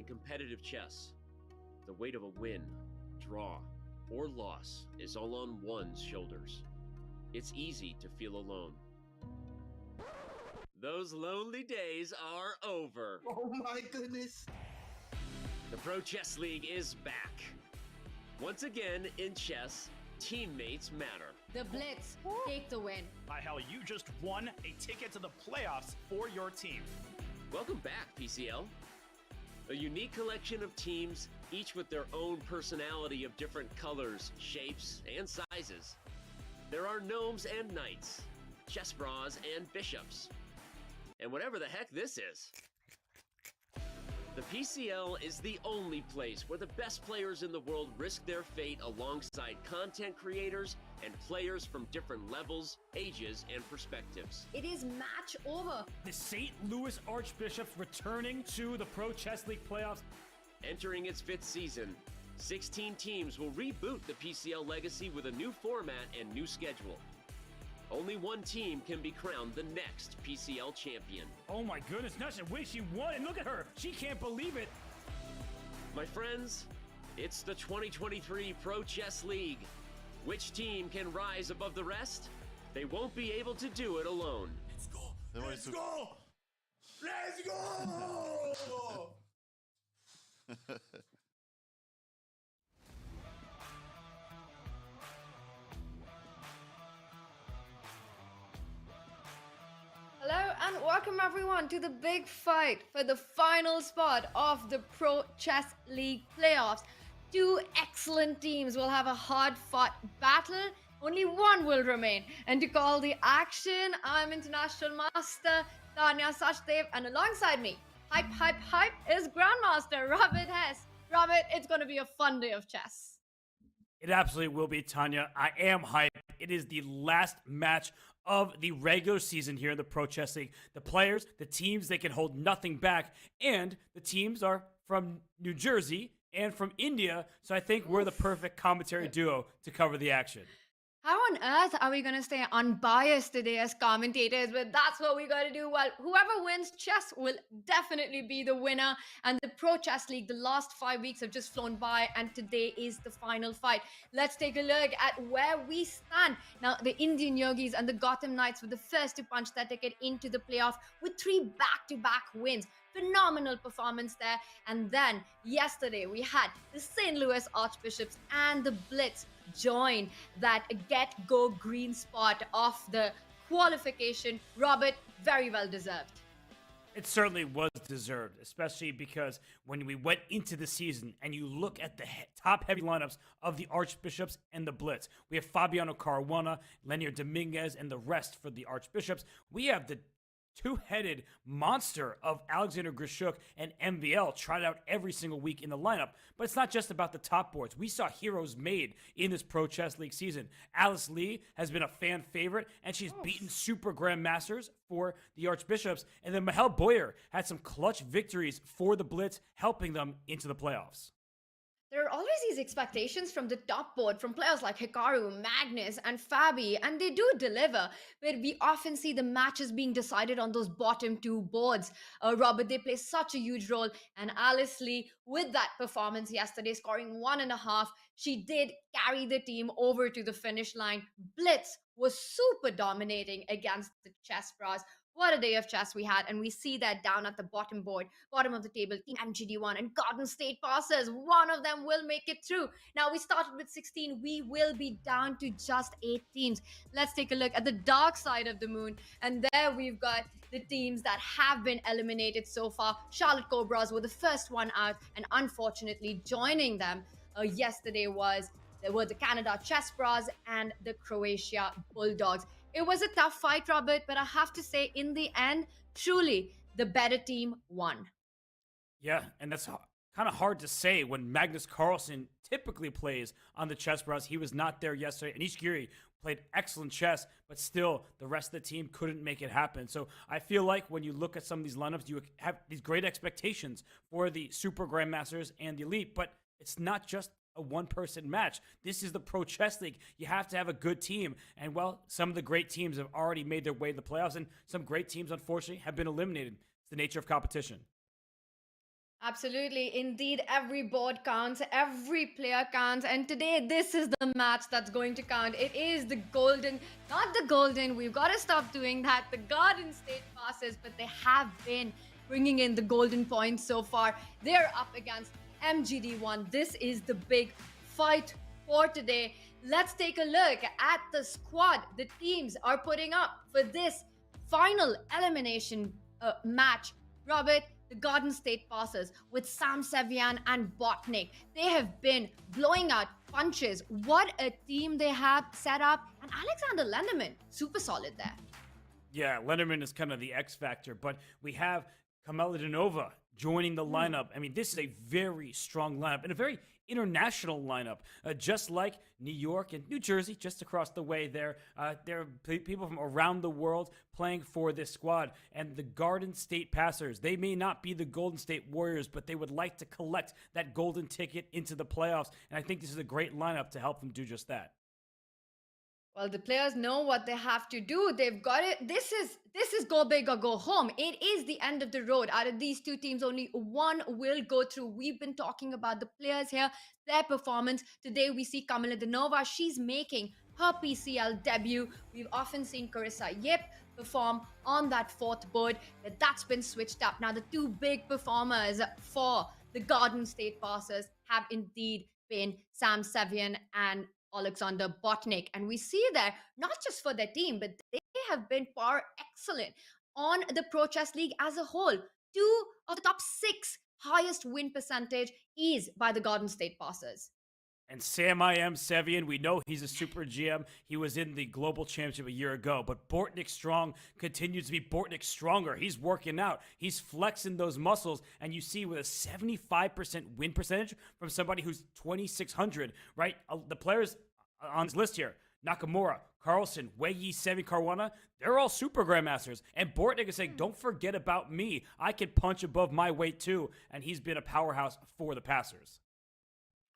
In competitive chess, the weight of a win, draw, or loss is all on one's shoulders. It's easy to feel alone. Those lonely days are over. Oh my goodness. The Pro Chess League is back. Once again, in chess, teammates matter. The Blitz take the win. By hell, you just won a ticket to the playoffs for your team. Welcome back, PCL. A unique collection of teams, each with their own personality of different colors, shapes, and sizes. There are gnomes and knights, chess bras and bishops, and whatever the heck this is. The PCL is the only place where the best players in the world risk their fate alongside content creators and players from different levels, ages, and perspectives. It is match over. The St. Louis Archbishops returning to the Pro Chess League playoffs. Entering its 5th season, 16 teams will reboot the PCL legacy with a new format and new schedule. Only one team can be crowned the next PCL champion. Oh my goodness, not the way she won, and look at her. She can't believe it. My friends, it's the 2023 Pro Chess League. Which team can rise above the rest? They won't be able to do it alone. Let's go. Let's go. Let's go. Hello and welcome everyone to the big fight for the final spot of the Pro Chess League playoffs. Two excellent teams will have a hard-fought battle. Only one will remain. And to call the action, I'm International Master Tanya Sachdev, and alongside me, hype, is Grandmaster Robert Hess. Robert, it's going to be a fun day of chess. It absolutely will be, Tanya. I am hyped. It is the last match of the regular season here in the Pro Chess League. The players, the teams, they can hold nothing back. And the teams are from New Jersey and from India. So I think we're the perfect commentary duo to cover the action. How on earth are we going to stay unbiased today as commentators? But that's what we got to do. Well, whoever wins chess will definitely be the winner. And the Pro Chess League, the last 5 weeks have just flown by, and today is the final fight. Let's take a look at where we stand. Now, the Indian Yogis and the Gotham Knights were the first to punch their ticket into the playoff with 3 back-to-back wins. Phenomenal performance there. And then yesterday we had the St. Louis Archbishops and the Blitz join that get-go green spot of the qualification. Robert, very well deserved. It certainly was deserved, especially because when we went into the season and you look at the top heavy lineups of the Archbishops and the Blitz, we have Fabiano Caruana, Lenier Dominguez, and the rest for the Archbishops. We have the two-headed monster of Alexander Grishuk and MVL tried out every single week in the lineup. But it's not just about the top boards. We saw heroes made in this Pro Chess League season. Alice Lee has been a fan favorite, and she's beaten super grandmasters for the Archbishops. And then Mahel Boyer had some clutch victories for the Blitz, helping them into the playoffs. There are always these expectations from the top board, from players like Hikaru, Magnus, and Fabi, and they do deliver, but we often see the matches being decided on those bottom 2 boards. Robert, they play such a huge role, and Alice Lee, with that performance yesterday, scoring 1.5, she did carry the team over to the finish line. Blitz was super dominating against the chess bras. What a day of chess we had, and we see that down at the bottom board, bottom of the table, Team MGD1 and Garden State passes. One of them will make it through. Now, we started with 16. We will be down to just 8 teams. Let's take a look at the dark side of the moon, and there we've got the teams that have been eliminated so far. Charlotte Cobras were the first one out, and unfortunately joining them yesterday were the Canada Chess Bras and the Croatia Bulldogs. It was a tough fight, Robert, but I have to say, in the end, truly, the better team won. Yeah, and that's kind of hard to say when Magnus Carlsen typically plays on the chess bras. He was not there yesterday. Anish Giri played excellent chess, but still, the rest of the team couldn't make it happen. So I feel like when you look at some of these lineups, you have these great expectations for the Super Grandmasters and the Elite, but it's not just a one-person match. This is the Pro Chess League. You have to have a good team. And, well, some of the great teams have already made their way to the playoffs, and some great teams, unfortunately, have been eliminated. It's the nature of competition. Absolutely. Indeed, every board counts, every player counts. And today, this is the match that's going to count. It is the golden, not the golden, we've got to stop doing that. The Garden State passes, but they have been bringing in the golden points so far. They're up against MGD1. This is the big fight for today. Let's take a look at the squad the teams are putting up for this final elimination match. Robert, the Garden State passes with Sam Sevian and Bortnyk. They have been blowing out punches. What a team they have set up. And Alexander Lenderman, super solid there. Yeah, Lenderman is kind of the X factor, but we have Kamala Danova joining the lineup. I mean, this is a very strong lineup and a very international lineup, just like New York and New Jersey, just across the way there. There are people from around the world playing for this squad. And the Garden State Passers, they may not be the Golden State Warriors, but they would like to collect that golden ticket into the playoffs. And I think this is a great lineup to help them do just that. Well, the players know what they have to do. They've got it. This is go big or go home. It is the end of the road. Out of these two teams, only one will go through. We've been talking about the players here, their performance. Today, we see Kamala Danova. She's making her PCL debut. We've often seen Carissa Yip perform on that fourth board, but that's been switched up. Now, the two big performers for the Garden State Passers have indeed been Sam Sevian and Alexander Bortnyk. And we see there, not just for their team, but they have been par excellent on the Pro Chess League as a whole. 2 of the top 6 highest win percentage is by the Garden State Passers. And Sam I am Sevian, we know he's a super GM. He was in the Global Championship a year ago, but Bortnyk Strong continues to be Bortnyk stronger. He's working out. He's flexing those muscles, and you see with a 75% win percentage from somebody who's 2,600, right? The players on this list here, Nakamura, Carlson, Weyi, Semi Caruana, they're all super grandmasters. And Bortnyk is saying, don't forget about me. I can punch above my weight too. And he's been a powerhouse for the passers.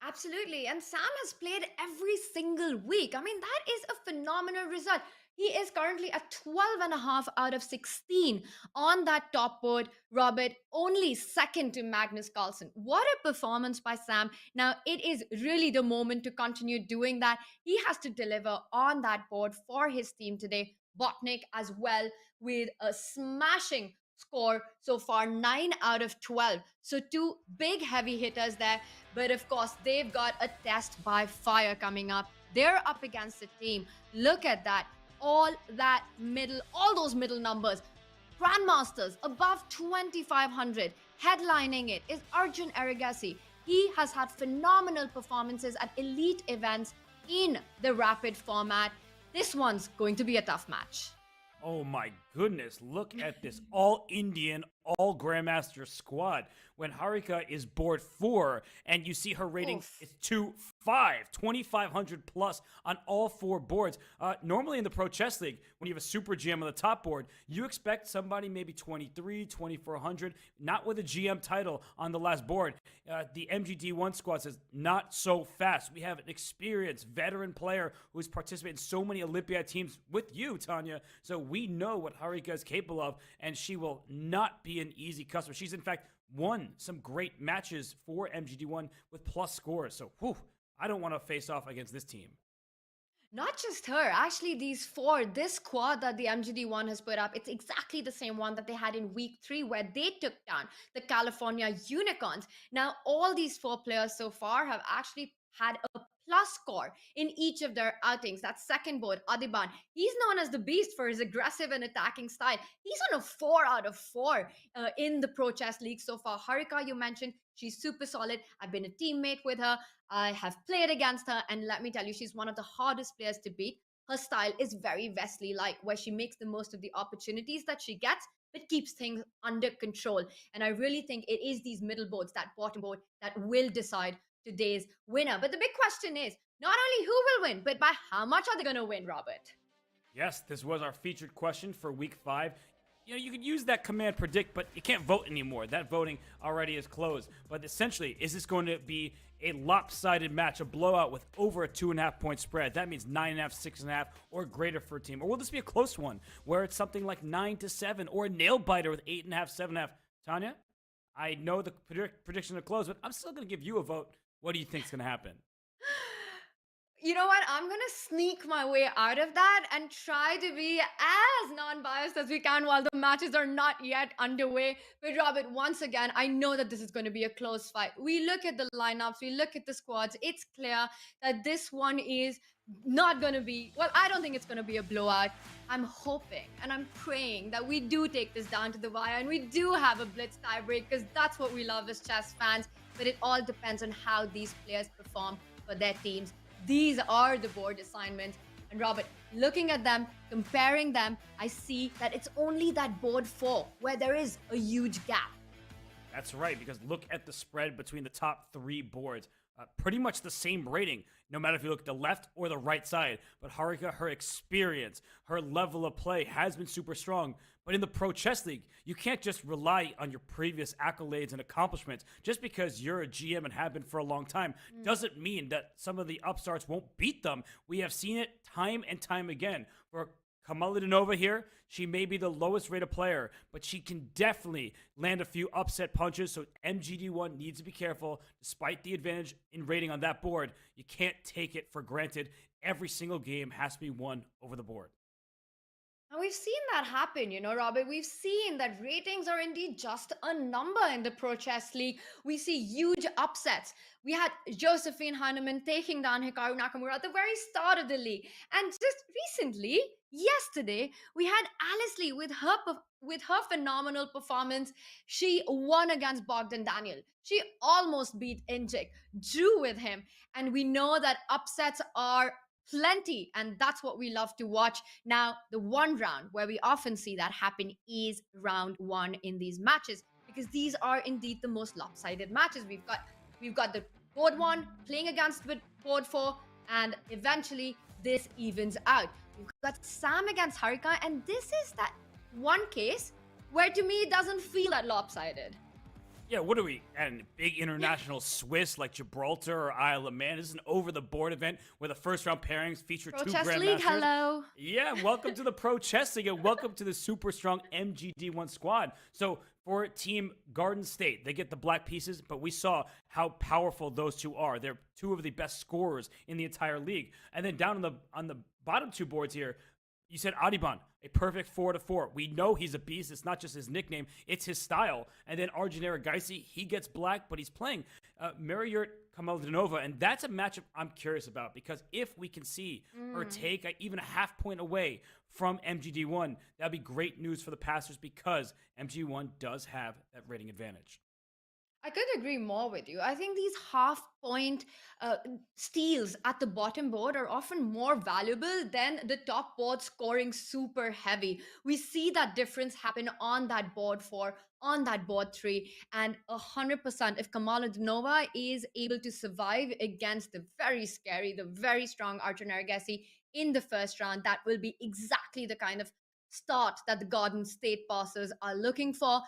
Absolutely. And Sam has played every single week. I mean, that is a phenomenal result. He is currently at 12.5 out of 16 on that top board. Robert, only second to Magnus Carlsen. What a performance by Sam. Now, it is really the moment to continue doing that. He has to deliver on that board for his team today. Bortnyk as well with a smashing score so far, 9 out of 12. So 2 big heavy hitters there. But of course, they've got a test by fire coming up. They're up against a team. Look at that. All those middle numbers. Grandmasters above 2,500. Headlining it is Arjun Erigaisi. He has had phenomenal performances at elite events in the rapid format. This one's going to be a tough match. Oh my goodness, look at this all-Indian, all-Grandmaster squad. When Harika is board 4 and you see her rating is 2-5, 2,500 plus on all 4 boards. Normally in the Pro Chess League, when you have a Super GM on the top board, you expect somebody maybe 23, 2,400, not with a GM title on the last board. The MGD1 squad says, not so fast. We have an experienced veteran player who's participated in so many Olympiad teams with you, Tanya. So we know what Harika is capable of, and she will not be an easy customer. She's, in fact, won some great matches for MGD1 with plus scores. So, I don't want to face off against this team. Not just her, actually these 4, this squad that the MGD1 has put up, it's exactly the same one that they had in week 3 where they took down the California Unicorns. Now, all these 4 players so far have actually had a plus score in each of their outings. That second board, Adiban, he's known as the beast for his aggressive and attacking style. He's on a 4 out of 4 in the Pro Chess League so far. Harika, you mentioned, she's super solid. I've been a teammate with her. I have played against her, and let me tell you, she's one of the hardest players to beat. Her style is very Wesley-like, where she makes the most of the opportunities that she gets, but keeps things under control. And I really think it is these middle boards, that bottom board, that will decide today's winner. But the big question is not only who will win, but by how much are they going to win, Robert? Yes, this was our featured question for week 5. You know, you could use that command predict, but you can't vote anymore. That voting already is closed. But essentially, is this going to be a lopsided match, a blowout with over a 2.5 point spread? That means 9.5, 6.5, or greater for a team. Or will this be a close one where it's something like 9-7 or a nail biter with 8.5, 7.5? Tanya, I know the prediction are close, but I'm still going to give you a vote. What do you think is going to happen? You know what? I'm going to sneak my way out of that and try to be as non biased as we can while the matches are not yet underway. But, Robert, once again, I know that this is going to be a close fight. We look at the lineups, we look at the squads. It's clear that this one is not going to be, well, I don't think it's going to be a blowout. I'm hoping and I'm praying that we do take this down to the wire and we do have a blitz tiebreak because that's what we love as chess fans. But it all depends on how these players perform for their teams. These are the board assignments. And Robert, looking at them, comparing them, I see that it's only that board 4 where there is a huge gap. That's right, because look at the spread between the top 3 boards. Pretty much the same rating, no matter if you look at the left or the right side. But Harika, her experience, her level of play has been super strong. But in the Pro Chess League, you can't just rely on your previous accolades and accomplishments. Just because you're a GM and have been for a long time doesn't mean that some of the upstarts won't beat them. We have seen it time and time again. For Kamalinova here, she may be the lowest rated player, but she can definitely land a few upset punches, so MGD1 needs to be careful. Despite the advantage in rating on that board, you can't take it for granted. Every single game has to be won over the board. And we've seen that happen, Robert. We've seen that ratings are indeed just a number in the Pro Chess League. We see huge upsets. We had Josephine Heinemann taking down Hikaru Nakamura at the very start of the league. And just recently, yesterday, we had Alice Lee with her phenomenal performance. She won against Bogdan Daniel. She almost beat Injik, drew with him. And we know that upsets are plenty, and that's what we love to watch. Now, the one round where we often see that happen is round 1 in these matches, because these are indeed the most lopsided matches. We've got the board 1 playing against the board 4, and eventually this evens out. We've got Sam against Harika, and this is that one case where to me it doesn't feel that lopsided. Yeah, what are we? And big international Swiss like Gibraltar or Isle of Man. This is an over-the-board event where the first-round pairings feature Pro 2 Chess grandmasters. League, hello. Yeah, welcome to the Pro Chess League, and welcome to the super strong MGD1 squad. So for Team Garden State, they get the black pieces, but we saw how powerful those 2 are. They're 2 of the best scorers in the entire league. And then down on the bottom 2 boards here, you said Adiban, a perfect 4-4. We know he's a beast. It's not just his nickname, it's his style. And then Arjun Erigaisi, he gets black, but he's playing Mariyurt Kamalinova. And that's a matchup I'm curious about, because if we can see her take even a half point away from MGD1, that'd be great news for the passers, because MGD1 does have that rating advantage. I could agree more with you. I think these half-point steals at the bottom board are often more valuable than the top board scoring super heavy. We see that difference happen on that board 4, on that board 3, and 100% if Kamalinova is able to survive against the very scary, the very strong Arjun Erigaisi in the first round, that will be exactly the kind of start that the Garden State passers are looking for.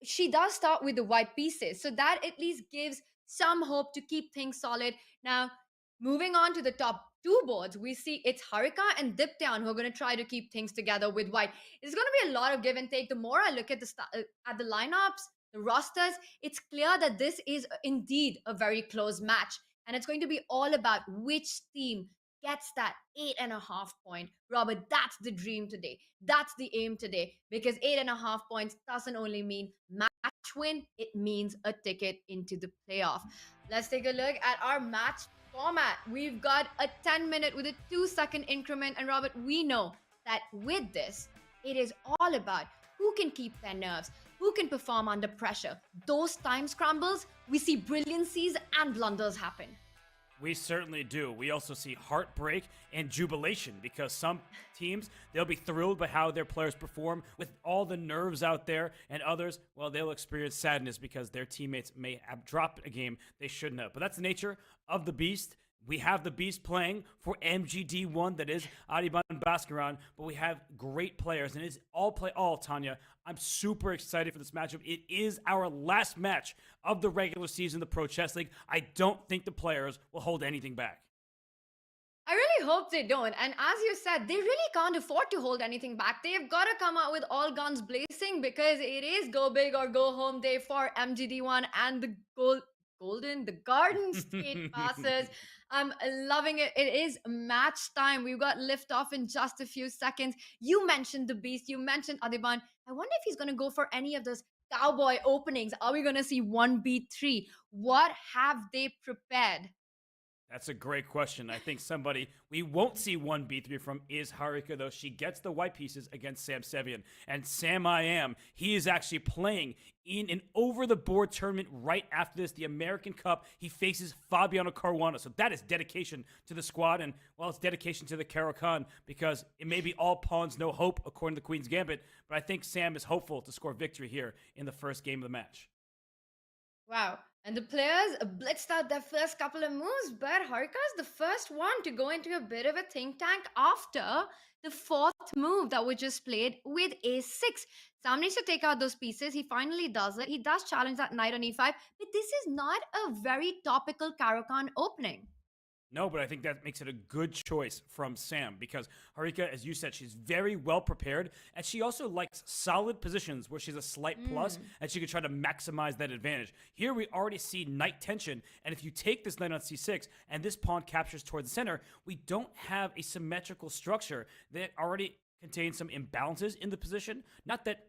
She does start with the white pieces, so that at least gives some hope to keep things solid. Now, moving on to the top 2 boards, we see it's Harika and Diptyan who are going to try to keep things together with white. It's going to be a lot of give and take. The more I look at the lineups, the rosters, it's clear that this is indeed a very close match, and it's going to be all about which team gets that 8.5 point. Robert, that's the dream today. That's the aim today, because 8.5 points doesn't only mean match win, it means a ticket into the playoff. Let's take a look at our match format. We've got a 10-minute with a 2-second increment. And Robert, we know that with this, it is all about who can keep their nerves, who can perform under pressure. Those time scrambles, we see brilliancies and blunders happen. We certainly do. We also see heartbreak and jubilation, because some teams, they'll be thrilled by how their players perform with all the nerves out there, and others, well, they'll experience sadness because their teammates may have dropped a game they shouldn't have. But that's the nature of the beast. We have the beast playing for MGD1, that is Adiban Bhaskaran, but we have great players, and it's all play all, Tanya. I'm super excited for this matchup. It is our last match of the regular season of the Pro Chess League. I don't think the players will hold anything back. I really hope they don't. And as you said, they really can't afford to hold anything back. They've got to come out with all guns blazing because it is go big or go home day for MGD1 and the the Garden State passes. I'm loving it. It is match time. We've got lift off in just a few seconds. You mentioned the beast. You mentioned Adiban. I wonder if he's going to go for any of those cowboy openings. Are we going to see 1B3? What have they prepared? That's a great question. I think somebody we won't see 1B3 from is Harika, though. She gets the white pieces against Sam Sevian. And Sam I Am, he is actually playing in an over-the-board tournament right after this, the American Cup. He faces Fabiano Caruana. So that is dedication to the squad. And, well, it's dedication to the Caro-Kann because it may be all pawns, no hope, according to Queen's Gambit. But I think Sam is hopeful to score victory here in the first game of the match. Wow. And the players blitzed out their first couple of moves, but Harika's the first one to go into a bit of a think tank after the fourth move that was just played with a6. Sam needs to take out those pieces. He finally does it. He does challenge that knight on e5, but this is not a very topical Caro-Kann opening. No, but I think that makes it a good choice from Sam because Harika, as you said, she's very well prepared and she also likes solid positions where she's a slight plus and she can try to maximize that advantage. Here we already see knight tension, and if you take this knight on c6 and this pawn captures towards the center, we don't have a symmetrical structure that already contains some imbalances in the position. Not that,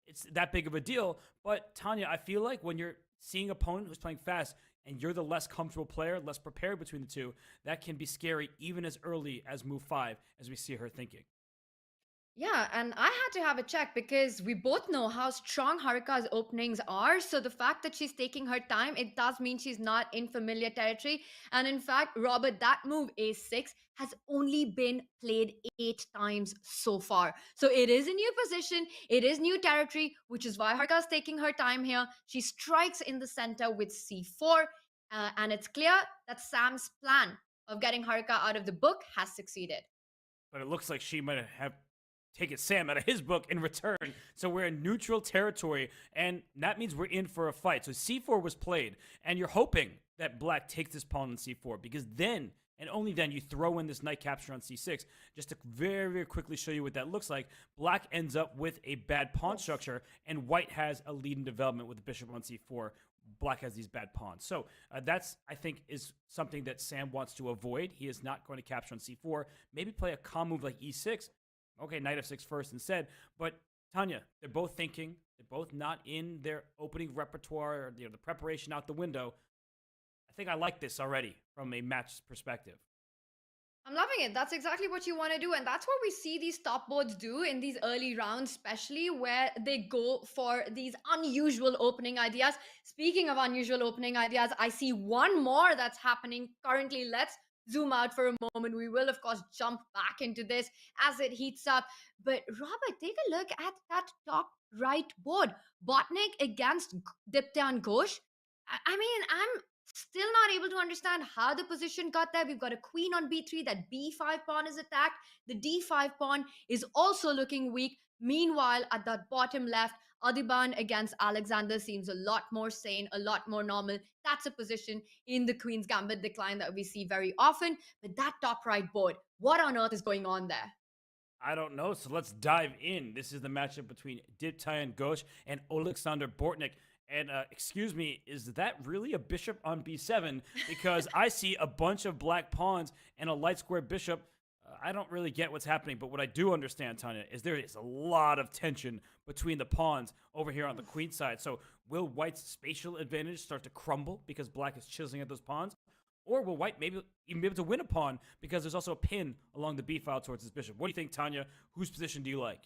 it's that big of a deal, but Tanya, I feel like when you're seeing an opponent who's playing fast, and you're the less comfortable player, less prepared between the two, that can be scary even as early as move 5, as we see her thinking. Yeah, and I had to have a check because we both know how strong Harika's openings are. So the fact that she's taking her time, it does mean she's not in familiar territory. And in fact, Robert, that move a6 has only been played 8 times so far. So it is a new position, it is new territory, which is why Harika's taking her time here. She strikes in the center with c4, and it's clear that Sam's plan of getting Harika out of the book has succeeded. But it looks like she might have taken Sam out of his book in return. So we're in neutral territory, and that means we're in for a fight. So c4 was played, and you're hoping that black takes this pawn on c4, because then, and only then, you throw in this knight capture on c6. Just to very, very quickly show you what that looks like, black ends up with a bad pawn structure, and white has a lead in development with the bishop on c4. Black has these bad pawns. So that's, I think, is something that Sam wants to avoid. He is not going to capture on c4. Maybe play a calm move like e6. Okay, knight f6 first instead. But Tanya, they're both thinking. They're both not in their opening repertoire, or the preparation out the window. I think I like this already from a match perspective. I'm loving it. That's exactly what you want to do. And that's what we see these top boards do in these early rounds, especially where they go for these unusual opening ideas. Speaking of unusual opening ideas, I see one more that's happening currently. Let's zoom out for a moment. We will, of course, jump back into this as it heats up. But Robert, take a look at that top right board. Bortnyk against Diptyan Ghosh. I mean, I'm still not able to understand how the position got there. We've got a queen on b3. That b5 pawn is attacked. The d5 pawn is also looking weak. Meanwhile, at that bottom left, Adiban against Alexander seems a lot more sane, a lot more normal. That's a position in the Queen's Gambit decline that we see very often. But that top right board, what on earth is going on there? I don't know, so let's dive in. This is the matchup between Diptyan Ghosh and Alexander Bortnyk. And excuse me, is that really a bishop on b7? Because I see a bunch of black pawns and a light square bishop. I don't really get what's happening, but what I do understand, Tanya, is there is a lot of tension between the pawns over here on the queen side. So will white's spatial advantage start to crumble because black is chiseling at those pawns? Or will white maybe even be able to win a pawn because there's also a pin along the b file towards his bishop? What do you think, Tanya? Whose position do you like?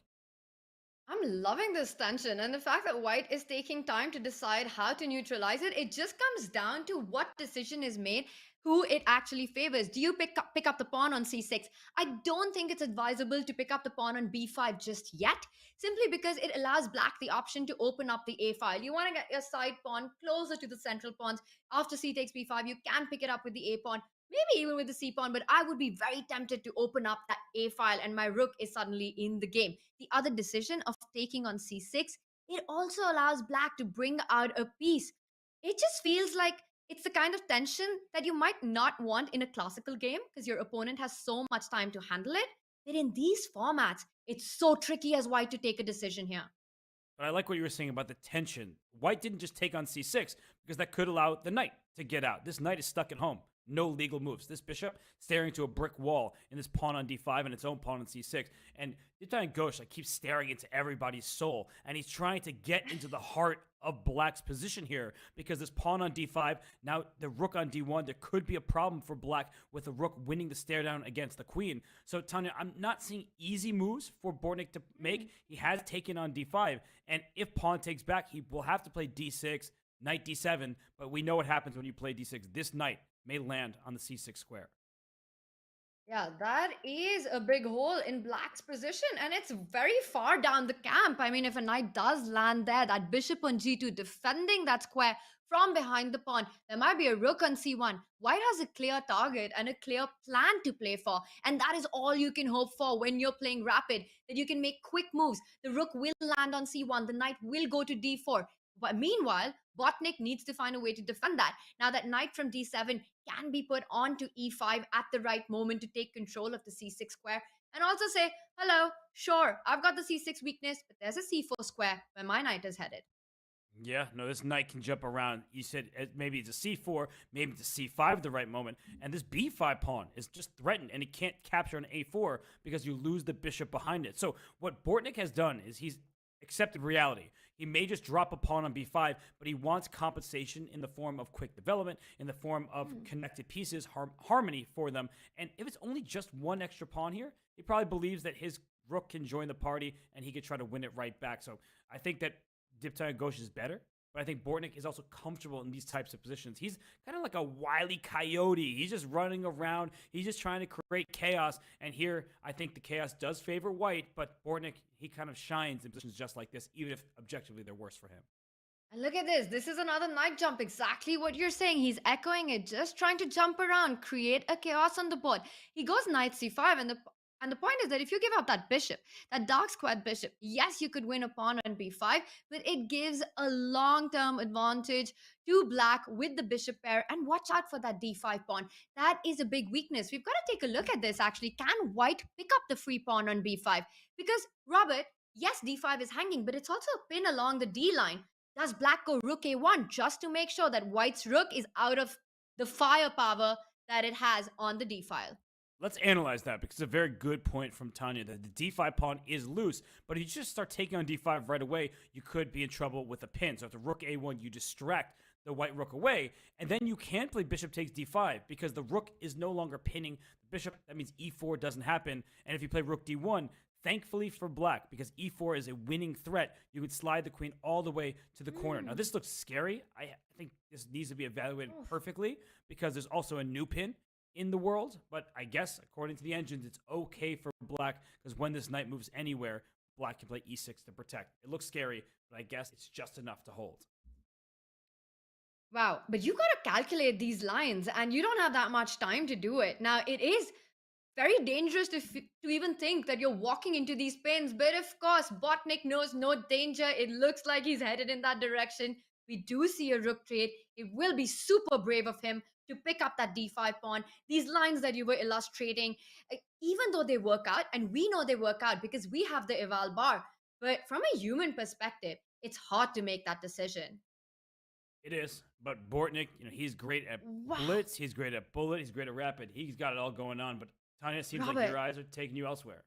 I'm loving this tension, and the fact that white is taking time to decide how to neutralize it, it just comes down to what decision is made, who it actually favors. Do you pick up the pawn on c6? I don't think it's advisable to pick up the pawn on b5 just yet, simply because it allows black the option to open up the a file. You want to get your side pawn closer to the central pawns. After c takes b5, you can pick it up with the a pawn, maybe even with the c pawn, but I would be very tempted to open up that a file, and my rook is suddenly in the game. The other decision of taking on c6, it also allows black to bring out a piece. It just feels like It's the kind of tension that you might not want in a classical game because your opponent has so much time to handle it. But in these formats, it's so tricky as white to take a decision here. But I like what you were saying about the tension. White didn't just take on c6 because that could allow the knight to get out. This knight is stuck at home. No legal moves. This bishop staring to a brick wall, and this pawn on d5 and its own pawn on c6. And Diptai Ghosh keeps staring into everybody's soul, and he's trying to get into the heart of Black's position here because this pawn on d5, now the rook on d1, there could be a problem for Black with the rook winning the stare down against the queen. So Tanya, I'm not seeing easy moves for Bortnyk to make. He has taken on d5, and if pawn takes back, he will have to play d6, knight d7, but we know what happens when you play d6. This knight may land on the c6 square. Yeah, that is a big hole in Black's position, and it's very far down the camp. I mean, if a knight does land there, that bishop on g2 defending that square from behind the pawn, there might be a rook on c1. White has a clear target and a clear plan to play for, and that is all you can hope for when you're playing rapid, that you can make quick moves. The rook will land on c1, the knight will go to d4. But meanwhile, Botnik needs to find a way to defend that. Now, that knight from d7 can be put onto e5 at the right moment to take control of the c6 square and also say, hello, sure, I've got the c6 weakness, but there's a c4 square where my knight is headed. Yeah, no, this knight can jump around. You said maybe it's a c4, maybe it's a c5 at the right moment. And this b5 pawn is just threatened, and it can't capture an a4 because you lose the bishop behind it. So what Bortnyk has done is he's accepted reality. He may just drop a pawn on b5, but he wants compensation in the form of quick development, in the form of connected pieces, harmony for them. And if it's only just one extra pawn here, he probably believes that his rook can join the party and he could try to win it right back. So I think that Diptai Ghosh is better, but I think Bortnyk is also comfortable in these types of positions. He's kind of like a wily coyote. He's just running around. He's just trying to create chaos. And here, I think the chaos does favor white, but Bortnyk, he kind of shines in positions just like this, even if objectively they're worse for him. And look at this. This is another knight jump. Exactly what you're saying. He's echoing it, just trying to jump around, create a chaos on the board. He goes knight c5, and the point is that if you give up that bishop, that dark squared bishop, yes, you could win a pawn on b5, but it gives a long-term advantage to Black with the bishop pair. And watch out for that d5 pawn. That is a big weakness. We've got to take a look at this, actually. Can white pick up the free pawn on b5? Because, Robert, yes, d5 is hanging, but it's also a pin along the d line. Does Black go rook a1 just to make sure that white's rook is out of the firepower that it has on the d file? Let's analyze that because it's a very good point from Tanya that the d5 pawn is loose, but if you just start taking on d5 right away, you could be in trouble with a pin. So if the rook a1, you distract the white rook away, and then you can play bishop takes d5 because the rook is no longer pinning the bishop. That means e4 doesn't happen. And if you play rook d1, thankfully for Black, because e4 is a winning threat, you would slide the queen all the way to the corner. Now, this looks scary. I think this needs to be evaluated perfectly because there's also a new pin in the world, but I guess according to the engines, it's okay for Black because when this knight moves anywhere, Black can play e6 to protect. It looks scary, but I guess it's just enough to hold. Wow, but you got to calculate these lines, and you don't have that much time to do it. Now, it is very dangerous to even think that you're walking into these pins, but of course, Botnik knows no danger. It looks like he's headed in that direction. We do see a rook trade. It will be super brave of him to pick up that d5 pawn. These lines that you were illustrating, even though they work out, and we know they work out because we have the eval bar, but from a human perspective, it's hard to make that decision. It is, but Bortnyk, he's great at blitz, he's great at bullet, he's great at rapid. He's got it all going on, but Tanya, it seems like your eyes are taking you elsewhere.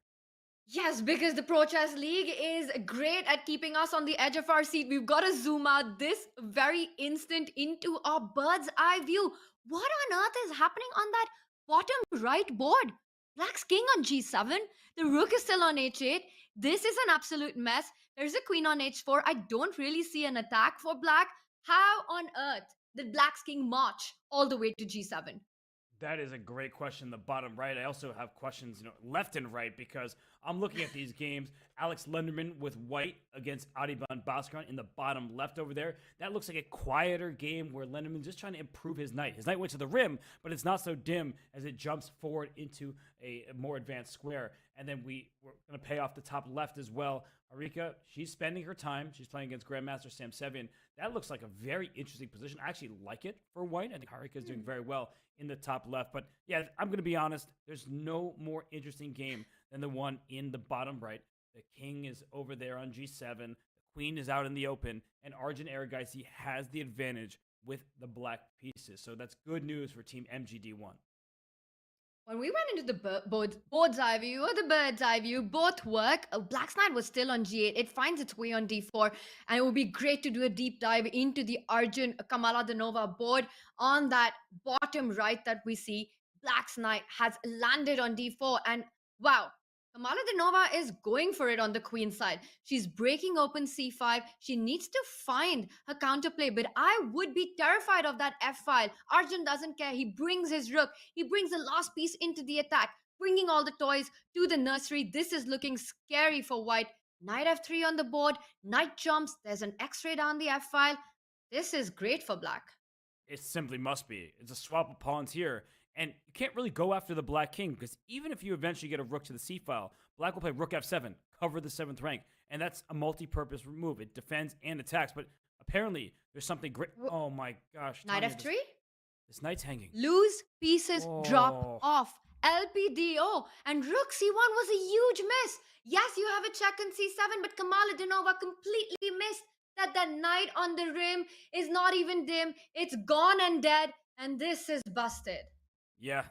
Yes, because the Pro Chess League is great at keeping us on the edge of our seat. We've got to zoom out this very instant into our bird's eye view. What on earth is happening on that bottom right board? Black's king on g7. The rook is still on h8. This is an absolute mess. There's a queen on h4. I don't really see an attack for Black. How on earth did Black's king march all the way to g7? That is a great question, the bottom right. I also have questions, left and right, because I'm looking at these games. Alex Lenderman with white against Adiban Bhaskaran in the bottom left over there. That looks like a quieter game where Lenderman's just trying to improve his knight. His knight went to the rim, but it's not so dim as it jumps forward into a more advanced square. And then we're going to pay off the top left as well. Harika, she's spending her time. She's playing against Grandmaster Sam Sevian. That looks like a very interesting position. I actually like it for white. I think Harika is doing very well in the top left. But yeah, I'm going to be honest. There's no more interesting game than the one in the bottom right. The king is over there on G7. The queen is out in the open. And Arjun Erigaisi has the advantage with the black pieces. So that's good news for Team MGD1. When we went into the board's eye view or the bird's eye view, both work. Black's knight was still on G8. It finds its way on D4, and it would be great to do a deep dive into the Arjun Kamala Danova board. On that bottom right that we see, Black's knight has landed on D4, and wow, Kamala Danova is going for it on the queen side. She's breaking open C5. She needs to find her counterplay, but I would be terrified of that F file. Arjun doesn't care. He brings his rook. He brings the last piece into the attack, bringing all the toys to the nursery. This is looking scary for white. Knight F3 on the board. Knight jumps. There's an X-ray down the F file. This is great for black. It simply must be. It's a swap of pawns here. And you can't really go after the black king because even if you eventually get a rook to the c file, black will play rook f7, cover the 7th rank. And that's a multi-purpose move. It defends and attacks. But apparently there's something great. Oh my gosh. Knight Tanya, F3? This knight's hanging. Lose pieces, drop off. LPDO. And rook c1 was a huge miss. Yes, you have a check in c7, but Kamala Danova completely missed that the knight on the rim is not even dim. It's gone and dead. And this is busted. Yeah,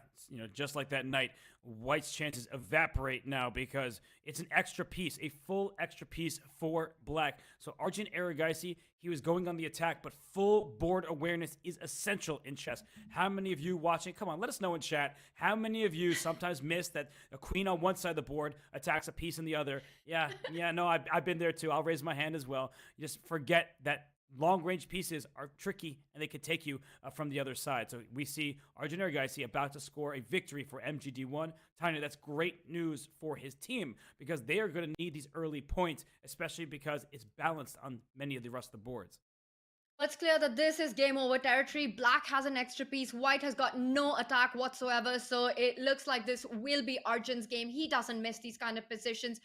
just like that knight, white's chances evaporate now because it's an extra piece, a full extra piece for black. So Arjun Erigaisi, he was going on the attack, but full board awareness is essential in chess. How many of you watching, come on, let us know in chat, how many of you sometimes miss that a queen on one side of the board attacks a piece on the other? Yeah, no, I've been there too. I'll raise my hand as well. Just forget that long-range pieces are tricky, and they could take you from the other side. So we see Arjun Erigaisi about to score a victory for MGD1. Tanya, that's great news for his team because they are going to need these early points, especially because it's balanced on many of the rest of the boards. It's clear that this is game over territory. Black has an extra piece. White has got no attack whatsoever. So it looks like this will be Arjun's game. He doesn't miss these kind of positions.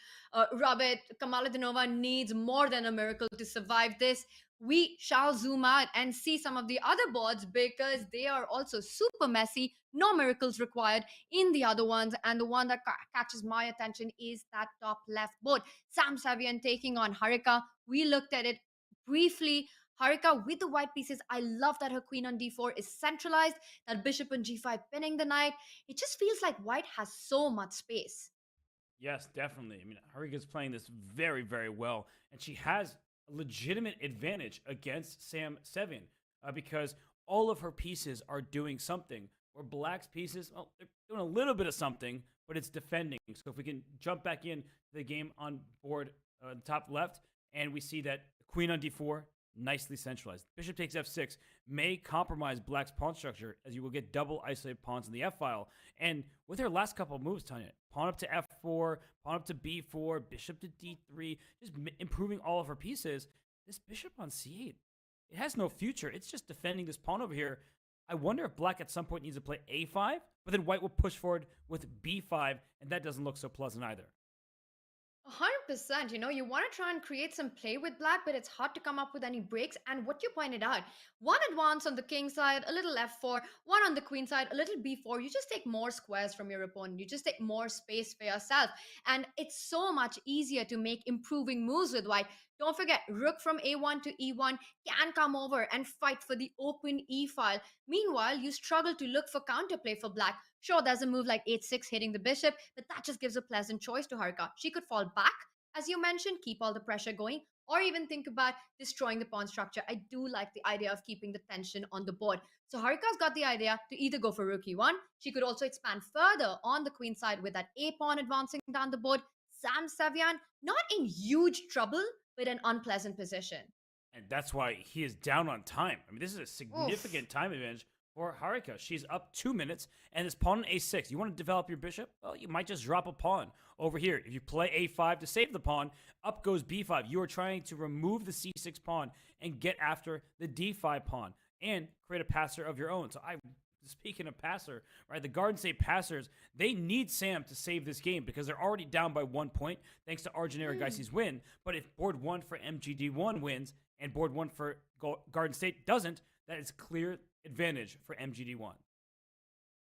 Robert, Kamala Danova needs more than a miracle to survive this. We shall zoom out and see some of the other boards because they are also super messy. No miracles required in the other ones. And the one that catches my attention is that top left board. Sam Savian taking on Harika. We looked at it briefly. Harika with the white pieces. I love that her queen on d4 is centralized, that bishop on g5 pinning the knight. It just feels like white has so much space. Yes, definitely. I mean, Harika's playing this very, very well, and she has a legitimate advantage against Sam Sevian because all of her pieces are doing something, where black's pieces, well, they're doing a little bit of something, but it's defending. So if we can jump back in to the game on board top left, and we see that the queen on d4, nicely centralized. Bishop takes f6 may compromise black's pawn structure as you will get double isolated pawns in the f-file. And with her last couple of moves, Tanya, pawn up to f4, pawn up to b4, bishop to d3, just improving all of her pieces, this bishop on c8, it has no future. It's just defending this pawn over here. I wonder if black at some point needs to play a5, but then white will push forward with b5, and that doesn't look so pleasant either. 100%. You want to try and create some play with black, but it's hard to come up with any breaks. And what you pointed out, one advance on the king side, a little f4, one on the queen side, a little b4. You just take more squares from your opponent. You just take more space for yourself. And it's so much easier to make improving moves with white. Don't forget, rook from a1 to e1 can come over and fight for the open e file. Meanwhile, you struggle to look for counterplay for black. Sure, there's a move like 8-6 hitting the bishop, but that just gives a pleasant choice to Harika. She could fall back, as you mentioned, keep all the pressure going, or even think about destroying the pawn structure. I do like the idea of keeping the tension on the board. So Harika's got the idea to either go for rook e1. She could also expand further on the queen side with that a pawn advancing down the board. Sam Savian, not in huge trouble, but an unpleasant position. And that's why he is down on time. I mean, this is a significant time advantage for Harika. She's up 2 minutes, and it's pawn on a6. You want to develop your bishop? Well, you might just drop a pawn over here. If you play a5 to save the pawn, up goes b5. You are trying to remove the c6 pawn and get after the d5 pawn and create a passer of your own. So speaking of passer, right, the Garden State passers, they need Sam to save this game because they're already down by 1 point thanks to Arjun Erigaisi's win. But if board 1 for MGD1 wins and board 1 for Garden State doesn't, that is clear advantage for MGD1.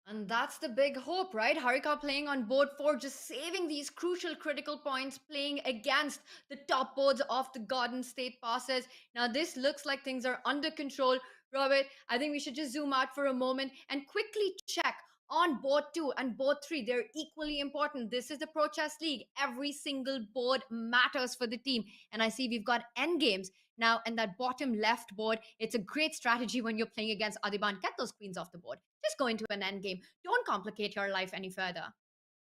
And that's the big hope, right? Harika playing on board 4, just saving these crucial critical points, playing against the top boards of the Garden State passes. Now, this looks like things are under control. Robert, I think we should just zoom out for a moment and quickly check on board 2 and board 3. They're equally important. This is the Pro Chess League. Every single board matters for the team. And I see we've got endgames now, and that bottom left board, it's a great strategy when you're playing against Adiban. Get those queens off the board. Just go into an endgame. Don't complicate your life any further.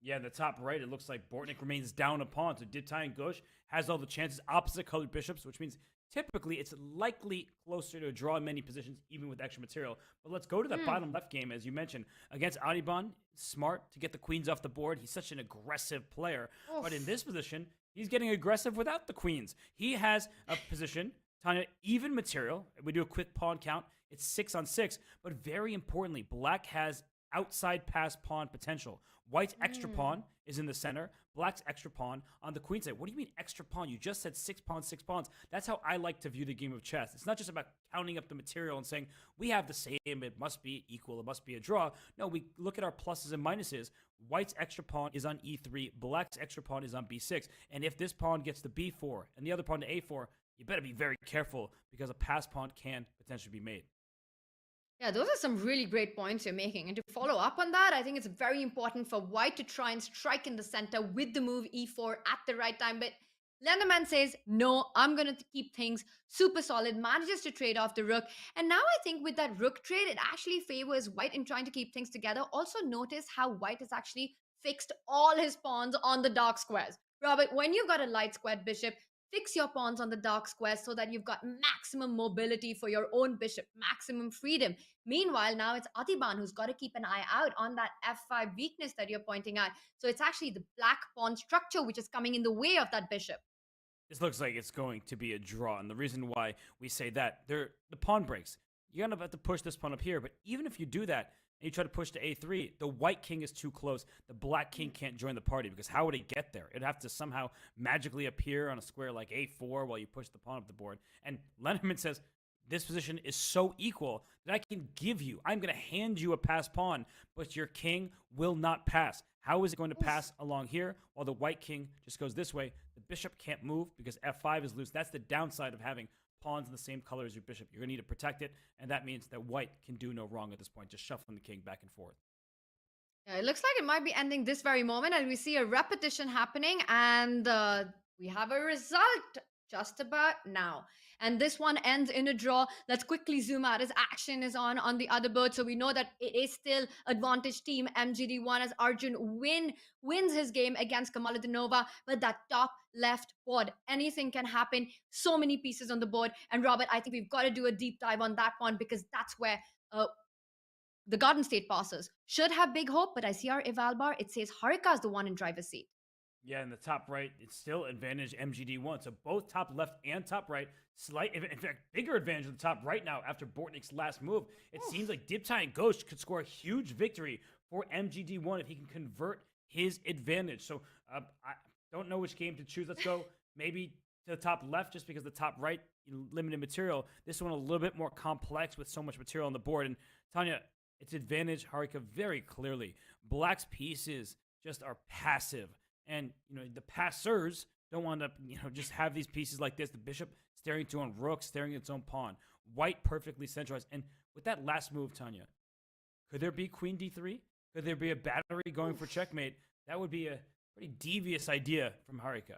Yeah, in the top right, it looks like Bortnyk remains down a pawn. So Diptai and Ghosh has all the chances, opposite colored bishops, which means typically it's likely closer to a draw in many positions, even with extra material. But let's go to that bottom left game, as you mentioned. Against Adiban, smart to get the queens off the board. He's such an aggressive player. Oof. But in this position, he's getting aggressive without the queens. He has a position, Tanya, even material. We do a quick pawn count. It's 6 on 6. But very importantly, black has outside pass pawn potential. White's extra pawn is in the center. Black's extra pawn on the queen side. What do you mean extra pawn? You just said 6 pawns, 6 pawns. That's how I like to view the game of chess. It's not just about counting up the material and saying, we have the same, it must be equal, it must be a draw. No, we look at our pluses and minuses. White's extra pawn is on e3. Black's extra pawn is on b6. And if this pawn gets to b4 and the other pawn to a4, you better be very careful because a pass pawn can potentially be made. Yeah, those are some really great points you're making. And to follow up on that, I think it's very important for White to try and strike in the center with the move e4 at the right time. But Lenderman says, no, I'm going to keep things super solid, manages to trade off the rook. And now I think with that rook trade, it actually favors White in trying to keep things together. Also notice how White has actually fixed all his pawns on the dark squares. Robert, when you've got a light squared bishop, fix your pawns on the dark squares so that you've got maximum mobility for your own bishop, maximum freedom. Meanwhile, now it's Adiban who's got to keep an eye out on that f5 weakness that you're pointing out. So it's actually the black pawn structure which is coming in the way of that bishop. This looks like it's going to be a draw. And the reason why we say that, the pawn breaks. You're going to have to push this pawn up here. But even if you do that, and you try to push to a3, the white king is too close. The black king can't join the party because how would it get there? It'd have to somehow magically appear on a square like a4 while you push the pawn up the board. And Lenderman says, this position is so equal that I can give you, I'm going to hand you a pass pawn, but your king will not pass. How is it going to pass along here while the white king just goes this way? The bishop can't move because f5 is loose. That's the downside of having pawns in the same color as your bishop. You're going to need to protect it, and that means that white can do no wrong at this point, just shuffling the king back and forth. Yeah, it looks like it might be ending this very moment, and we see a repetition happening, and we have a result just about now. And this one ends in a draw. Let's quickly zoom out as action is on the other board. So we know that it is still advantage team MGD1 as Arjun wins his game against Kamaladinova. But that top left board, anything can happen. So many pieces on the board. And Robert, I think we've got to do a deep dive on that one because that's where the Garden State passes should have big hope. But I see our eval bar. It says Harika is the one in driver's seat. Yeah, in the top right, it's still advantage MGD1. So both top left and top right, in fact, bigger advantage in the top right now after Bortnyk's last move. It seems like Diptai and Ghosh could score a huge victory for MGD1 if he can convert his advantage. So I don't know which game to choose. Let's go maybe to the top left just because the top right, limited material. This one a little bit more complex with so much material on the board. And Tanya, it's advantage Harika very clearly. Black's pieces just are passive. And, the passers don't want to, just have these pieces like this. The bishop staring to own rook, staring at its own pawn. White perfectly centralized. And with that last move, Tanya, could there be queen d3? Could there be a battery going for checkmate? That would be a pretty devious idea from Harika.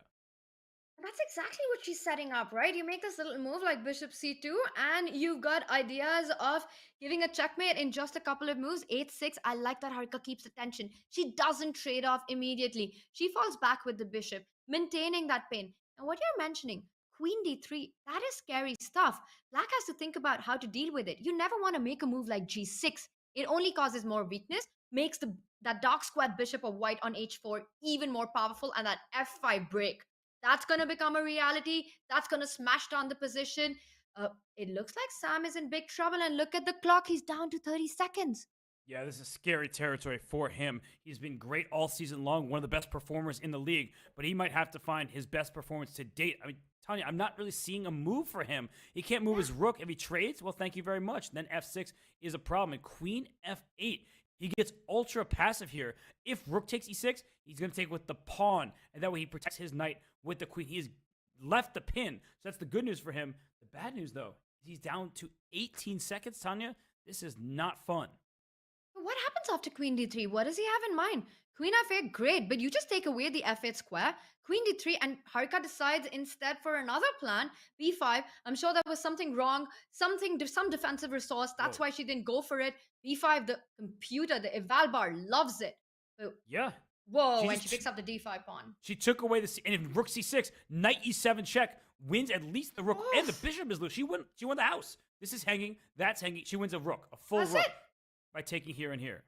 That's exactly what she's setting up, right? You make this little move like bishop c2, and you've got ideas of giving a checkmate in just a couple of moves. 8-6, I like that Harika keeps the tension. She doesn't trade off immediately. She falls back with the bishop, maintaining that pin. And what you're mentioning, Queen d3, that is scary stuff. Black has to think about how to deal with it. You never want to make a move like g6. It only causes more weakness, makes that dark squared bishop of white on h4 even more powerful, and that f5 break. That's going to become a reality. That's going to smash down the position. It looks like Sam is in big trouble, and look at the clock. He's down to 30 seconds. Yeah, this is scary territory for him. He's been great all season long, one of the best performers in the league, but he might have to find his best performance to date. I mean, Tanya, I'm not really seeing a move for him. He can't move his rook. If he trades, well, thank you very much. Then f6 is a problem. And queen f8, he gets ultra passive here. If rook takes e6, he's going to take with the pawn, and that way he protects his knight with the queen. He has left the pin, so that's the good news for him. The bad news, though, he's down to 18 seconds, Tanya. This is not fun. What happens after queen d3? What does he have in mind? Queen f8, great, but you just take away the f8 square. Queen d3, and Harika decides instead for another plan, b5. I'm sure there was something wrong, some defensive resource. That's why she didn't go for it. b5, the computer, the eval bar loves it. But, Yeah. whoa, and she picks up the d5 pawn. She took away and if rook c6, knight e7 check wins at least the rook, and the bishop is loose. She won the house. This is hanging, that's hanging. She wins a rook, a full rook, by taking here and here.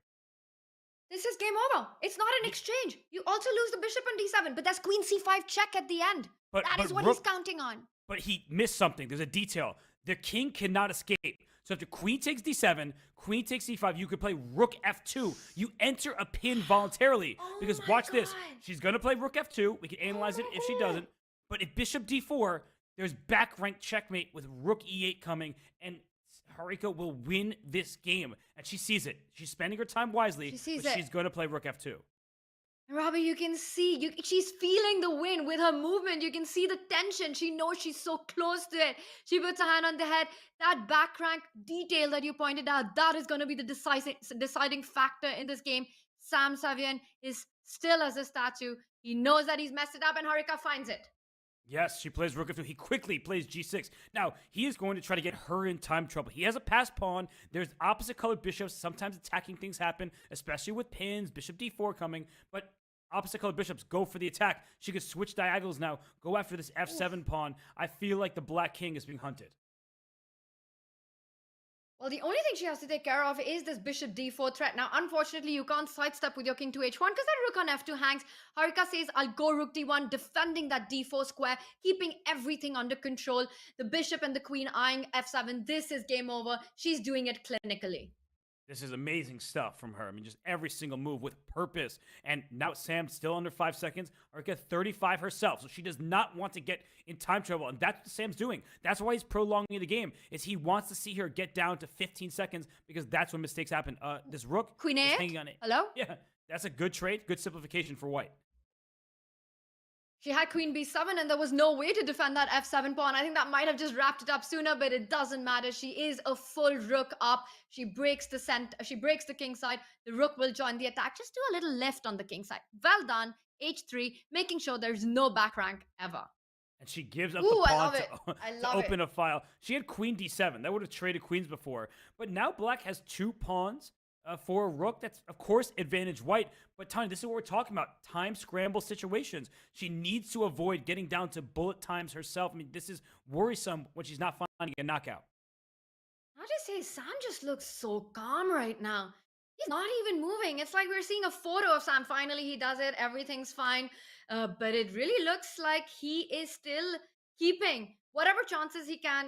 This is game over. It's not an exchange. You also lose the bishop on d7, but there's queen c5 check at the end. That is what he's counting on. But he missed something. There's a detail. The king cannot escape. So if the queen takes d7, queen takes c5, you could play rook f2. You enter a pin voluntarily. Because watch this. She's going to play rook f2. We can analyze it if she doesn't. But if bishop d4, there's back rank checkmate with rook e8 coming, and Harika will win this game, and she sees it. She's spending her time wisely. She's going to play rook f2. Robbie, you can see, she's feeling the win with her movement. You can see the tension. She knows she's so close to it. She puts her hand on the head. That back rank detail that you pointed out, that is going to be the deciding factor in this game. Sam Savian is still as a statue. He knows that he's messed it up, and Harika finds it. Yes, she plays rook f2. He quickly plays g6. Now, he is going to try to get her in time trouble. He has a passed pawn. There's opposite colored bishops. Sometimes attacking things happen, especially with pins, bishop d4 coming. But opposite colored bishops go for the attack. She could switch diagonals now, go after this f7 pawn. I feel like the black king is being hunted. Well, the only thing she has to take care of is this bishop d4 threat. Now, unfortunately, you can't sidestep with your king to h1 because that rook on f2 hangs. Harika says, I'll go rook d1, defending that d4 square, keeping everything under control. The bishop and the queen eyeing f7. This is game over. She's doing it clinically. This is amazing stuff from her. I mean, just every single move with purpose. And now Sam's still under 5 seconds. Harika 35 herself. So she does not want to get in time trouble. And that's what Sam's doing. That's why he's prolonging the game, is he wants to see her get down to 15 seconds because that's when mistakes happen. This rook Queen is A8? hanging on it. Hello? Yeah, that's a good trade. Good simplification for white. She had queen b7 and there was no way to defend that f7 pawn. I think that might have just wrapped it up sooner, but it doesn't matter. She is a full rook up. She breaks the center. She breaks the king side. The rook will join the attack. Just do a little lift on the king side. Well done. h3, making sure there's no back rank ever. And she gives up the pawn to open it. a file. She had queen d7. That would have traded queens before. But now black has 2 pawns for a rook. That's, of course, advantage white. But Tanya, this is what we're talking about. Time scramble situations. She needs to avoid getting down to bullet times herself. I mean, this is worrisome when she's not finding a knockout. I'll just say, Sam just looks so calm right now. He's not even moving. It's like we're seeing a photo of Sam. Finally, he does it. Everything's fine. But it really looks like he is still keeping whatever chances he can.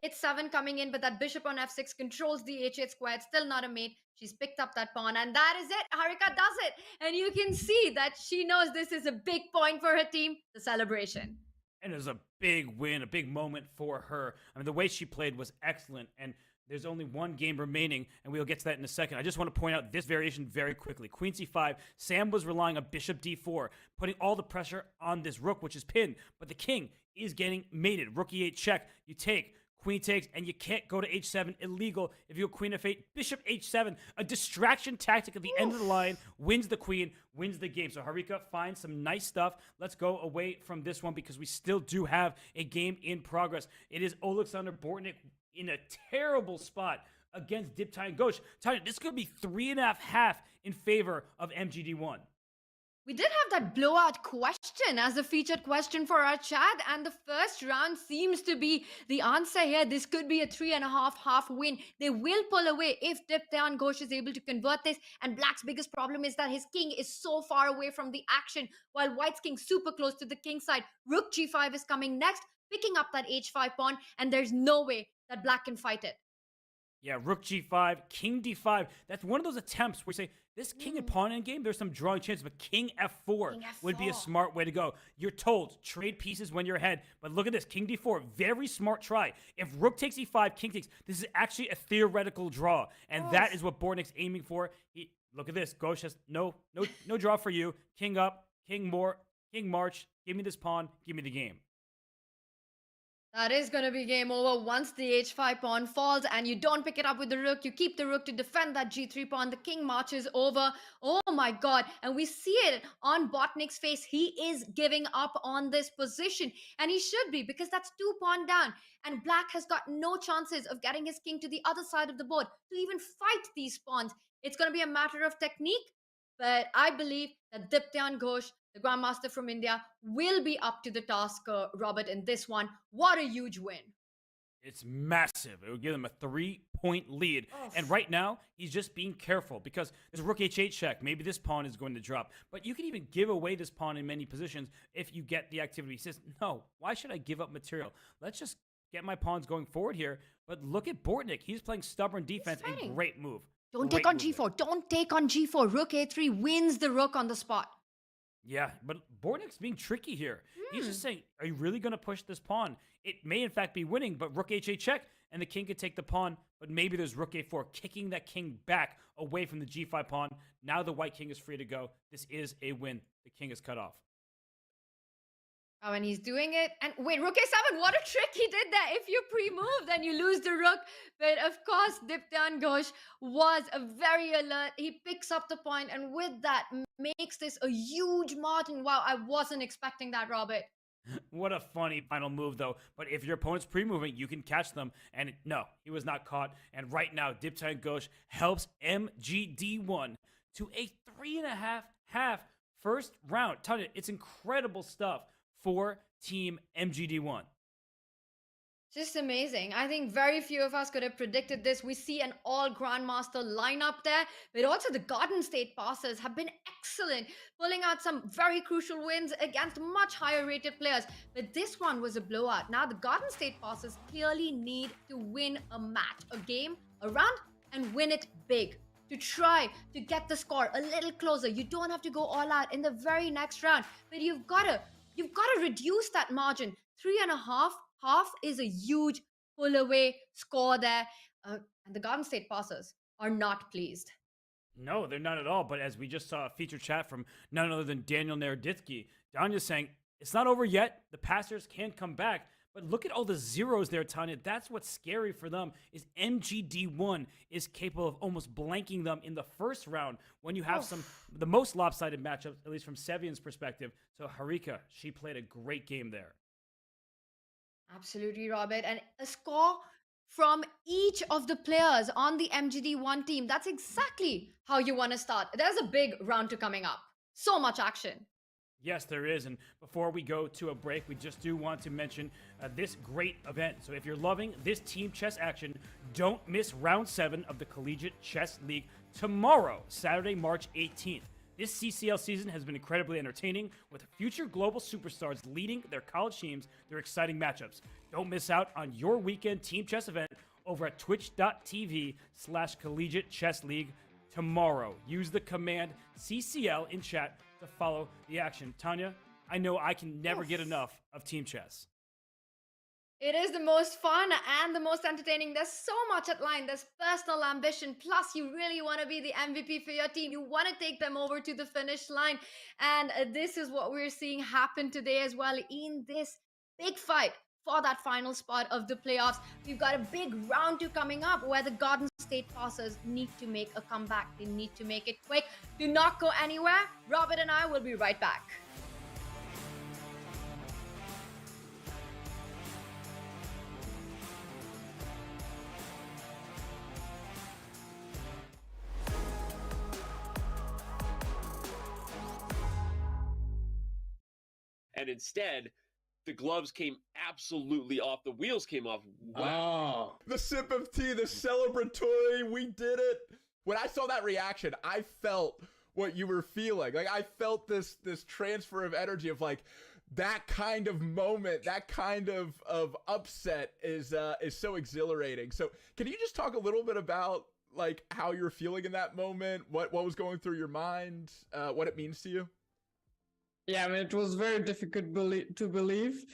h7 coming in, but that bishop on f6 controls the h8 square. It's still not a mate. She's picked up that pawn, and that is it. Harika does it. And you can see that she knows this is a big point for her team, the celebration. And it was a big win, a big moment for her. I mean, the way she played was excellent, and there's only one game remaining, and we'll get to that in a second. I just want to point out this variation very quickly. Queen c5, Sam was relying on bishop d4, putting all the pressure on this rook, which is pinned, but the king is getting mated. Rook e8 check, you take, queen takes, and you can't go to h7, illegal. If you go queen f8, bishop h7, a distraction tactic at the end of the line, wins the queen, wins the game. So Harika finds some nice stuff. Let's go away from this one because we still do have a game in progress. It is Alexander Bortnyk in a terrible spot against Diptai Ghosh. Tanya, this could be 3.5 in favor of MGD1. We did have that blowout question as a featured question for our chat, and the first round seems to be the answer here. This could be a 3.5 half win. They will pull away if Diptyan Ghosh is able to convert this. And Black's biggest problem is that his king is so far away from the action, while White's king super close to the king side. Rook G5 is coming next, picking up that H5 pawn, and there's no way that Black can fight it. Yeah, Rook G5, King D5. That's one of those attempts where you say, this king and pawn endgame, there's some drawing chances, but King F4 would be a smart way to go. You're told, trade pieces when you're ahead, but look at this, King D4, very smart try. If Rook takes E5, King takes, this is actually a theoretical draw, and that is what Bortnyk's aiming for. Look at this, Ghosh has no draw for you. King up, King march, give me this pawn, give me the game. That is going to be game over once the h5 pawn falls and you don't pick it up with the rook. You keep the rook to defend that g3 pawn. The king marches over. Oh my god. And we see it on Bortnyk's face. He is giving up on this position. And he should be, because that's 2 pawn down. And Black has got no chances of getting his king to the other side of the board to even fight these pawns. It's going to be a matter of technique. But I believe that Diptyan Ghosh, the Grandmaster from India, will be up to the task, Robert, in this one. What a huge win. It's massive. It would give them a 3-point lead. And right now, he's just being careful because there's Rook H8 check. Maybe this pawn is going to drop. But you can even give away this pawn in many positions if you get the activity. He says, no, why should I give up material? Let's just get my pawns going forward here. But look at Bortnyk. He's playing stubborn defense. A great move. Don't take on G4. Don't take on G4. Rook A3 wins the rook on the spot. Yeah, but Bortnyk's being tricky here. He's just saying, are you really going to push this pawn? It may, in fact, be winning, but Rook H8 check, and the king could take the pawn, but maybe there's Rook A4, kicking that king back away from the G5 pawn. Now the white king is free to go. This is a win. The king is cut off. Oh, and he's doing it. And wait, Rook A7, what a trick he did there. If you pre-move, then you lose the rook. But of course, Diptyan Ghosh was very alert. He picks up the point, and with that, makes this a huge margin. Wow, I wasn't expecting that, Robert. What a funny final move, though. But if your opponent's pre-moving, you can catch them. And no, he was not caught. And right now, Diptyan Ghosh helps MGD1 to a 3.5 first round. Tanya, it's incredible stuff for Team MGD1. Just amazing. I think very few of us could have predicted this. We see an all Grandmaster lineup there, but also the Garden State passers have been excellent, pulling out some very crucial wins against much higher rated players. But this one was a blowout. Now the Garden State passers clearly need to win a match, a game, a round, and win it big to try to get the score a little closer. You don't have to go all out in the very next round, but you've got to reduce that margin. 3.5 half is a huge pull away score there. And the Garden State passers are not pleased. No, they're not at all. But as we just saw a feature chat from none other than Daniel Naroditsky, Danya's saying, it's not over yet. The passers can come back. But look at all the zeros there, Tanya. That's what's scary for them, is MGD1 is capable of almost blanking them in the first round when you have the most lopsided matchups, at least from Sevian's perspective. So Harika, she played a great game there. Absolutely, Robert. And a score from each of the players on the MGD1 team. That's exactly how you want to start. There's a big round to coming up. So much action. Yes, there is. And before we go to a break, we just do want to mention this great event. So if you're loving this team chess action, don't miss round 7 of the Collegiate Chess League tomorrow, Saturday, March 18th. This CCL season has been incredibly entertaining, with future global superstars leading their college teams through exciting matchups. Don't miss out on your weekend team chess event over at twitch.tv/Collegiate Chess League tomorrow. Use the command CCL in chat to follow the action. Tanya, I know I can never get enough of team chess. It is the most fun and the most entertaining. There's so much at line. There's personal ambition. Plus, you really want to be the MVP for your team. You want to take them over to the finish line. And this is what we're seeing happen today as well in this big fight for that final spot of the playoffs. We've got a big round 2 coming up where the Garden State passers need to make a comeback. They need to make it quick. Do not go anywhere. Robert and I will be right back. And instead, the gloves came absolutely off. The wheels came off. Wow. Oh. The sip of tea, the celebratory, we did it. When I saw that reaction, I felt what you were feeling. Like, I felt this transfer of energy of like, that kind of moment, that kind of upset is so exhilarating. So can you just talk a little bit about like how you're feeling in that moment, what was going through your mind, what it means to you? Yeah, I mean, it was very difficult to believe.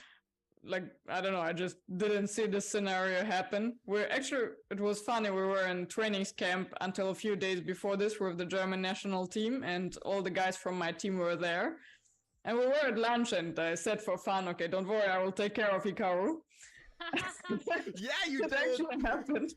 Like, I don't know, I just didn't see this scenario happen. It was funny, we were in trainings camp until a few days before this with the German national team, and all the guys from my team were there. And we were at lunch, and I said for fun, okay, don't worry, I will take care of Hikaru. Yeah, you It did. actually happened.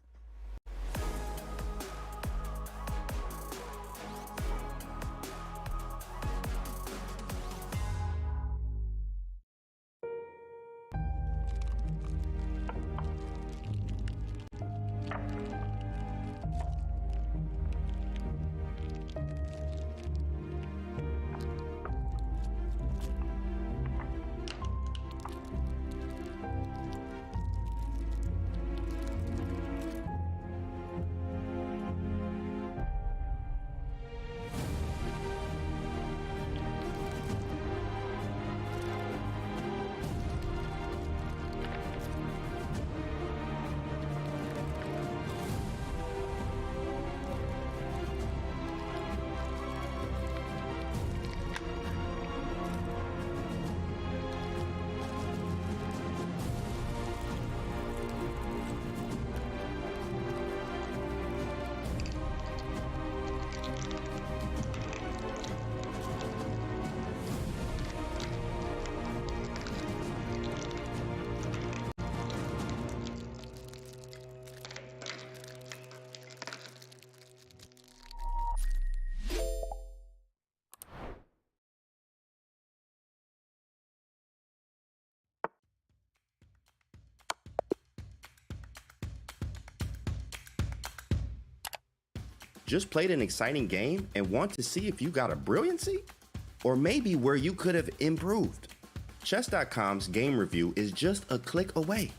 Just played an exciting game and want to see if you got a brilliancy? Or maybe where you could have improved? Chess.com's game review is just a click away.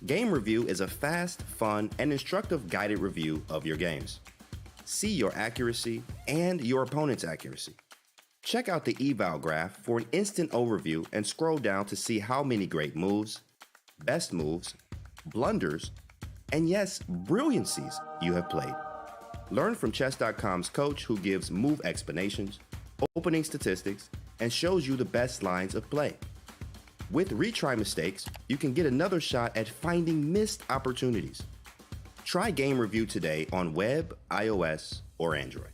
Game review is a fast, fun, and instructive guided review of your games. See your accuracy and your opponent's accuracy. Check out the eval graph for an instant overview and scroll down to see how many great moves, best moves, blunders, and yes, brilliancies you have played. Learn from Chess.com's coach who gives move explanations, opening statistics, and shows you the best lines of play. With retry mistakes, you can get another shot at finding missed opportunities. Try Game Review today on web, iOS, or Android.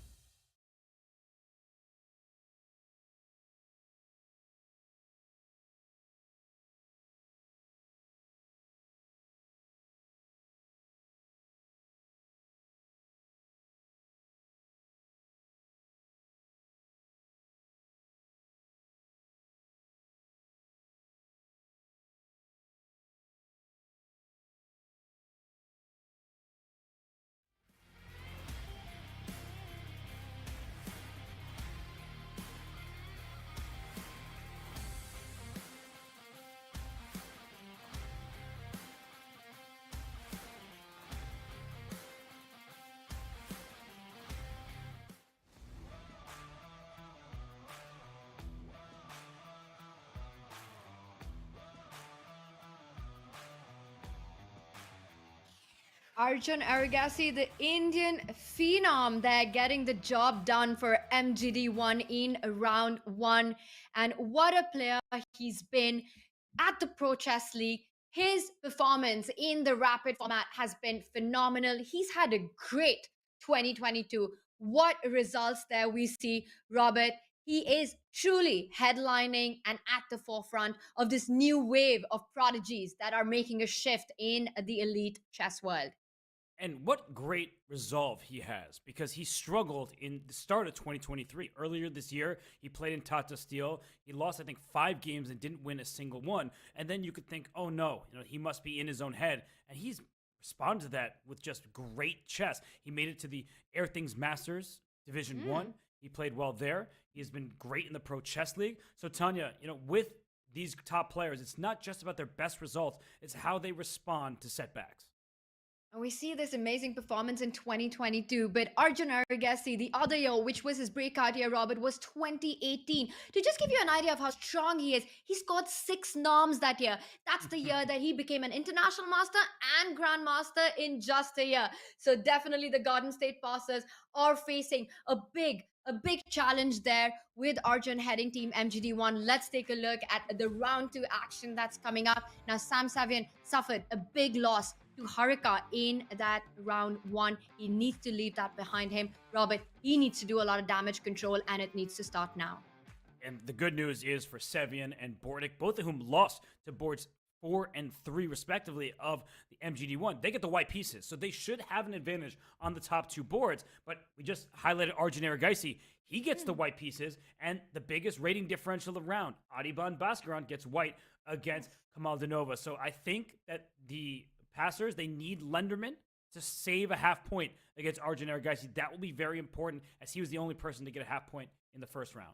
Arjun Erigaisi, the Indian phenom, there getting the job done for MGD1 in round one. And what a player he's been at the Pro Chess League. His performance in the rapid format has been phenomenal. He's had a great 2022. What results there we see, Robert. He is truly headlining and at the forefront of this new wave of prodigies that are making a shift in the elite chess world. And what great resolve he has, because he struggled in the start of 2023. Earlier this year, he played in Tata Steel. He lost, I think, 5 games and didn't win a single one. And then you could think, oh no, he must be in his own head. And he's responded to that with just great chess. He made it to the Air Things Masters Division 1. He played well there. He has been great in the Pro Chess League. So Tanya, with these top players, it's not just about their best results, it's how they respond to setbacks. And we see this amazing performance in 2022, but Arjun Erigaisi, the other year, which was his breakout year, Robert, was 2018. To just give you an idea of how strong he is, he scored 6 noms that year. That's the year that he became an international master and grandmaster in just a year. So definitely the Garden State Passers are facing a big challenge there with Arjun heading team MGD1. Let's take a look at the round 2 action that's coming up. Now, Sam Savian suffered a big loss to Harika in that round 1. He needs to leave that behind him. Robert, he needs to do a lot of damage control, and it needs to start now. And the good news is for Sevian and Bortnyk, both of whom lost to boards 4 and 3 respectively of the MGD1. They get the white pieces, so they should have an advantage on the top 2 boards. But we just highlighted Arjun Erigaisi. He gets the white pieces and the biggest rating differential of the round. Adiban Bhaskaran gets white against Kamaldanova. So I think that the passers, they need Lenderman to save a half point against Arjun Erigaisi. That will be very important, as he was the only person to get a half point in the first round.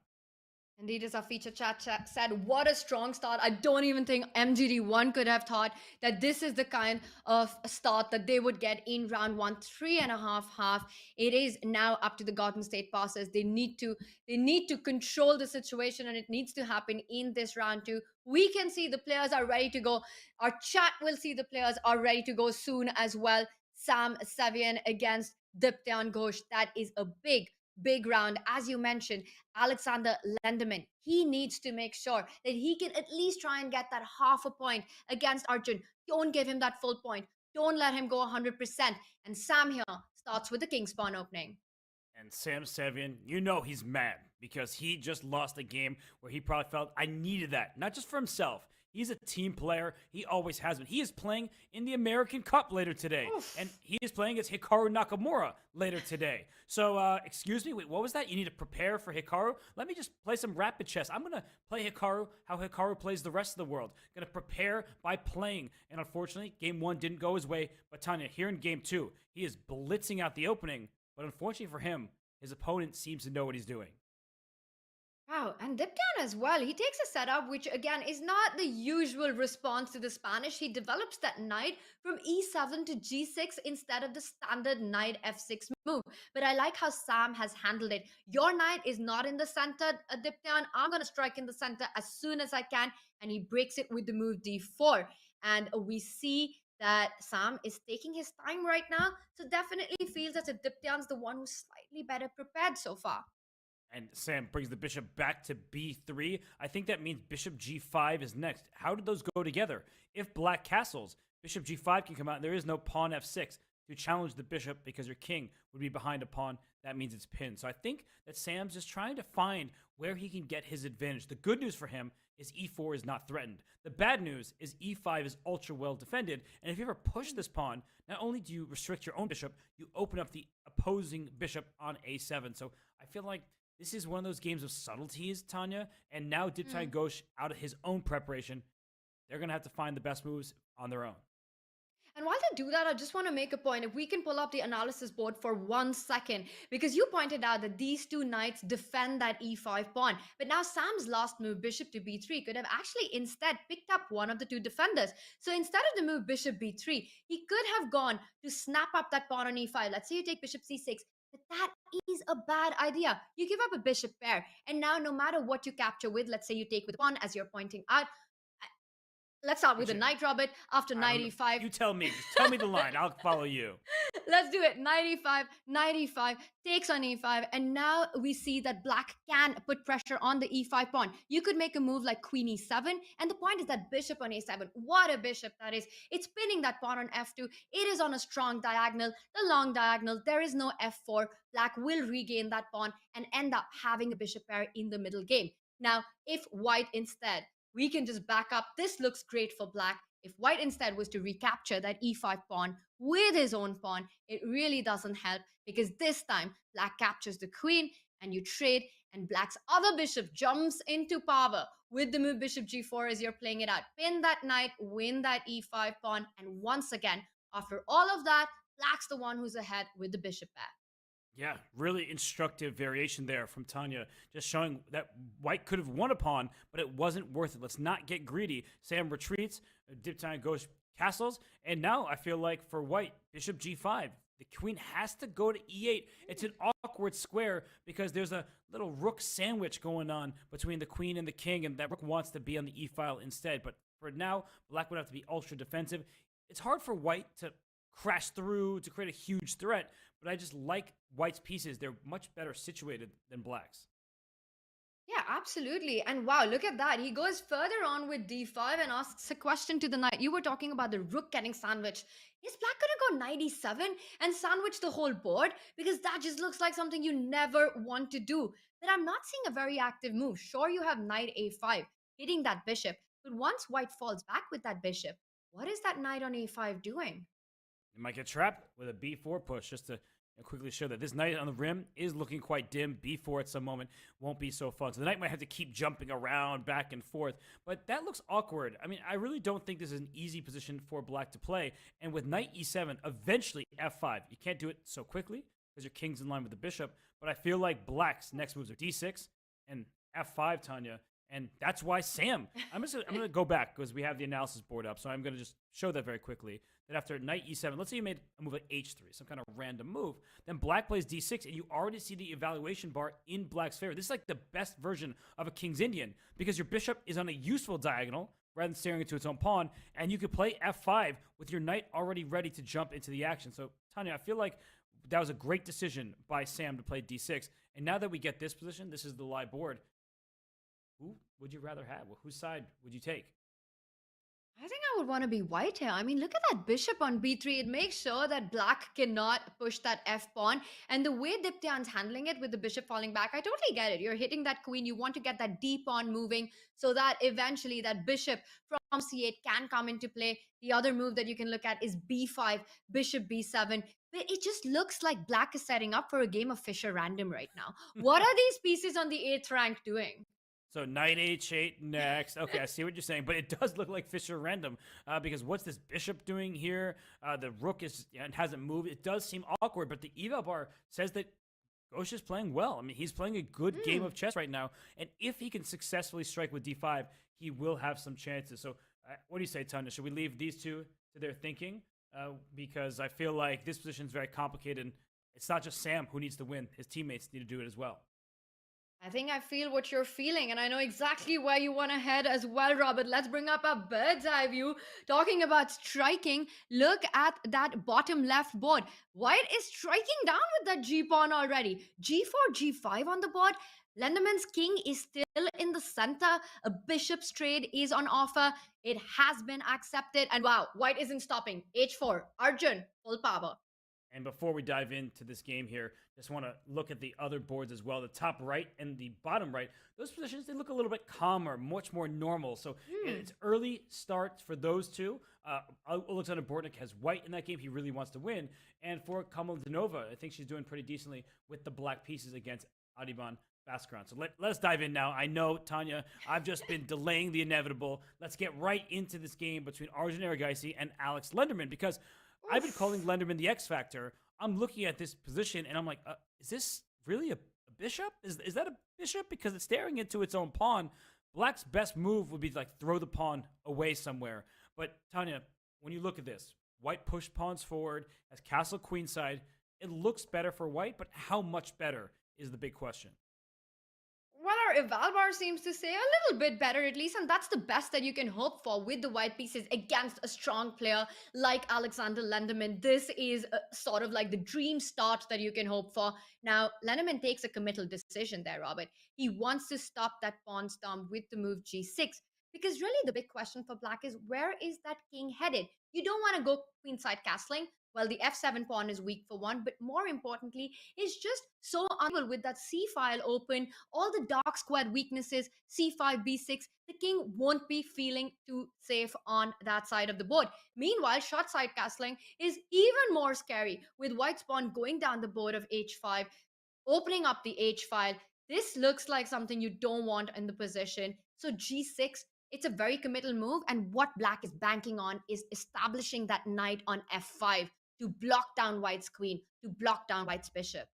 Indeed, as our feature chat said, what a strong start. I don't even think MGD1 could have thought that this is the kind of start that they would get in round 1, 3.5 half. It is now up to the Garden State Passers. They need to control the situation, and it needs to happen in this round 2. We can see the players are ready to go. Our chat will see the players are ready to go soon as well. Sam Savian against Diptyan Ghosh. That is a big round. As you mentioned, Alexander Lenderman, he needs to make sure that he can at least try and get that half a point against Arjun. Don't give him that full point. Don't let him go 100%. And Sam here starts with the King's Pawn opening. And Sam Savian, you know he's mad because he just lost a game where he probably felt, I needed that. Not just for himself. He's a team player. He always has been. He is playing in the American Cup later today. Oof. And he is playing against Hikaru Nakamura later today. So, excuse me, wait, what was that? You need to prepare for Hikaru? Let me just play some rapid chess. I'm going to play Hikaru how Hikaru plays the rest of the world. Going to prepare by playing. And unfortunately, game 1 didn't go his way. But Tanya, here in game 2, he is blitzing out the opening. But unfortunately for him, his opponent seems to know what he's doing. Wow, and Diptyan as well. He takes a setup which, again, is not the usual response to the Spanish. He develops that knight from e7 to g6 instead of the standard knight f6 move. But I like how Sam has handled it. Your knight is not in the center, Diptyan. I'm going to strike in the center as soon as I can. And he breaks it with the move d4. And we see that Sam is taking his time right now. So definitely feels that Diptyan's the one who's slightly better prepared so far. And Sam brings the bishop back to b3. I think that means bishop g5 is next. How did those go together? If black castles, bishop g5 can come out, and there is no pawn f6 to challenge the bishop because your king would be behind a pawn. That means it's pinned. So I think that Sam's just trying to find where he can get his advantage. The good news for him is e4 is not threatened. The bad news is e5 is ultra well defended. And if you ever push this pawn, not only do you restrict your own bishop, you open up the opposing bishop on a7. So I feel like this is one of those games of subtleties, Tanya. And now Diptyan Ghosh, out of his own preparation, they're going to have to find the best moves on their own. And while they do that, I just want to make a point. If we can pull up the analysis board for 1 second, because you pointed out that these two knights defend that e5 pawn. But now Sam's last move, bishop to b3, could have actually instead picked up one of the two defenders. So instead of the move bishop b3, he could have gone to snap up that pawn on e5. Let's say you take bishop c6. But that is a bad idea. You give up a bishop pair. And now no matter what you capture with, let's say you take with pawn, as you're pointing out, let's start with the knight, Robert. After knight e5. You tell me. Just tell me the line. I'll follow you. Let's do it. Knight e5, takes on e5. And now we see that black can put pressure on the e5 pawn. You could make a move like queen e7. And the point is that bishop on a7. What a bishop that is. It's pinning that pawn on f2. It is on a strong diagonal, the long diagonal. There is no f4. Black will regain that pawn and end up having a bishop pair in the middle game. Now, if white instead, we can just back up. This looks great for black. If white instead was to recapture that e5 pawn with his own pawn, it really doesn't help because this time black captures the queen and you trade and black's other bishop jumps into power with the move bishop g4 as you're playing it out. Pin that knight, win that e5 pawn, and once again, after all of that, black's the one who's ahead with the bishop pair. Yeah, really instructive variation there from Tanya, just showing that white could have won a pawn, but it wasn't worth it. Let's not get greedy. Sam retreats, Diptine goes castles, and now I feel like for white, bishop g5. The queen has to go to e8. It's an awkward square because there's a little rook sandwich going on between the queen and the king, and that rook wants to be on the e-file instead. But for now, black would have to be ultra defensive. It's hard for white to crash through to create a huge threat, but I just like white's pieces. They're much better situated than black's. Yeah, absolutely. And wow, look at that. He goes further on with d5 and asks a question to the knight. You were talking about the rook getting sandwiched. Is black going to go knight e7 and sandwich the whole board? Because that just looks like something you never want to do. But I'm not seeing a very active move. Sure, you have knight a5 hitting that bishop. But once white falls back with that bishop, what is that knight on a5 doing? It might get trapped with a b4 push, just to quickly show that this knight on the rim is looking quite dim. b4 at some moment won't be so fun. So the knight might have to keep jumping around back and forth, but that looks awkward. I mean, I really don't think this is an easy position for black to play. And with knight e7, eventually f5. You can't do it so quickly because your king's in line with the bishop, but I feel like black's next moves are d6 and f5, Tanya. And that's why Sam, I'm going to go back because we have the analysis board up. So I'm going to just show that very quickly. That after knight e7, let's say you made a move like h3, some kind of random move. Then black plays d6, and you already see the evaluation bar in black's favor. This is like the best version of a King's Indian because your bishop is on a useful diagonal rather than staring into its own pawn. And you could play f5 with your knight already ready to jump into the action. So, Tanya, I feel like that was a great decision by Sam to play d6. And now that we get this position, this is the live board. Who would you rather have? Well, whose side would you take? I think I would want to be white here. I mean, look at that bishop on b3. It makes sure that black cannot push that f pawn. And the way Diptyan's handling it with the bishop falling back, I totally get it. You're hitting that queen. You want to get that d pawn moving so that eventually that bishop from c8 can come into play. The other move that you can look at is b5, bishop b7. But it just looks like black is setting up for a game of Fisher Random right now. What are these pieces on the 8th rank doing? So knight h8 next. Okay, I see what you're saying, but it does look like Fisher Random because what's this bishop doing here? The rook hasn't moved. It does seem awkward, but the eval bar says that Ghosh is playing well. I mean, he's playing a good game of chess right now, and if he can successfully strike with d5, he will have some chances. So what do you say, Tanya? Should we leave these two to their thinking? Because I feel like this position is very complicated, and it's not just Sam who needs to win. His teammates need to do it as well. I think I feel what you're feeling, and I know exactly where you want to head as well, Robert. Let's bring up a bird's eye view. Talking about striking, look at that bottom left board. White is striking down with that g-pawn already. g4, g5 on the board. Lenderman's king is still in the center. A bishop's trade is on offer. It has been accepted. And wow, white isn't stopping. h4, Arjun, full power. And before we dive into this game here, just want to look at the other boards as well. The top right and the bottom right, those positions, they look a little bit calmer, much more normal. So it's early starts for those two. Alexander Bortnyk has white in that game. He really wants to win. And for Kamalinova, I think she's doing pretty decently with the black pieces against Adiban Baskran. So let's dive in now. I know, Tanya, I've just been delaying the inevitable. Let's get right into this game between Arjun Erigaisi and Alex Lenderman because I've been calling Lenderman the X Factor. I'm looking at this position and I'm like, is this really a bishop? Is that a bishop? Because it's staring into its own pawn. Black's best move would be to throw the pawn away somewhere. But Tanya, when you look at this, white pushed pawns forward, has castle queenside. It looks better for white, but how much better is the big question. Well, our eval bar seems to say a little bit better at least, and that's the best that you can hope for with the white pieces against a strong player like Alexander Lenderman. This is sort of like the dream start that you can hope for. Now, Lenderman takes a committal decision there, Robert. He wants to stop that pawn storm with the move g6, because really the big question for black is where is that king headed? You don't want to go queenside castling. Well, the f7 pawn is weak for one, but more importantly, it's just so unable with that c file open, all the dark squared weaknesses, c5, b6, the king won't be feeling too safe on that side of the board. Meanwhile, short side castling is even more scary with white's pawn going down the board of h5, opening up the h file. This looks like something you don't want in the position. So g6, it's a very committal move, and what black is banking on is establishing that knight on f5 to block down white's queen, to block down white's bishop.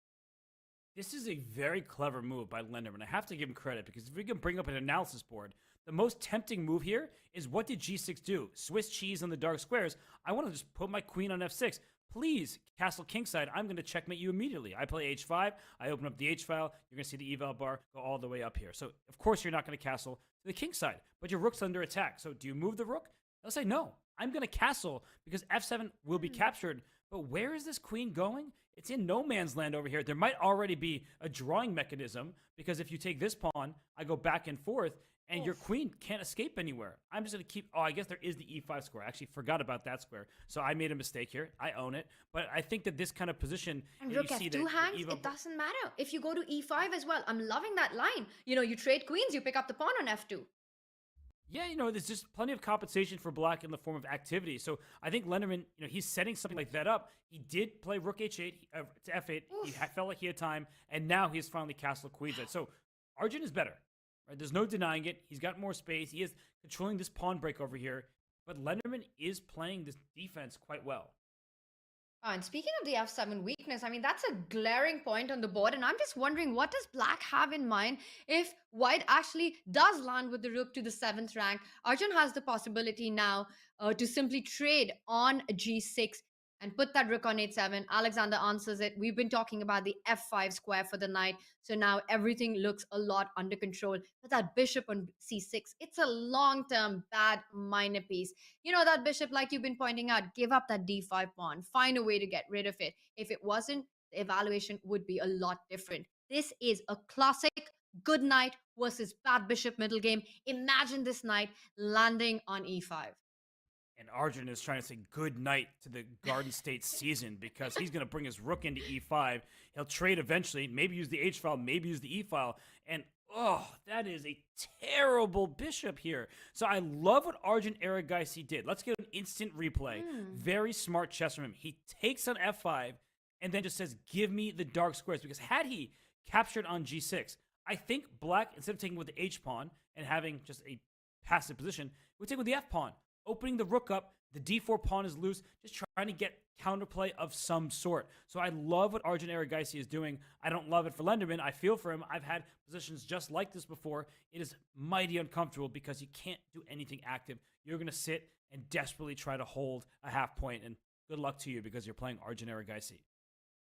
This is a very clever move by Lenderman. I have to give him credit because if we can bring up an analysis board, the most tempting move here is what did G6 do? Swiss cheese on the dark squares. I want to just put my queen on F6. Please, castle kingside, I'm going to checkmate you immediately. I play H5. I open up the H file. You're going to see the eval bar go all the way up here. So, of course, you're not going to castle to the kingside, but your rook's under attack. So, do you move the rook? They'll say, no, I'm going to castle because F7 will be captured. But where is this queen going? It's in no man's land over here. There might already be a drawing mechanism because if you take this pawn, I go back and forth, and your queen can't escape anywhere. I'm just going to keep... Oh, I guess there is the e5 square. I actually forgot about that square. So I made a mistake here. I own it. But I think that this kind of position... And rook F2 hangs, it doesn't matter. If you go to E5 as well, I'm loving that line. You trade queens, you pick up the pawn on F2. Yeah, there's just plenty of compensation for black in the form of activity. So I think Lenderman, he's setting something like that up. He did play rook H8 to F8. He felt like he had time, and now he's finally castled queenside. So Arjun is better. Right? There's no denying it. He's got more space. He is controlling this pawn break over here. But Lenderman is playing this defense quite well. And speaking of the F7 weakness, that's a glaring point on the board. And I'm just wondering, what does black have in mind if white actually does land with the rook to the 7th rank? Arjun has the possibility now to simply trade on G6 and put that rook on H7. Alexander answers it. We've been talking about the F5 square for the knight. So now everything looks a lot under control. But that bishop on C6, it's a long-term bad minor piece. That bishop, like you've been pointing out, give up that D5 pawn. Find a way to get rid of it. If it wasn't, the evaluation would be a lot different. This is a classic good knight versus bad bishop middle game. Imagine this knight landing on E5. And Arjun is trying to say good night to the Garden State season because he's going to bring his rook into E5. He'll trade eventually, maybe use the H file, maybe use the E file. And, that is a terrible bishop here. So I love what Arjun Erigaisi did. Let's get an instant replay. Very smart chess from him. He takes on F5 and then just says, give me the dark squares. Because had he captured on G6, I think black, instead of taking with the H pawn and having just a passive position, would take with the F pawn. Opening the rook up, the d4 pawn is loose, just trying to get counterplay of some sort. So I love what Arjun Erigaisi is doing. I don't love it for Lenderman. I feel for him. I've had positions just like this before. It is mighty uncomfortable because you can't do anything active. You're going to sit and desperately try to hold a half point, and good luck to you because you're playing Arjun Erigaisi.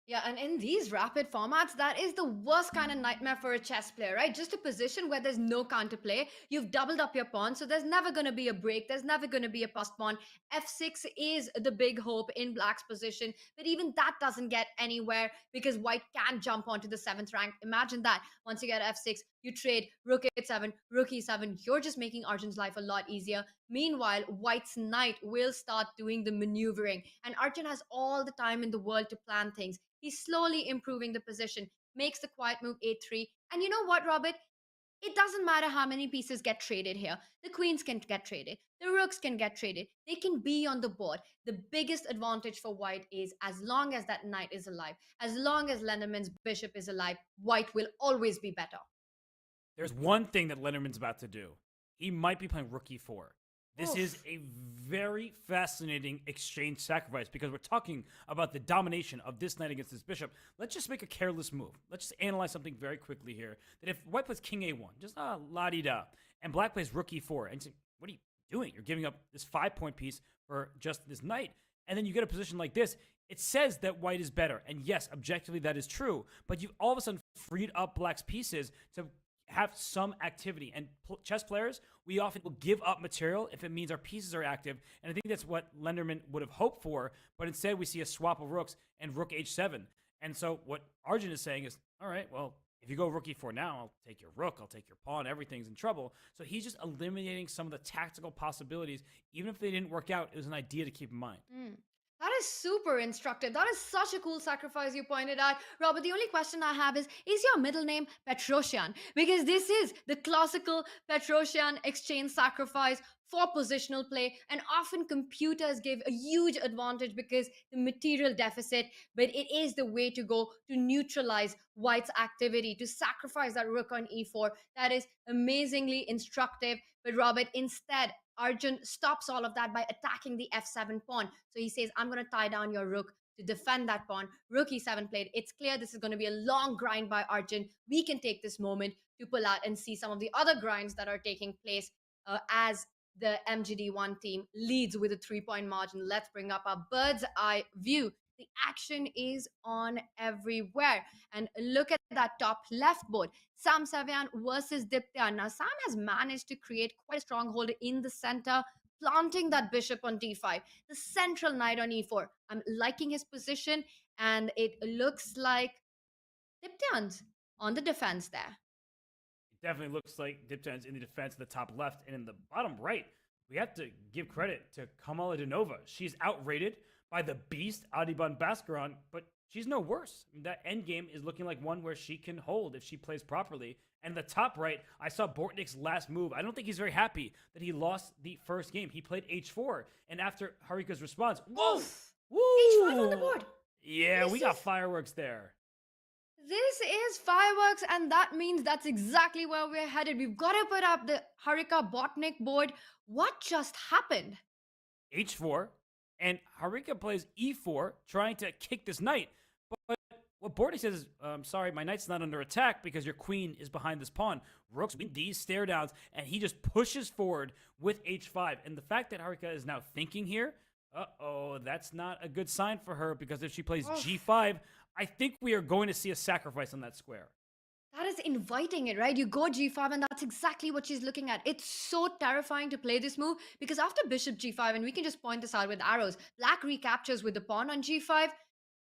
Yeah, and in these rapid formats, that is the worst kind of nightmare for a chess player, right? Just a position where there's no counterplay. You've doubled up your pawn, so there's never going to be a break. There's never going to be a passed pawn. F6 is the big hope in black's position, but even that doesn't get anywhere because white can jump onto the 7th rank. Imagine that. Once you get F6, you trade rook H7, rook E7. You're just making Arjun's life a lot easier. Meanwhile, white's knight will start doing the maneuvering, and Arjun has all the time in the world to plan things. He's slowly improving the position, makes the quiet move A3. And you know what, Robert? It doesn't matter how many pieces get traded here. The queens can get traded. The rooks can get traded. They can be on the board. The biggest advantage for white is as long as that knight is alive, as long as Lenderman's bishop is alive, white will always be better. There's one thing that Lenderman's about to do. He might be playing rook E4. This is a very fascinating exchange sacrifice because we're talking about the domination of this knight against this bishop. Let's just make a careless move. Let's just analyze something very quickly here. That if white plays king A1, just la-di-da, and black plays rook E4, and say, what are you doing? You're giving up this 5-point piece for just this knight. And then you get a position like this. It says that white is better. And yes, objectively that is true. But you've all of a sudden freed up black's pieces to have some activity. And chess players, we often will give up material if it means our pieces are active. And I think that's what Lenderman would have hoped for. But instead, we see a swap of rooks and rook H7. And so what Arjun is saying is, all right, well, if you go rook E4 now, I'll take your rook, I'll take your pawn, everything's in trouble. So he's just eliminating some of the tactical possibilities. Even if they didn't work out, it was an idea to keep in mind. That is super instructive. That is such a cool sacrifice you pointed out. Robert, the only question I have is your middle name Petrosian? Because this is the classical Petrosian exchange sacrifice for positional play, and often computers give a huge advantage because the material deficit, but it is the way to go to neutralize white's activity, to sacrifice that rook on E4. That is amazingly instructive. But Robert, instead, Arjun stops all of that by attacking the F7 pawn. So he says, I'm going to tie down your rook to defend that pawn. Rook e7 played. It's clear this is going to be a long grind by Arjun. We can take this moment to pull out and see some of the other grinds that are taking place as the MGD1 team leads with a 3-point margin. Let's bring up our bird's eye view. The action is on everywhere. And look at that top left board. Sam Savian versus Diptyan. Now, Sam has managed to create quite a stronghold in the center, planting that bishop on d5. The central knight on e4. I'm liking his position, and it looks like Diptyan's on the defense there. It definitely looks like Diptyan's in the defense in the top left, and in the bottom right, we have to give credit to Kamala Denova. She's outrated by the beast Adiban Baskaran, but she's no worse. I mean, that endgame is looking like one where she can hold if she plays properly. And the top right, I saw Bortnyk's last move. I don't think he's very happy that he lost the first game. He played h4, and after Harika's response, whoa! Woo! h5 on the board. Yeah, we got fireworks there. This is fireworks, and that means that's exactly where we're headed. We've got to put up the Harika Bortnyk board. What just happened? h4, and Harika plays e4, trying to kick this knight. But what Bortnyk says is, sorry, my knight's not under attack because your queen is behind this pawn. Rooks win these stare downs, and he just pushes forward with h5. And the fact that Harika is now thinking here, that's not a good sign for her, because if she plays g5, I think we are going to see a sacrifice on that square. That is inviting it, right? You go g5, and that's exactly what she's looking at. It's so terrifying to play this move, because after bishop g5, and we can just point this out with arrows, black recaptures with the pawn on g5,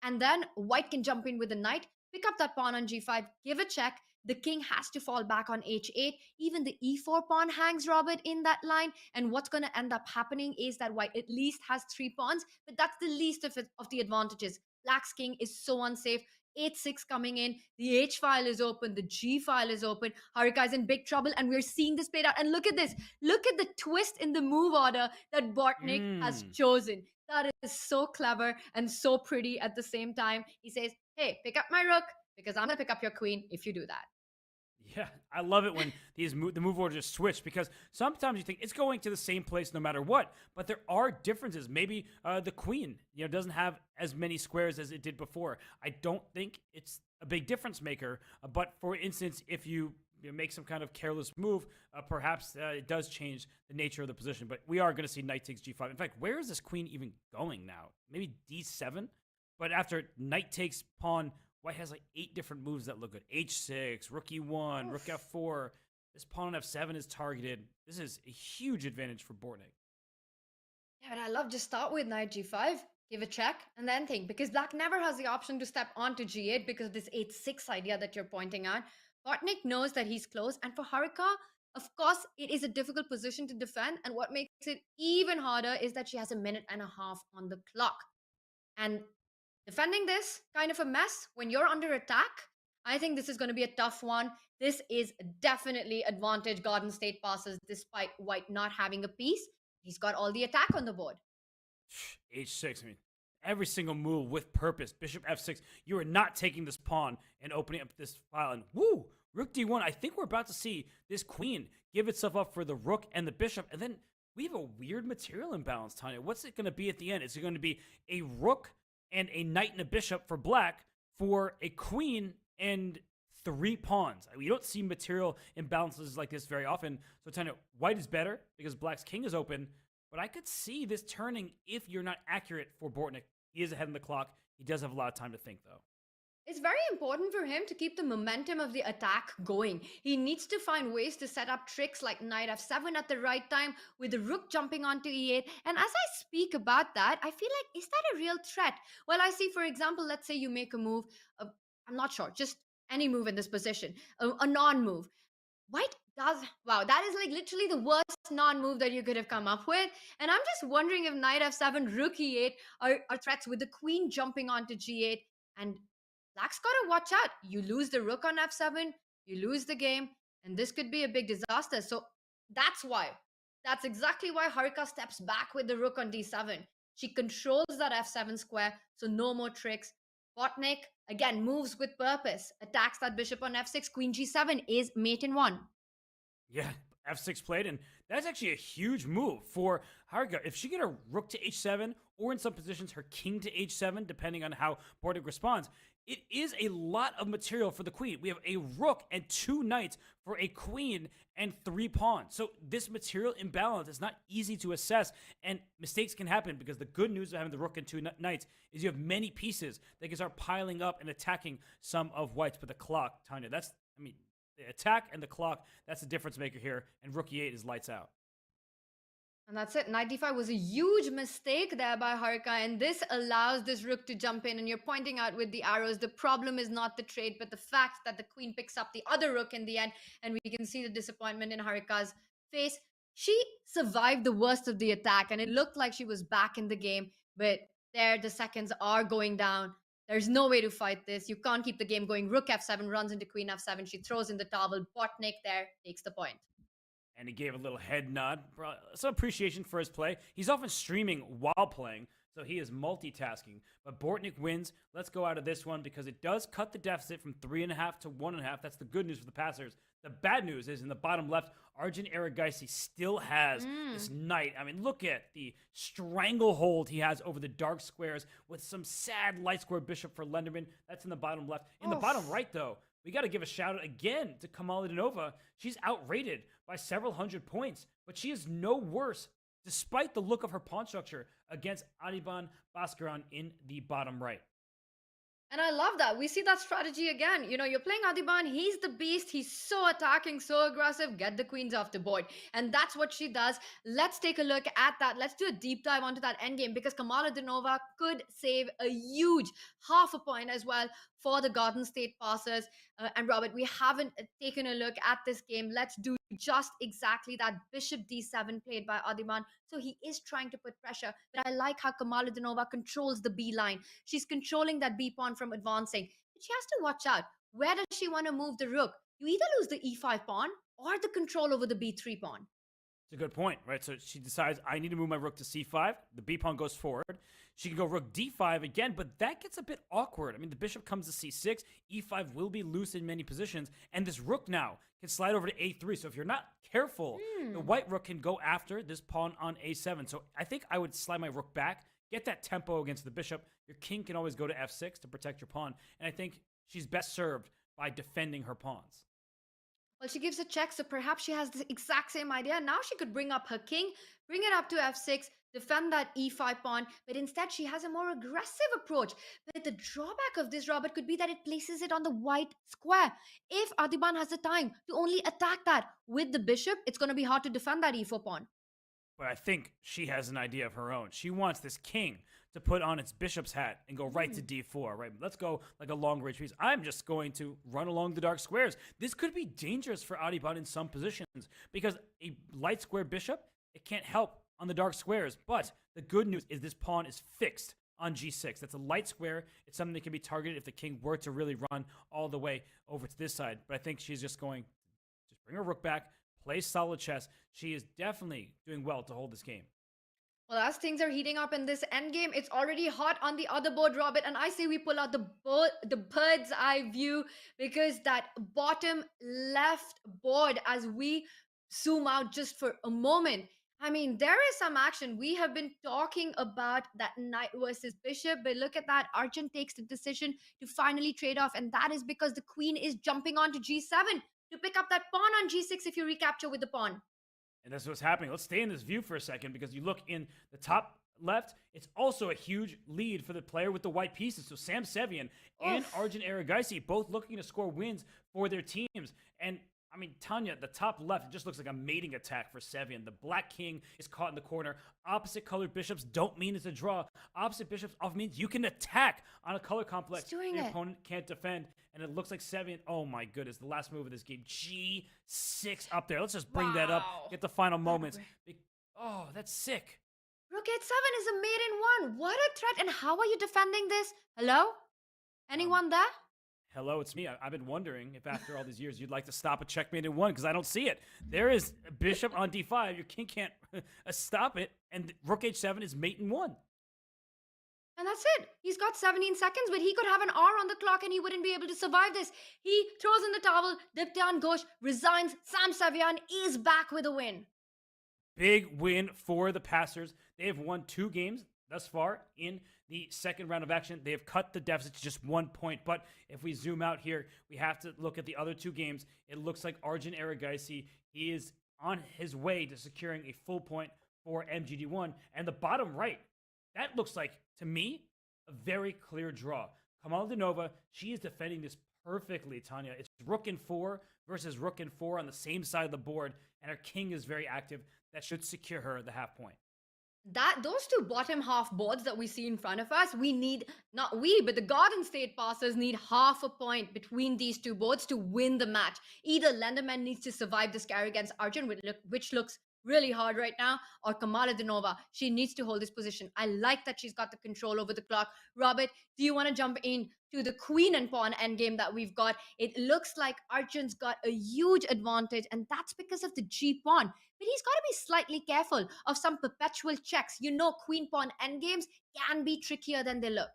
and then white can jump in with the knight, pick up that pawn on g5, give a check. The king has to fall back on h8. Even the e4 pawn hangs, Robert, in that line. And what's going to end up happening is that white at least has 3 pawns, but that's the least of the advantages. Black's king is so unsafe. h6 coming in, the h file is open, the g file is open. Harika is in big trouble, and we're seeing this played out. And look at this. Look at the twist in the move order that Bortnyk has chosen. That is so clever and so pretty at the same time. He says, hey, pick up my rook, because I'm going to pick up your queen if you do that. Yeah, I love it when the move order just switch, because sometimes you think it's going to the same place no matter what, but there are differences. Maybe the queen, doesn't have as many squares as it did before. I don't think it's a big difference maker, but for instance, if you make some kind of careless move, perhaps it does change the nature of the position. But we are going to see knight takes g5. In fact, where is this queen even going now? Maybe d7? But after knight takes pawn, white has like 8 different moves that look good. h6, rook e1, rook f4. This pawn on f7 is targeted. This is a huge advantage for Bortnyk. Yeah, but I love just start with knight g5, give a check, and then think. Because black never has the option to step onto g8 because of this h6 idea that you're pointing out. Bortnyk knows that he's close. And for Harika, of course, it is a difficult position to defend. And what makes it even harder is that she has 1.5 minutes on the clock. And defending this kind of a mess when you're under attack, I think this is going to be a tough one. This is definitely advantage Garden State passes, despite white not having a piece. He's got all the attack on the board. h6, I mean, every single move with purpose. Bishop f6, you are not taking this pawn and opening up this file. And woo, rook d1, I think we're about to see this queen give itself up for the rook and the bishop. And then we have a weird material imbalance, Tanya. What's it going to be at the end? Is it going to be a rook and a knight and a bishop for black, for a queen and 3 pawns? We don't see material imbalances like this very often. So Tanya, white is better because black's king is open, but I could see this turning if you're not accurate for Bortnyk. He is ahead of the clock. He does have a lot of time to think, though. It's very important for him to keep the momentum of the attack going. He needs to find ways to set up tricks like knight f7 at the right time with the rook jumping onto e8. And as I speak about that, I feel like, is that a real threat? Well, I see, for example, let's say you make a move. I'm not sure, just any move in this position, a non-move. White does, wow, that is like literally the worst non-move that you could have come up with. And I'm just wondering if knight f7, rook e8 are threats with the queen jumping onto g8. And black's got to watch out. You lose the rook on f7, you lose the game, and this could be a big disaster. So that's exactly why Harika steps back with the rook on d7. She controls that f7 square, so no more tricks. Bortnyk, again, moves with purpose, attacks that bishop on f6, queen g7 is mate in 1. Yeah, f6 played, and that's actually a huge move for Harga. If she get a rook to h7, or in some positions her king to h7, depending on how Bortnyk responds, it is a lot of material for the queen. We have a rook and 2 knights for a queen and 3 pawns. So this material imbalance is not easy to assess, and mistakes can happen because the good news of having the rook and 2 knights is you have many pieces that can start piling up and attacking some of whites. But the clock, Tanya, the attack and the clock, that's the difference maker here, and rook e8 is lights out. And that's it. Knight d5 was a huge mistake there by Harka, and this allows this rook to jump in. And you're pointing out with the arrows, the problem is not the trade, but the fact that the queen picks up the other rook in the end, and we can see the disappointment in Harika's face. She survived the worst of the attack, and it looked like she was back in the game, but there the seconds are going down. There's no way to fight this. You can't keep the game going. Rook f7 runs into queen f7. She throws in the towel. Bortnyk there takes the point. And he gave a little head nod. Some appreciation for his play. He's often streaming while playing, so he is multitasking. But Bortnyk wins. Let's go out of this one because it does cut the deficit from 3.5 to 1.5. That's the good news for the passers. The bad news is in the bottom left, Arjun Erigaisi still has this knight. I mean, look at the stranglehold he has over the dark squares with some sad light square bishop for Lenderman. That's in the bottom left. In the bottom right, though, we got to give a shout out again to Kamala. She's outrated by several hundred points, but she is no worse despite the look of her pawn structure against Adiban Bhaskaran in the bottom right. And I love that. We see that strategy again. You know, you're playing Adiban. He's the beast. He's so attacking, so aggressive. Get the queens off the board. And that's what she does. Let's take a look at that. Let's do a deep dive onto that endgame because Kamala Dinova could save a huge half a point as well for the Garden State passers. And Robert, we haven't taken a look at this game. Let's do just exactly that. Bishop d7 played by Adiban. So he is trying to put pressure. But I like how Kamala Dinova controls the B line. She's controlling that B pawn from advancing. But she has to watch out. Where does she want to move the rook? You either lose the e5 pawn or the control over the b3 pawn. It's a good point, right? So she decides, I need to move my rook to c5. The b pawn goes forward. She can go rook d5 again, but that gets a bit awkward. I mean, the bishop comes to c6. e5 will be loose in many positions. And this rook now can slide over to a3. So if you're not careful, the white rook can go after this pawn on a7. So I think I would slide my rook back, get that tempo against the bishop. Your king can always go to f6 to protect your pawn. And I think she's best served by defending her pawns. Well, she gives a check, so perhaps she has the exact same idea. Now she could bring up her king, bring it up to f6, defend that e5 pawn, but instead she has a more aggressive approach. But the drawback of this, Robert, could be that it places it on the white square. If Adiban has the time to only attack that with the bishop, it's going to be hard to defend that e4 pawn. But I think she has an idea of her own. She wants this king to put on its bishop's hat and go right to d4, right? Let's go like a long-range piece. I'm just going to run along the dark squares. This could be dangerous for Adiban in some positions because a light square bishop, it can't help on the dark squares. But the good news is this pawn is fixed on g6. That's a light square. It's something that can be targeted if the king were to really run all the way over to this side. But I think she's just going to bring her rook back, play solid chess. She is definitely doing well to hold this game. Well, as things are heating up in this endgame, it's already hot on the other board, Robert. And I say we pull out the bird's eye view because that bottom left board, as we zoom out just for a moment, I mean, there is some action. We have been talking about that knight versus bishop, but look at that. Arjun takes the decision to finally trade off, and that is because the queen is jumping onto g7 to pick up that pawn on g6 if you recapture with the pawn. And that's what's happening. Let's stay in this view for a second because you look in the top left, it's also a huge lead for the player with the white pieces. So Sam Sevian and Arjun Erigaisi both looking to score wins for their teams. And I mean, Tanya, the top left, it just looks like a mating attack for Sevian. The black king is caught in the corner. Opposite colored bishops don't mean it's a draw. Opposite bishops often means you can attack on a color complex. The opponent can't defend. And it looks like Sevian, oh my goodness, the last move of this game, G6 up there. Let's just bring that up, get the final moments. Oh, that's sick. Rook h7 is a mate in one. What a threat. And how are you defending this? Hello? Anyone there? Hello, it's me. I've been wondering if after all these years you'd like to stop a checkmate in one because I don't see it. There is a bishop on d5. Your king can't stop it. And rook h7 is mate in one. And that's it. He's got 17 seconds, but he could have an hour on the clock and he wouldn't be able to survive this. He throws in the towel. Diptyan Ghosh resigns. Sam Savian is back with a win. Big win for the Passers. They have won 2 games thus far in the second round of action. They have cut the deficit to just 1 point. But if we zoom out here, we have to look at the other 2 games. It looks like Arjun Erigaisi, he is on his way to securing a full point for MGD1. And the bottom right, that looks like, to me, a very clear draw. Kamaldinova, she is defending this perfectly, Tanya. It's rook and 4 versus rook and 4 on the same side of the board, and her king is very active. That should secure her the half point. Those 2 bottom half boards that we see in front of us, we need, not we, but the Garden State passers need half a point between these 2 boards to win the match. Either Lenderman needs to survive this carry against Arjun, which looks really hard right now, or Kamaladinova, she needs to hold this position. I like that she's got the control over the clock. Robert, do you want to jump in to the queen and pawn endgame that we've got? It looks like Arjun's got a huge advantage, and that's because of the G pawn. But he's got to be slightly careful of some perpetual checks. You know, queen pawn endgames can be trickier than they look.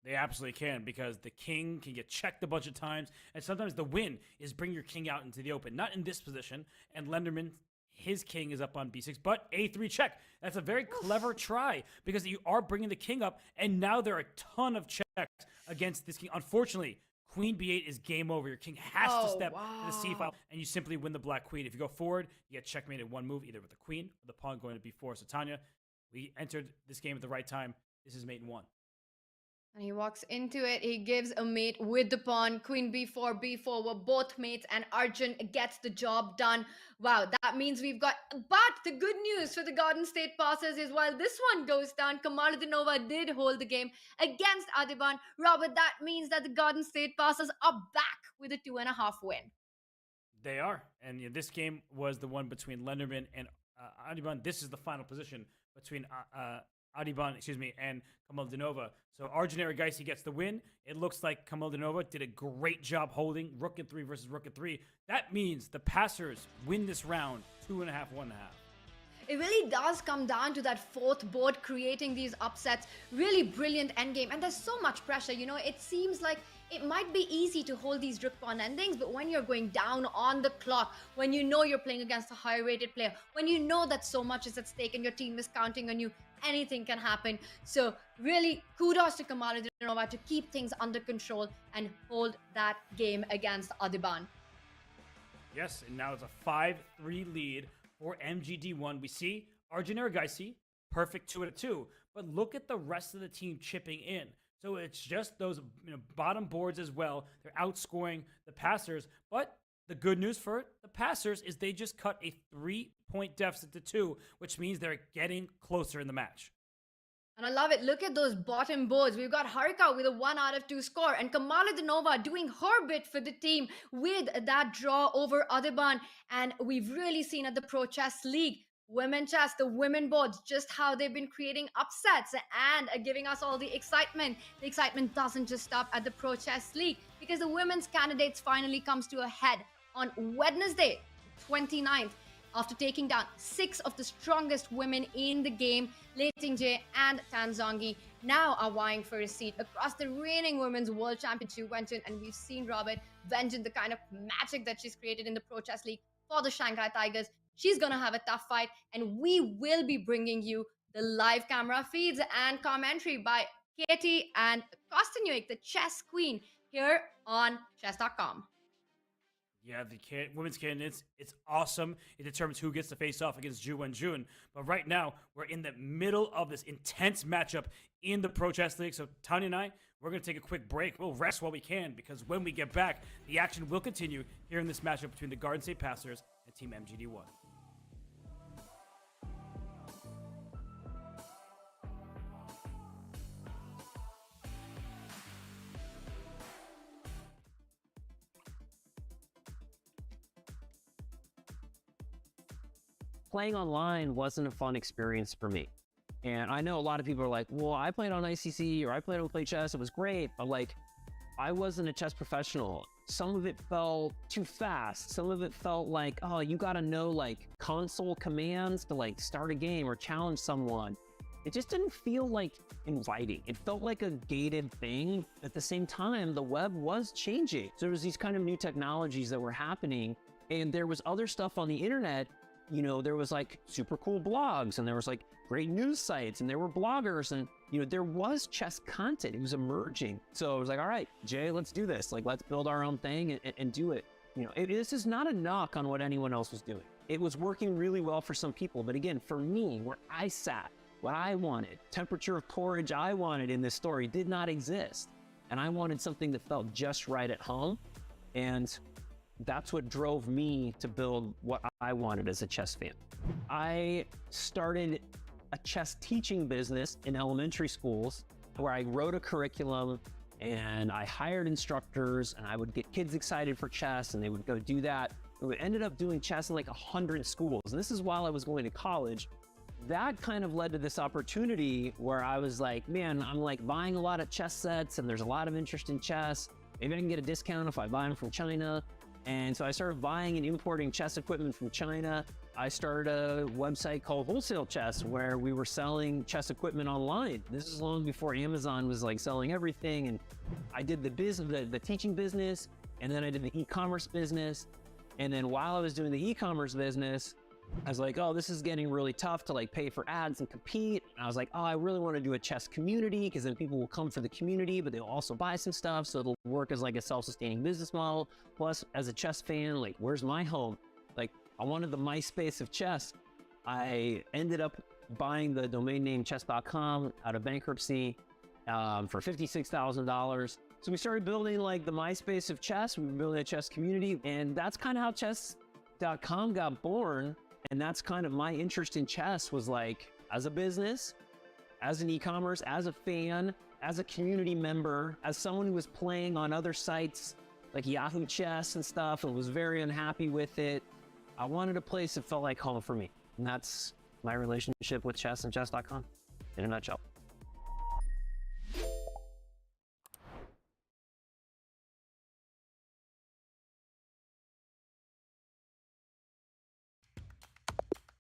They absolutely can, because the king can get checked a bunch of times, and sometimes the win is bring your king out into the open. Not in this position, and Lenderman, his king is up on b6, but a3 check. That's a very clever try, because you are bringing the king up, and now there are a ton of checks against this king. Unfortunately, queen b8 is game over. Your king has to step to the c file, and you simply win the black queen. If you go forward, you get checkmated 1 move, either with the queen or the pawn going to b4. So Tanya, we entered this game at the right time. This is mate in 1. And he walks into it. He gives a mate with the pawn. Queen b4, b4 were both mates, and Arjun gets the job done. Wow, that means we've got... But the good news for the Garden State passers is while this one goes down, Kamaladinova did hold the game against Adiban. Robert, that means that the Garden State passers are back with a 2.5 win. They are. And this game was the one between Lenderman and Adiban. This is the final position between Adiban, and Kamaldinova. So Arjun Erigaisi gets the win. It looks like Kamaldinova did a great job holding rook and 3 versus rook and 3. That means the passers win this round 2.5, 1.5. It really does come down to that 4th board creating these upsets. Really brilliant endgame. And there's so much pressure. You know, it seems like it might be easy to hold these rook pawn endings, but when you're going down on the clock, when you know you're playing against a higher rated player, when you know that so much is at stake and your team is counting on you, anything can happen. So really kudos to Kamaladinova to keep things under control and hold that game against Adiban. Yes, and now it's a 5-3 lead for MGD1. We see Arjun Erigaisi, perfect 2 out of 2, but look at the rest of the team chipping in. So it's just those bottom boards as well. They're outscoring the passers, but the good news for the passers is they just cut a 3-point deficit to 2, which means they're getting closer in the match. And I love it. Look at those bottom boards. We've got Harika with a 1 out of 2 score, and Kamaladinova doing her bit for the team with that draw over Adiban. And we've really seen at the Pro Chess League, women chess, the women boards, just how they've been creating upsets and giving us all the excitement. The excitement doesn't just stop at the Pro Chess League, because the women's candidates finally comes to a head on Wednesday, 29th, after taking down 6 of the strongest women in the game. Lei Tingje and Tanzongi now are vying for a seat across the reigning Women's World Championship Wenjun, and we've seen Robert Wenjun, the kind of magic that she's created in the Pro Chess League for the Shanghai Tigers. She's going to have a tough fight, and we will be bringing you the live camera feeds and commentary by Katie and Kostanюk, the chess queen, here on chess.com. Yeah, the women's candidates, it's awesome. It determines who gets to face off against Ju Wenjun. But right now, we're in the middle of this intense matchup in the Pro Chess League. So Tanya and I, we're going to take a quick break. We'll rest while we can, because when we get back, the action will continue here in this matchup between the Garden State Passers and Team MGD1. Playing online wasn't a fun experience for me. And I know a lot of people are like, well, I played on ICC or I played on Play Chess, it was great, but like, I wasn't a chess professional. Some of it felt too fast. Some of it felt like, oh, you gotta know like console commands to like start a game or challenge someone. it just didn't feel like inviting. It felt like a gated thing. At the same time, the web was changing. So there was these kind of new technologies that were happening, and there was other stuff on the internet. You know, there was like super cool blogs, and there was like great news sites, and there were bloggers, and you know, there was chess content. It was emerging. So I was like, all right, Jay, let's do this. Like, let's build our own thing and do it. You know, this is not a knock on what anyone else was doing. It was working really well for some people. But again, for me, where I sat, what I wanted, temperature of porridge I wanted in this story did not exist. And I wanted something that felt just right at home. And that's what drove me to build what I wanted as a chess fan. I started a chess teaching business in elementary schools where I wrote a curriculum and I hired instructors, and I would get kids excited for chess, and they would go do that. We ended up doing chess in like 100 schools. And this is while I was going to college. That kind of led to this opportunity where I was like, man, I'm like buying a lot of chess sets, and there's a lot of interest in chess. Maybe I can get a discount if I buy them from China. And so I started buying and importing chess equipment from China. I started a website called Wholesale Chess where we were selling chess equipment online. This is long before Amazon was like selling everything. And I did the teaching business, and then I did the e-commerce business. And then while I was doing the e-commerce business, I was like, oh, this is getting really tough to like pay for ads and compete. And I was like, oh, I really want to do a chess community, because then people will come for the community, but they'll also buy some stuff. So it'll work as like a self-sustaining business model. Plus, as a chess fan, like, where's my home? Like, I wanted the MySpace of chess. I ended up buying the domain name chess.com out of bankruptcy for $56,000. So we started building like the MySpace of chess. We were building a chess community, and that's kind of how chess.com got born. And that's kind of my interest in chess, was like, as a business, as an e-commerce, as a fan, as a community member, as someone who was playing on other sites like Yahoo Chess and stuff and was very unhappy with it. I wanted a place that felt like home for me. And that's my relationship with chess and chess.com in a nutshell.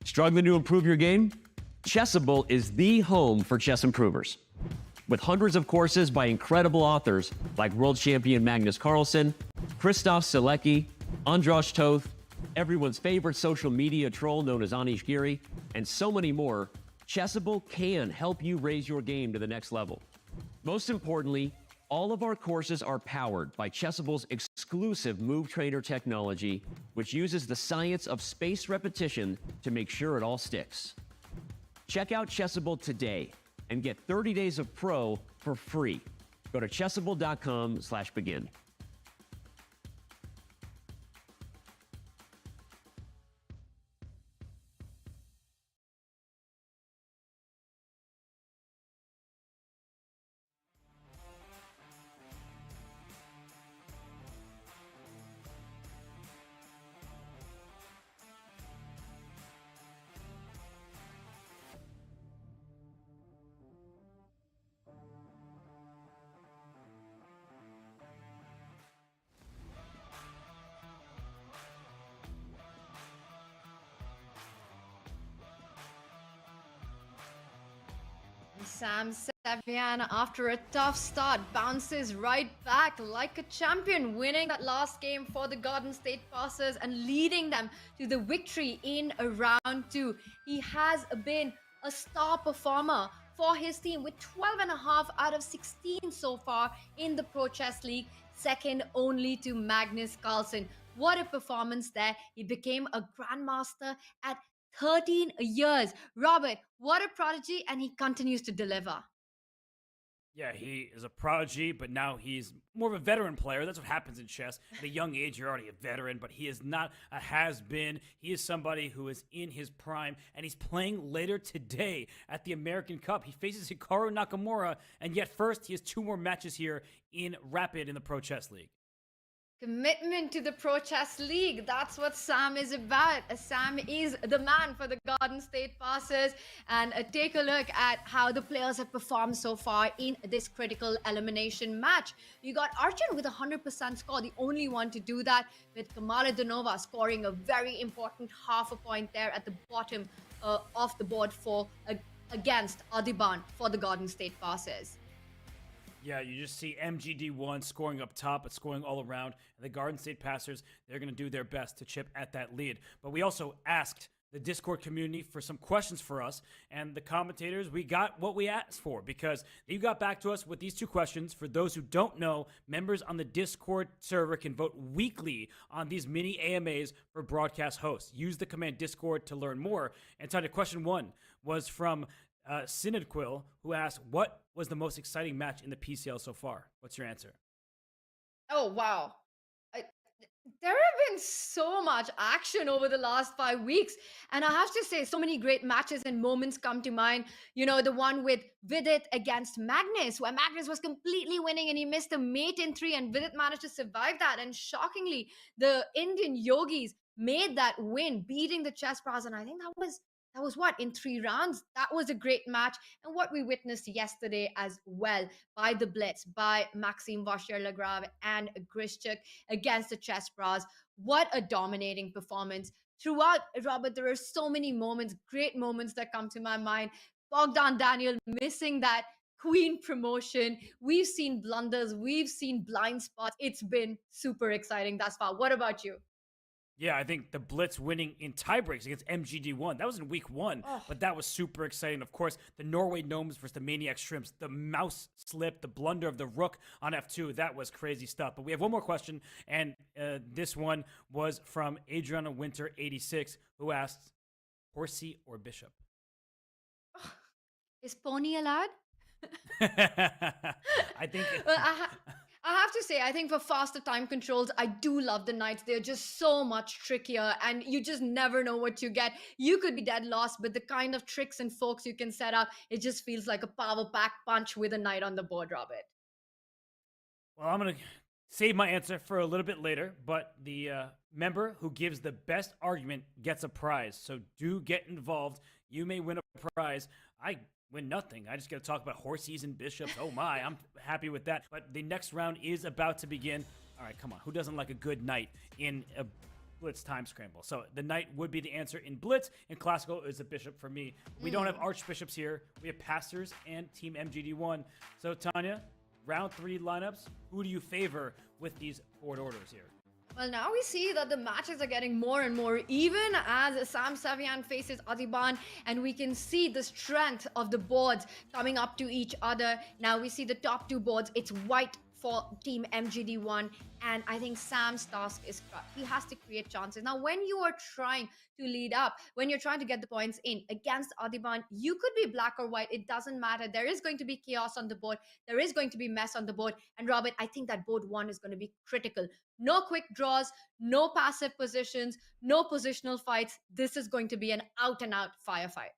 Struggling to improve your game? Chessable is the home for chess improvers. With hundreds of courses by incredible authors like world champion Magnus Carlsen, Christoph Selecki, Andras Toth, everyone's favorite social media troll known as Anish Giri, and so many more, Chessable can help you raise your game to the next level. Most importantly, all of our courses are powered by Chessable's exclusive Move Trainer technology, which uses the science of spaced repetition to make sure it all sticks. Check out Chessable today and get 30 days of Pro for free. Go to chessable.com/begin. Sam Savian, after a tough start, bounces right back like a champion, winning that last game for the Garden State Passers and leading them to the victory in round 2. He has been a star performer for his team with 12.5 out of 16 so far in the Pro Chess League, second only to Magnus Carlsen. What a performance there. He became a grandmaster at 13 years. Robert, what a prodigy, and he continues to deliver. Yeah, he is a prodigy, but now he's more of a veteran player. That's what happens in chess. At a young age, you're already a veteran, but he is not a has-been. He is somebody who is in his prime, and he's playing later today at the American Cup. He faces Hikaru Nakamura, and yet first, he has 2 more matches here in Rapid in the Pro Chess League. Commitment to the Pro Chess League. That's what Sam is about. Sam is the man for the Garden State Passers. And take a look at how the players have performed so far in this critical elimination match. You got Archon with a 100% score, the only one to do that, with Kamala Donova scoring a very important half a point there at the bottom of the board for a against Adiban for the Garden State passes. Yeah, you just see MGD1 scoring up top, but scoring all around. And the Garden State passers, they're going to do their best to chip at that lead. But we also asked the Discord community for some questions for us. And the commentators, we got what we asked for because you got back to us with these two questions. For those who don't know, members on the Discord server can vote weekly on these mini AMAs for broadcast hosts. Use the command Discord to learn more. And Tanya, question 1 was from Synod Quill, who asked, what was the most exciting match in the PCL so far? What's your answer? Oh, wow. There have been so much action over the last 5 weeks. And I have to say, so many great matches and moments come to mind. You know, the one with Vidit against Magnus, where Magnus was completely winning and he missed a mate in 3, and Vidit managed to survive that. And shockingly, the Indian yogis made that win, beating the chess pros. And I think that was what, in 3 rounds? That was a great match. And what we witnessed yesterday as well by the Blitz, by Maxime Vachier-Lagrave and Grishchuk against the chess pros. What a dominating performance. Throughout, Robert, there are so many moments, great moments that come to my mind. Bogdan Daniel missing that Queen promotion. We've seen blunders. We've seen blind spots. It's been super exciting thus far. What about you? Yeah, I think the Blitz winning in tiebreaks against MGD1. That was in week 1, but that was super exciting. Of course, the Norway Gnomes versus the Maniac Shrimps, the mouse slip, the blunder of the rook on F2. That was crazy stuff. But we have one more question, and this one was from Adriana Winter 86, who asked, horsey or bishop? Is Pony a lad? I think... Well, I have to say, I think for faster time controls, I do love the knights. They're just so much trickier, and you just never know what you get. You could be dead lost, but the kind of tricks and forks you can set up, it just feels like a power pack punch with a knight on the board, Robert. Well, I'm going to save my answer for a little bit later, but the member who gives the best argument gets a prize. So do get involved. You may win a prize. I win nothing. I just got to talk about horses and bishops. Oh my, I'm happy with that. But the next round is about to begin. All right, come on. Who doesn't like a good knight in a Blitz time scramble? So the knight would be the answer in Blitz, and classical is a bishop for me. We don't have archbishops here. We have pastors and Team MGD1. So Tanya, round 3 lineups. Who do you favor with these board orders here? Well, now we see that the matches are getting more and more even as Sam Savian faces Adiban, and we can see the strength of the boards coming up to each other. Now we see the top 2 boards. It's white for Team MGD1, and I think Sam's task is cut. He has to create chances. Now, when you are trying to lead up, when you're trying to get the points in against Adiban, you could be black or white. It doesn't matter. There is going to be chaos on the board. There is going to be mess on the board. And Robert, I think that board 1 is going to be critical. No quick draws, no passive positions, no positional fights. This is going to be an out-and-out firefight.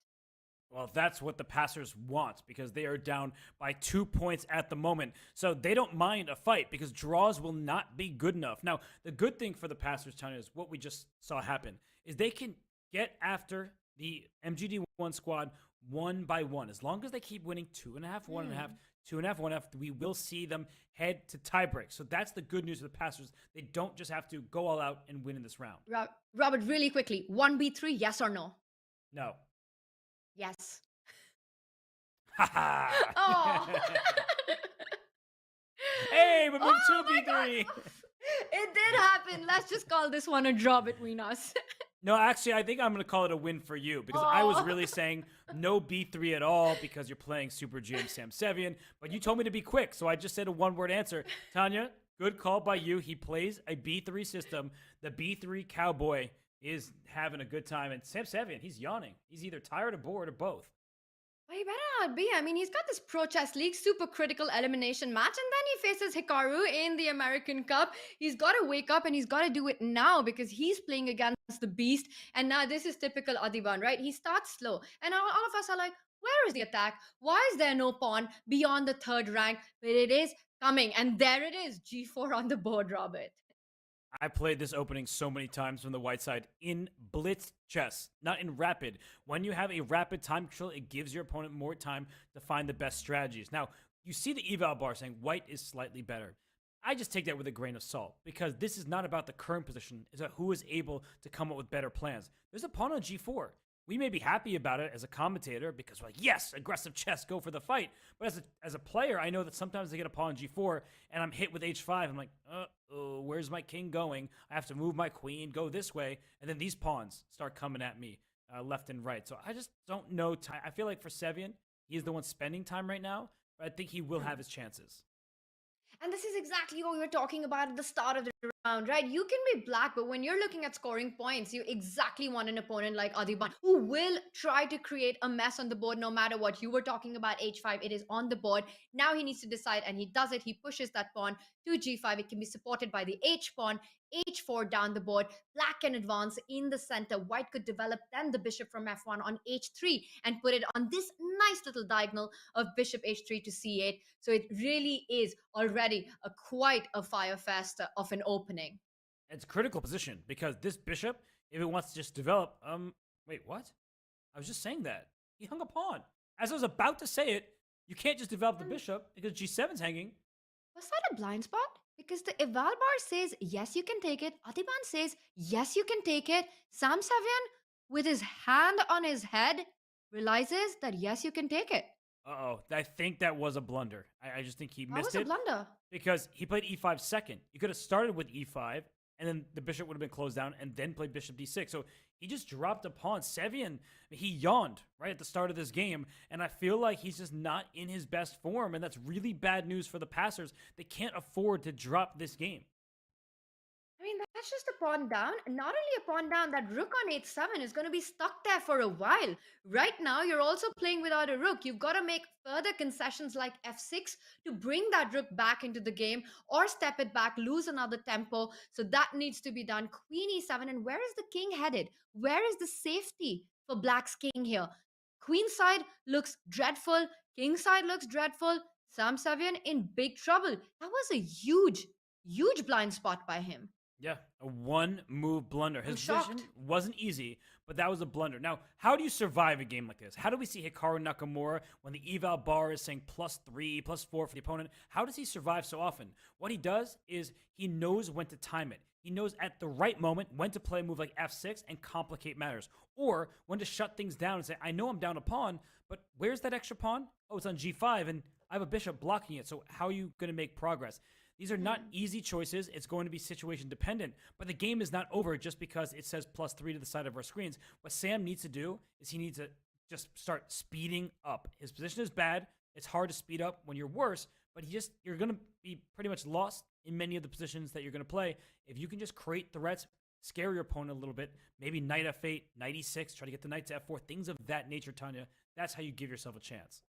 Well, that's what the passers want because they are down by 2 points at the moment. So they don't mind a fight because draws will not be good enough. Now, the good thing for the passers, Tanya, is what we just saw happen is they can get after the MGD1 squad 1 by 1. As long as they keep winning 2.5, 1.5, 2.5, 1.5, we will see them head to tiebreak. So that's the good news for the passers. They don't just have to go all out and win in this round. Robert, really quickly, 1B3, yes or no? No. Yes. Oh. Hey, we moved 2B3. It did happen. Let's just call this one a draw between us. No, actually, I think I'm going to call it a win for you because I was really saying no B3 at all because you're playing Super GM Sam Sevian, but you told me to be quick, so I just said a one-word answer. Tanya, good call by you. He plays a B3 system. The B3 cowboy is having a good time, and Sam Sevian, he's yawning. He's either tired or bored or both. Well, he better not be. I mean, he's got this Pro Chess League super critical elimination match, and then he faces Hikaru in the American Cup. He's got to wake up, and he's got to do it now because he's playing against the Beast. And now this is typical Adiban, right? He starts slow, and all of us are like, where is the attack? Why is there no pawn beyond the 3rd rank? But it is coming, and there it is, G4 on the board, Robert. I played this opening so many times from the white side in blitz chess, not in rapid. When you have a rapid time control, it gives your opponent more time to find the best strategies. Now, you see the eval bar saying white is slightly better. I just take that with a grain of salt because this is not about the current position. It's about who is able to come up with better plans. There's a pawn on G4. we may be happy about it as a commentator because we're like, yes, aggressive chess, go for the fight. But as a player, I know that sometimes they get a pawn on g4 and I'm hit with h5. I'm like, where's my king going? I have to move my queen, go this way. And then these pawns start coming at me left and right. So I just don't know. I feel like for Sevian, he's the one spending time right now, but I think he will have his chances. And this is exactly what we were talking about at the start of the round, right? You can be black, but when you're looking at scoring points, you exactly want an opponent like Adiban who will try to create a mess on the board no matter what. You were talking about h5, it is on the board. Now he needs to decide, and he does it. He pushes that pawn to g5. It can be supported by the h pawn, h4 down the board. Black can advance in the center. White could develop then the bishop from f1 on h3 and put it on this nice little diagonal of bishop h3 to c8. So it really is already quite a fire fest of an opening. It's a critical position because this bishop, if it wants to just develop, wait, what? I was just saying that. He hung a pawn. As I was about to say it, you can't just develop the bishop because g7's hanging. Was that a blind spot? Because the eval bar says, yes, you can take it. Adiban says, yes, you can take it. Sam Savian, with his hand on his head, realizes that, yes, you can take it. Uh-oh. I think that was a blunder. I just think he missed it. That was a blunder. Because he played e5 second. You could have started with e5, and then the bishop would have been closed down, and then played bishop d6. So he just dropped a pawn. Sevian, he yawned right at the start of this game, and I feel like he's just not in his best form, and that's really bad news for the passers. They can't afford to drop this game. I mean, that's just a pawn down. Not only a pawn down, that rook on h7 is going to be stuck there for a while. Right now, you're also playing without a rook. You've got to make further concessions like f6 to bring that rook back into the game, or step it back, lose another tempo. So that needs to be done. Queen e7, and where is the king headed? Where is the safety for black's king here? Queen side looks dreadful. King side looks dreadful. Sam Savian in big trouble. That was a huge blind spot by him. Yeah, a one-move blunder. His shocked. vision wasn't easy, but that was a blunder. Now, how do you survive a game like this? How do we see Hikaru Nakamura when the eval bar is saying +3, +4 for the opponent? How does he survive so often? What he does is he knows when to time it. He knows at the right moment when to play a move like f6 and complicate matters, or when to shut things down and say, I know I'm down a pawn, but where's that extra pawn? Oh, it's on g5, and I have a bishop blocking it, so how are you going to make progress? These are not easy choices. It's going to be situation dependent, but the game is not over just because it says +3 to the side of our screens. What Sam needs to do is he needs to just start speeding up. His position is bad. It's hard to speed up when you're worse, but you're going to be pretty much lost in many of the positions that you're going to play. If you can just create threats, scare your opponent a little bit, maybe knight f8, knight e6, try to get the knight to f4, things of that nature, Tanya, that's how you give yourself a chance.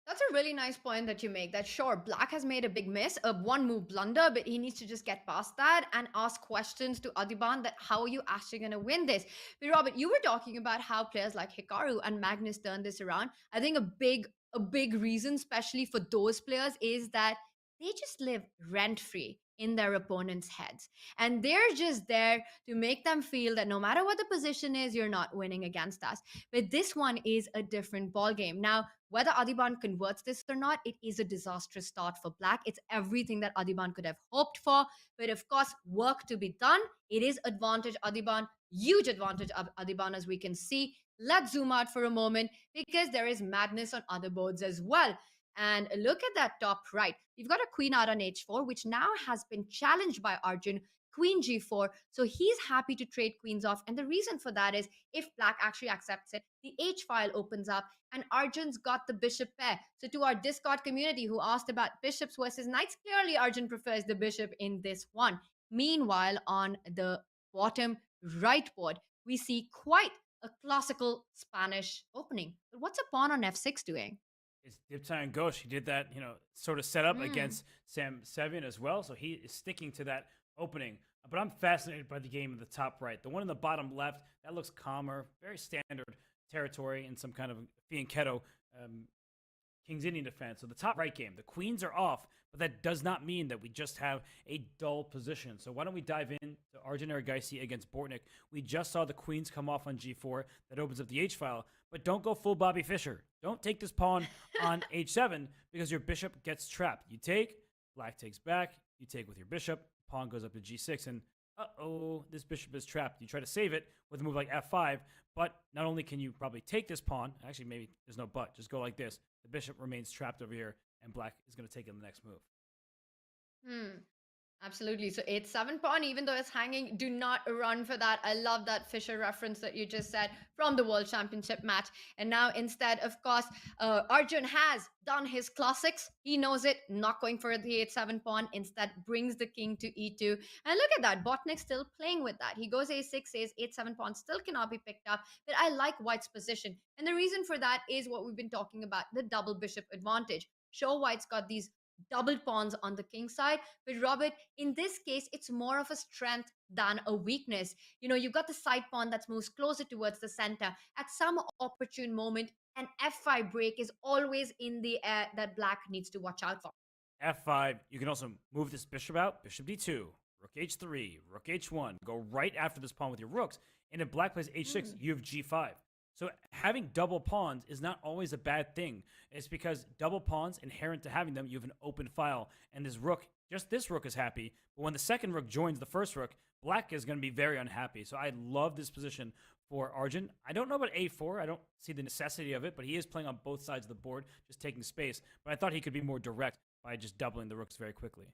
That's a really nice point that you make, that sure, black has made a big miss, a one-move blunder, but he needs to just get past that and ask questions to Adiban that how are you actually going to win this? But Robert, you were talking about how players like Hikaru and Magnus turned this around. I think a big reason, especially for those players, is that they just live rent-free in their opponents' heads. And they're just there to make them feel that no matter what the position is, you're not winning against us. But this one is a different ballgame. Now, whether Adiban converts this or not, it is a disastrous start for black. It's everything that Adiban could have hoped for. But of course, work to be done. It is advantage Adiban, huge advantage of Adiban, as we can see. Let's zoom out for a moment because there is madness on other boards as well. And look at that top right. We've got a queen out on h4, which now has been challenged by Arjun. Queen g4. So he's happy to trade queens off. And the reason for that is if black actually accepts it, the h file opens up and Arjun's got the bishop pair. So to our Discord community who asked about bishops versus knights, clearly Arjun prefers the bishop in this one. Meanwhile, on the bottom right board, we see quite a classical Spanish opening. But what's a pawn on f6 doing? It's Diptyan Ghosh. He did that, sort of set up against Sam Savian as well. So he is sticking to that opening. But I'm fascinated by the game in the top right. The one in the bottom left, that looks calmer, very standard territory in some kind of fianchetto King's Indian defense. So the top right game, the queens are off, but that does not mean that we just have a dull position. So why don't we dive in to Arjun Erigaisi against Bortnyk. We just saw the queens come off on g4. That opens up the h-file, but don't go full Bobby Fischer. Don't take this pawn on h7 because your bishop gets trapped. You take, black takes back, you take with your bishop, pawn goes up to g6, and uh-oh, this bishop is trapped. You try to save it with a move like f5, but not only can you probably take this pawn, actually maybe there's no but, just go like this. The bishop remains trapped over here, and black is going to take it in the next move. Absolutely. So 8-7 pawn, even though it's hanging, do not run for that. I love that Fischer reference that you just said from the World Championship match. And now instead, of course, Arjun has done his classics. He knows it, not going for the 8-7 pawn, instead brings the king to e2. And look at that, Bortnyk still playing with that. He goes a6, says 8-7 pawn still cannot be picked up, but I like White's position. And the reason for that is what we've been talking about, the double bishop advantage. Sure, White's got these double pawns on the king side, but Robert, in this case, it's more of a strength than a weakness. You know, you've got the side pawn that moves closer towards the center. At some opportune moment, an f5 break is always in the air that black needs to watch out for. f5, you can also move this bishop out, bishop d2, rook h3, rook h1, go right after this pawn with your rooks, and if black plays h6, you have g5. So having double pawns is not always a bad thing. It's because double pawns, inherent to having them, you have an open file. And this rook, just this rook is happy. But when the second rook joins the first rook, black is going to be very unhappy. So I love this position for Arjun. I don't know about a4. I don't see the necessity of it. But he is playing on both sides of the board, just taking space. But I thought he could be more direct by just doubling the rooks very quickly.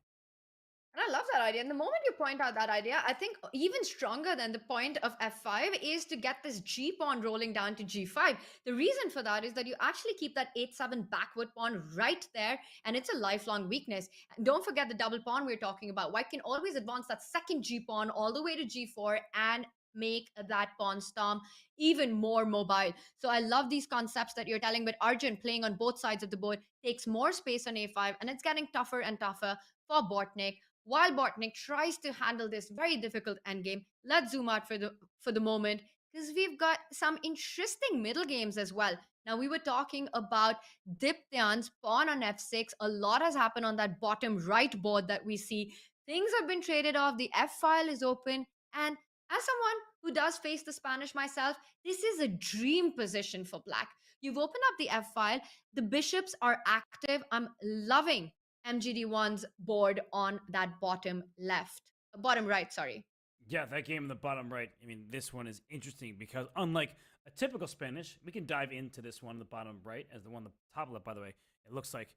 And I love that idea. And the moment you point out that idea, I think even stronger than the point of f5 is to get this g pawn rolling down to g5. The reason for that is that you actually keep that 8-7 backward pawn right there, and it's a lifelong weakness. And don't forget the double pawn we're talking about. White can always advance that second g pawn all the way to g4 and make that pawn storm even more mobile. So I love these concepts that you're telling, but Arjun playing on both sides of the board takes more space on a5, and it's getting tougher and tougher for Bortnyk. While Bortnyk tries to handle this very difficult endgame, let's zoom out for the moment, because we've got some interesting middle games as well. Now, we were talking about Diptyan's pawn on f6. A lot has happened on that bottom right board that we see. Things have been traded off. The f file is open. And as someone who does face the Spanish myself, this is a dream position for black. You've opened up the f file. The bishops are active. I'm loving MGD1's board on that bottom right, sorry. Yeah, that game in the bottom right, I mean, this one is interesting because unlike a typical Spanish, we can dive into this one, the bottom right, as the one on the top left, by the way. It looks like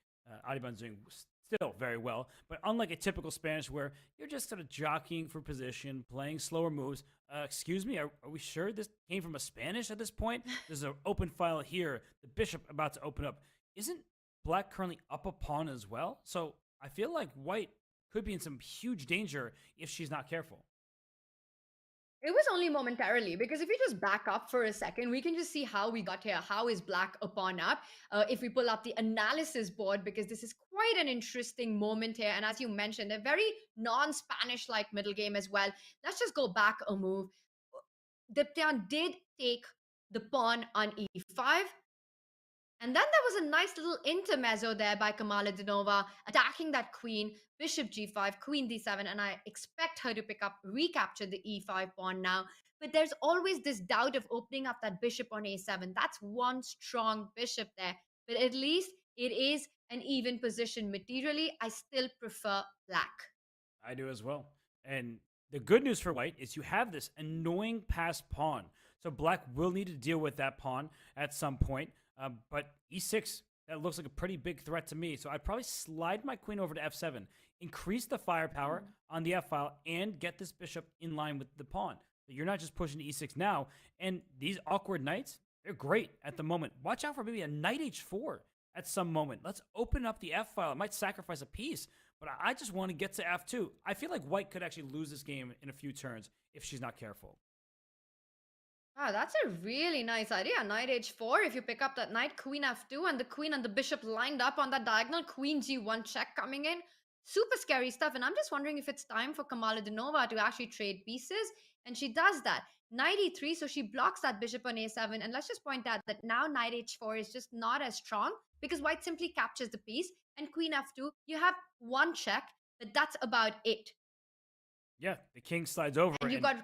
Ariban's doing still very well, but unlike a typical Spanish where you're just sort of jockeying for position, playing slower moves. Excuse me, are we sure this came from a Spanish at this point? There's an open file here, the bishop about to open up. Isn't black currently up a pawn as well? So I feel like white could be in some huge danger if she's not careful. It was only momentarily, because if we just back up for a second, we can just see how we got here. How is black a pawn up? If we pull up the analysis board, because this is quite an interesting moment here. And as you mentioned, a very non-Spanish-like middle game as well. Let's just go back a move. Diptyan did take the pawn on e5. And then there was a nice little intermezzo there by Kamaladinova, attacking that queen, bishop g5, queen d7, and I expect her to recapture the e5 pawn now. But there's always this doubt of opening up that bishop on a7. That's one strong bishop there. But at least it is an even position materially. I still prefer black. I do as well. And the good news for white is you have this annoying passed pawn. So black will need to deal with that pawn at some point. But e6, that looks like a pretty big threat to me. So I'd probably slide my queen over to f7, increase the firepower on the f-file, and get this bishop in line with the pawn. So you're not just pushing to e6 now. And these awkward knights, they're great at the moment. Watch out for maybe a knight h4 at some moment. Let's open up the f-file. It might sacrifice a piece, but I just want to get to f2. I feel like white could actually lose this game in a few turns if she's not careful. Ah, that's a really nice idea. Knight h4. If you pick up that knight, queen f2, and the queen and the bishop lined up on that diagonal, queen g1 check coming in. Super scary stuff. And I'm just wondering if it's time for Kamaladinova to actually trade pieces. And she does that. Knight e3, so she blocks that bishop on a7. And let's just point out that now knight h4 is just not as strong because white simply captures the piece. And queen f2, you have one check, but that's about it. Yeah, the king slides over. And you got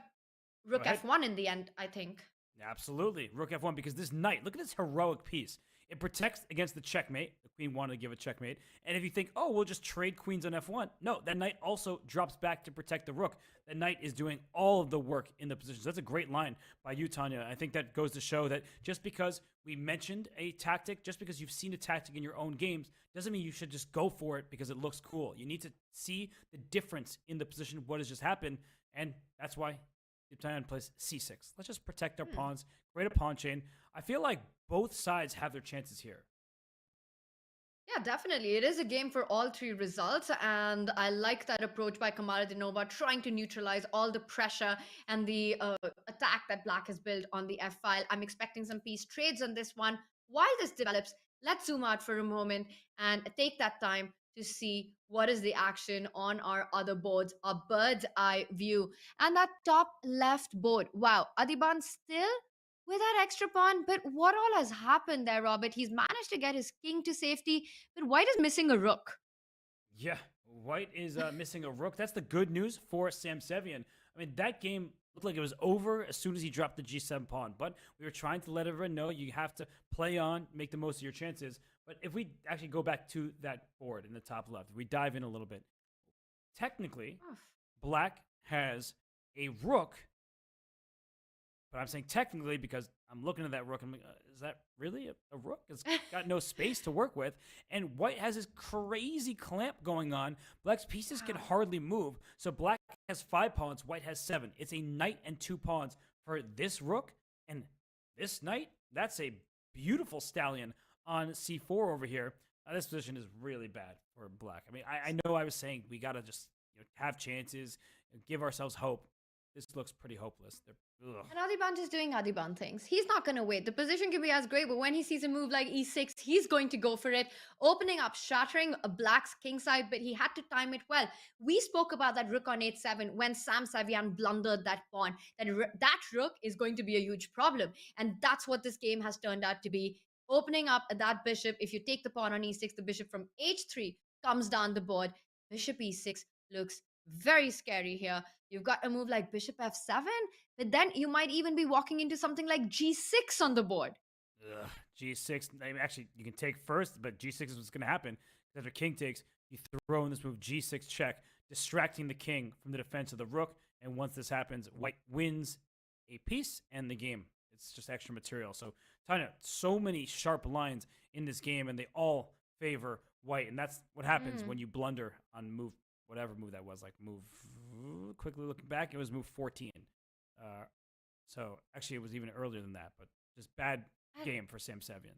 rook f1 in the end, I think. Absolutely. Rook f1, because this knight, look at this heroic piece. It protects against the checkmate. The queen wanted to give a checkmate. And if you think, oh, we'll just trade queens on f1. No, that knight also drops back to protect the rook. That knight is doing all of the work in the positions. That's a great line by you, Tanya. I think that goes to show that just because we mentioned a tactic, just because you've seen a tactic in your own games, doesn't mean you should just go for it because it looks cool. You need to see the difference in the position of what has just happened. And that's why Tanya plays c6. Let's just protect our pawns, create a pawn chain. I feel like both sides have their chances here. Yeah, definitely. It is a game for all three results, and I like that approach by Kamaruddinova, trying to neutralize all the pressure and the attack that Black has built on the F file. I'm expecting some piece trades on this one. While this develops, let's zoom out for a moment and take that time to see what is the action on our other boards, a bird's eye view. And that top left board, wow, Adiban still with that extra pawn, but what all has happened there, Robert? He's managed to get his king to safety, but White is missing a rook. Yeah, White is missing a rook. That's the good news for Sam Sevian. I mean, that game looked like it was over as soon as he dropped the g7 pawn, but we were trying to let everyone know you have to play on, make the most of your chances. But if we actually go back to that board in the top left, if we dive in a little bit, technically, Black has a rook. But I'm saying technically because I'm looking at that rook. I'm like, is that really a rook? It's got no space to work with. And White has this crazy clamp going on. Black's pieces can hardly move. So Black has 5 pawns. White has 7. It's a knight and 2 pawns for this rook. And this knight, that's a beautiful stallion on c4 over here. This position is really bad for Black. I mean, I know I was saying we got to just have chances, give ourselves hope. This looks pretty hopeless. And Adiban is doing Adiban things. He's not going to wait. The position can be as great, but when he sees a move like e6, he's going to go for it, opening up, shattering a Black's king side, but he had to time it well. We spoke about that rook on 8-7 when Sam Savian blundered that pawn. That rook is going to be a huge problem, and that's what this game has turned out to be. Opening up that bishop, if you take the pawn on e6, the bishop from h3 comes down the board. Bishop e6 looks very scary here. You've got a move like bishop f7, but then you might even be walking into something like g6 on the board. G6, I mean, actually, you can take first, but g6 is what's going to happen. After king takes, you throw in this move g6 check, distracting the king from the defense of the rook. And once this happens, White wins a piece and the game. It's just extra material. So, Tanya, so many sharp lines in this game, and they all favor White. And that's what happens when you blunder on move, whatever move that was, like move, quickly looking back, it was move 14. So actually it was even earlier than that, but just bad game for Sam Sevian.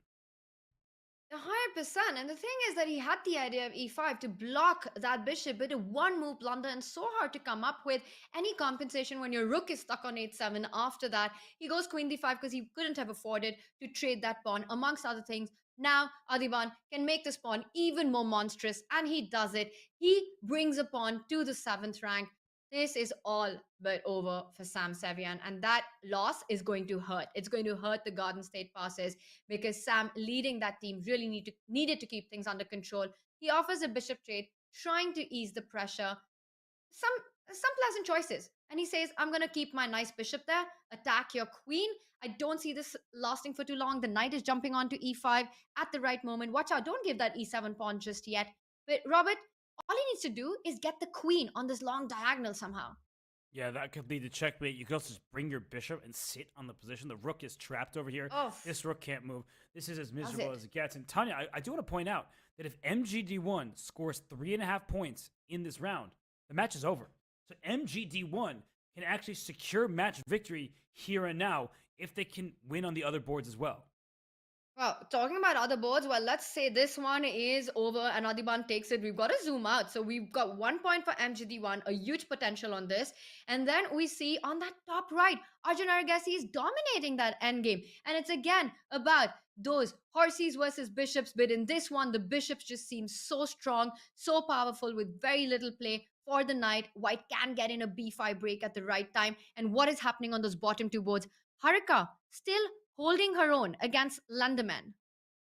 100%. And the thing is that he had the idea of e5 to block that bishop, but a one move blunder and so hard to come up with any compensation when your rook is stuck on 8-7. After that, he goes queen d5 because he couldn't have afforded to trade that pawn, amongst other things. Now, Adiban can make this pawn even more monstrous, and he does it. He brings a pawn to the 7th rank. This is all but over for Sam Sevian, and that loss is going to hurt. It's going to hurt the Garden State passes because Sam, leading that team, really needed to keep things under control. He offers a bishop trade, trying to ease the pressure. Some pleasant choices. And he says, I'm going to keep my nice bishop there, attack your queen. I don't see this lasting for too long. The knight is jumping onto e5 at the right moment. Watch out, don't give that e7 pawn just yet. But Robert, all he needs to do is get the queen on this long diagonal somehow. Yeah, that could lead to checkmate. You could also just bring your bishop and sit on the position. The rook is trapped over here. Oh. This rook can't move. This is as miserable as it gets. And Tanya, I do want to point out that if MGD1 scores 3.5 points in this round, the match is over. So MGD1 can actually secure match victory here and now if they can win on the other boards as well. Well, talking about other boards, well, let's say this one is over and Adiban takes it. We've got to zoom out. So we've got 1 point for MGD1, a huge potential on this. And then we see on that top right, Arjun Erigaisi is dominating that endgame. And it's again about those horses versus bishops. But in this one, the bishops just seem so strong, so powerful with very little play for the knight. White can get in a b5 break at the right time. And what is happening on those bottom 2 boards? Harika still holding her own against Lunderman.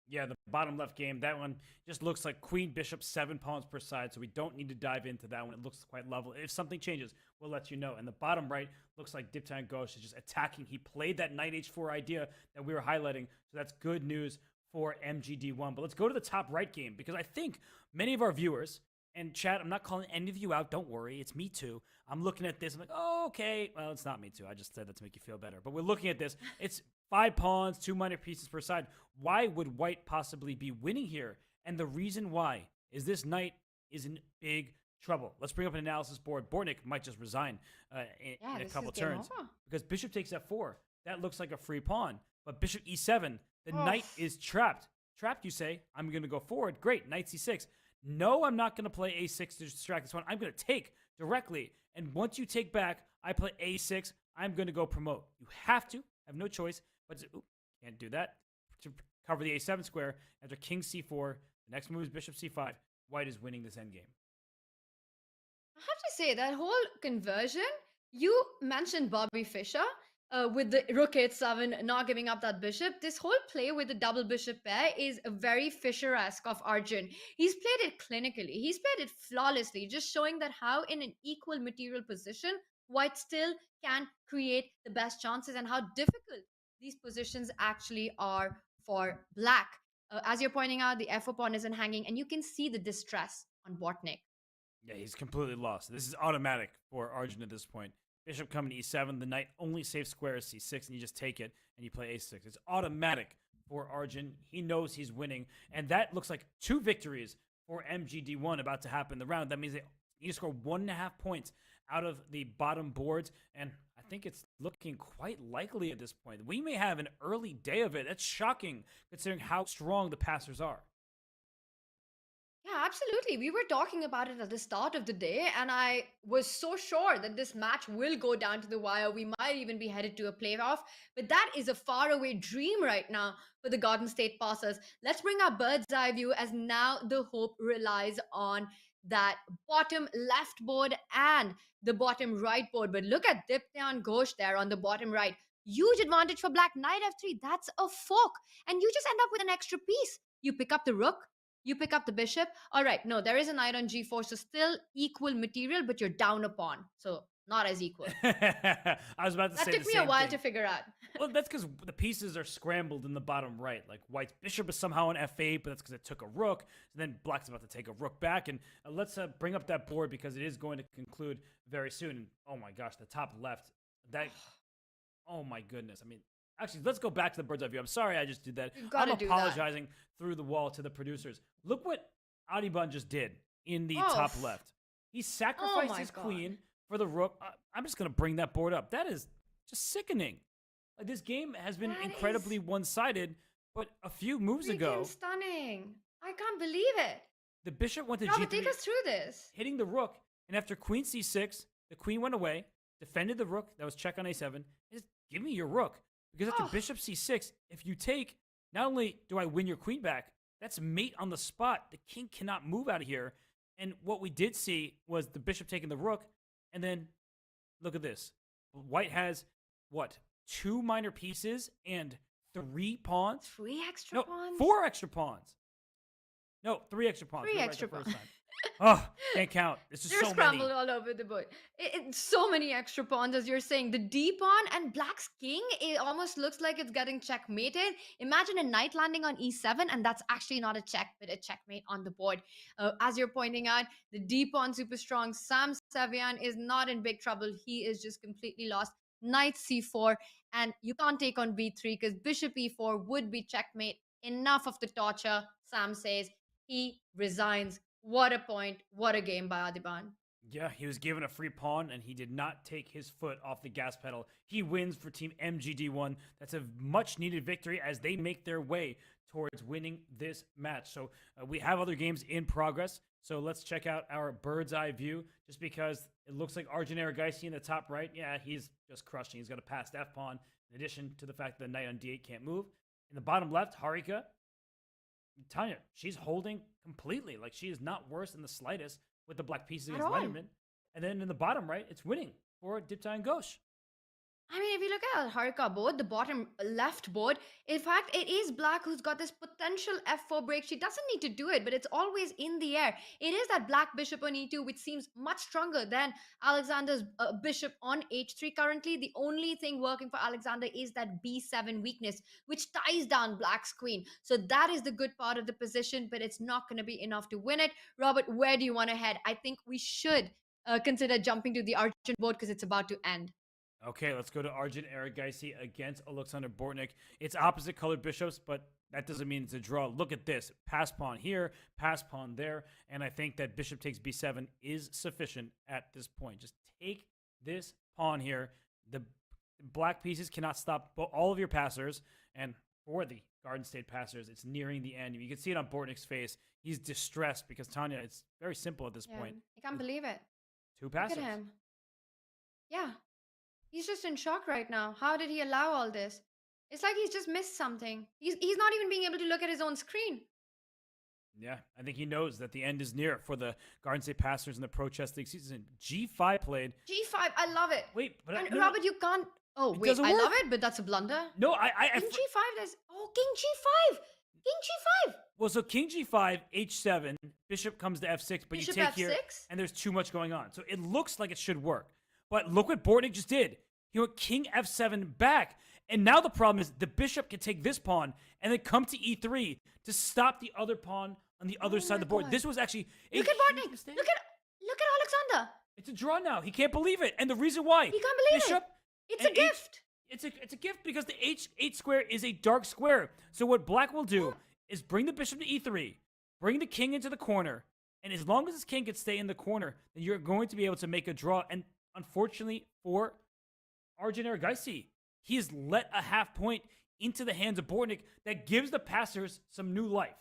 Yeah, the bottom left game, that one just looks like queen, bishop, 7 pawns per side, so we don't need to dive into that one. It looks quite level. If something changes, we'll let you know. And the bottom right looks like Diptan Ghosh is just attacking. He played that knight h4 idea that we were highlighting, so that's good news for MGD1. But let's go to the top right game, because I think many of our viewers, and chat, I'm not calling any of you out, don't worry, it's me too. I'm looking at this, I'm like, oh, okay. Well, it's not me too. I just said that to make you feel better. But we're looking at this. It's 5 pawns, 2 minor pieces per side. Why would white possibly be winning here? And the reason why is this knight is in big trouble. Let's bring up an analysis board. Bortnyk might just resign in a couple turns. Because bishop takes f4. That looks like a free pawn. But bishop e7, the knight is trapped. Trapped, you say. I'm going to go forward. Great, knight c6. No, I'm not going to play a6 to distract this one. I'm going to take directly. And once you take back, I play a6. I'm going to go promote. You have to. I have no choice. But can't do that. To cover the a7 square, after king c4, the next move is bishop c5. White is winning this endgame. I have to say, that whole conversion, you mentioned Bobby Fischer with the rook h7, not giving up that bishop. This whole play with the double bishop pair is very Fischer-esque of Arjun. He's played it clinically. He's played it flawlessly, just showing that how in an equal material position, white still can create the best chances and how difficult these positions actually are for black. As you're pointing out, the f4 pawn isn't hanging, and you can see the distress on Bortnyk. Yeah, he's completely lost. This is automatic for Arjun at this point. Bishop coming to e7. The knight only safe square is c6, and you just take it, and you play a6. It's automatic for Arjun. He knows he's winning, and that looks like 2 victories for MGD1 about to happen in the round. That means they need to score 1.5 points out of the bottom boards, and I think it's looking quite likely at this point. We may have an early day of it. That's shocking, considering how strong the passers are. Yeah, absolutely. We were talking about it at the start of the day, and I was so sure that this match will go down to the wire. We might even be headed to a playoff, but that is a faraway dream right now for the Garden State passers. Let's bring our bird's eye view, as now the hope relies on that bottom left board and the bottom right board. But look at Diptyan Ghosh there on the bottom right. Huge advantage for black. Knight f3. That's a fork. And you just end up with an extra piece. You pick up the rook. You pick up the bishop. All right, no, there is a knight on g4, so still equal material, but you're down a pawn. So not as equal. I was about to say that took me a while to figure out. Well, that's because the pieces are scrambled in the bottom right. Like white's bishop is somehow on f8, but that's because it took a rook. So then black's about to take a rook back. And let's bring up that board, because it is going to conclude very soon. And oh my gosh, the top left. That, oh my goodness. I mean, actually, let's go back to the bird's eye view. I'm sorry I just did that. I'm apologizing through the wall to the producers. Look what Adiban just did in the top left. He sacrificed his queen for the rook. I'm just going to bring that board up. That is just sickening. Like, this game has been incredibly one-sided, but a few moves ago... stunning. I can't believe it. The bishop went to Robert, g3, take us through this. hitting the rook, and after queen c6, the queen went away, defended the rook. That was check on a7. Just give me your rook. Because after bishop c6, if you take, not only do I win your queen back, that's mate on the spot. The king cannot move out of here. And what we did see was the bishop taking the rook, and then look at this. White has, what, 2 minor pieces and 3 pawns? 3 extra pawns? 4 extra pawns. No, 3 extra pawns. 3 extra pawns. Oh, can't count. It's just They're so scrambled many. all over the board. It's so many extra pawns, as you're saying. The D pawn and black's king, it almost looks like it's getting checkmated. Imagine a knight landing on e7, and that's actually not a check, but a checkmate on the board. As you're pointing out, the D pawn super strong. Sam Savian is not in big trouble. He is just completely lost. Knight c4, and you can't take on b3 because bishop e4 would be checkmate. Enough of the torture, Sam says. He resigns. What a point. What a game by Adiban. Yeah, he was given a free pawn, and he did not take his foot off the gas pedal. He wins for Team MGD1. That's a much-needed victory as they make their way towards winning this match. So we have other games in progress. So let's check out our bird's eye view, just because it looks like Arjun Erigaisi in the top right. Yeah, he's just crushing. He's got a passed f-pawn, in addition to the fact that the knight on d8 can't move. In the bottom left, Harika, Tanya, she's holding completely. Like, she is not worse in the slightest with the black pieces against Letterman. And then in the bottom right, it's winning for Diptyan Ghosh. I mean, if you look at Harika board, the bottom left board, in fact, it is black who's got this potential f4 break. She doesn't need to do it, but it's always in the air. It is that black bishop on e2, which seems much stronger than Alexander's bishop on h3 currently. The only thing working for Alexander is that b7 weakness, which ties down black's queen. So that is the good part of the position, but it's not going to be enough to win it. Robert, where do you want to head? I think we should consider jumping to the Argent board because it's about to end. Okay, let's go to Arjun Erigaisi against Alexander Bortnyk. It's opposite colored bishops, but that doesn't mean it's a draw. Look at this. Pass pawn here, pass pawn there. And I think that bishop takes b7 is sufficient at this point. Just take this pawn here. The black pieces cannot stop all of your passers. And for the Garden State passers, it's nearing the end. You can see it on Bortnyk's face. He's distressed because, Tanya, it's very simple at this point. I can't believe it. Two passers. Look at him. Yeah. He's just in shock right now. How did he allow all this? It's like he's just missed something. He's not even being able to look at his own screen. Yeah, I think he knows that the end is near for the Garden State Passers in the Pro Chess League season. G5 played. G5, I love it. Wait, but and Robert, you can't. Oh, wait, I love it, but that's a blunder. No, King G5, there's. Oh, King G5. King G5. Well, so King G5, H7, Bishop comes to F6, but Bishop you take F6? here, and there's too much going on. So it looks like it should work. But look what Bortnyk just did. He went King F7 back. And now the problem is the bishop can take this pawn and then come to E3 to stop the other pawn on the other side of the board. God. This was actually Look at Bortnyk. Look at Alexander. It's a draw now. He can't believe it. And the reason why. He can't believe bishop it. It's a gift. It's a gift because the H8 square is a dark square. So what black will do is bring the bishop to E3, bring the king into the corner, and as long as this king can stay in the corner, then you're going to be able to make a draw. And unfortunately for Arjun Erigaisi, he has let a half point into the hands of Bortnyk that gives the passers some new life.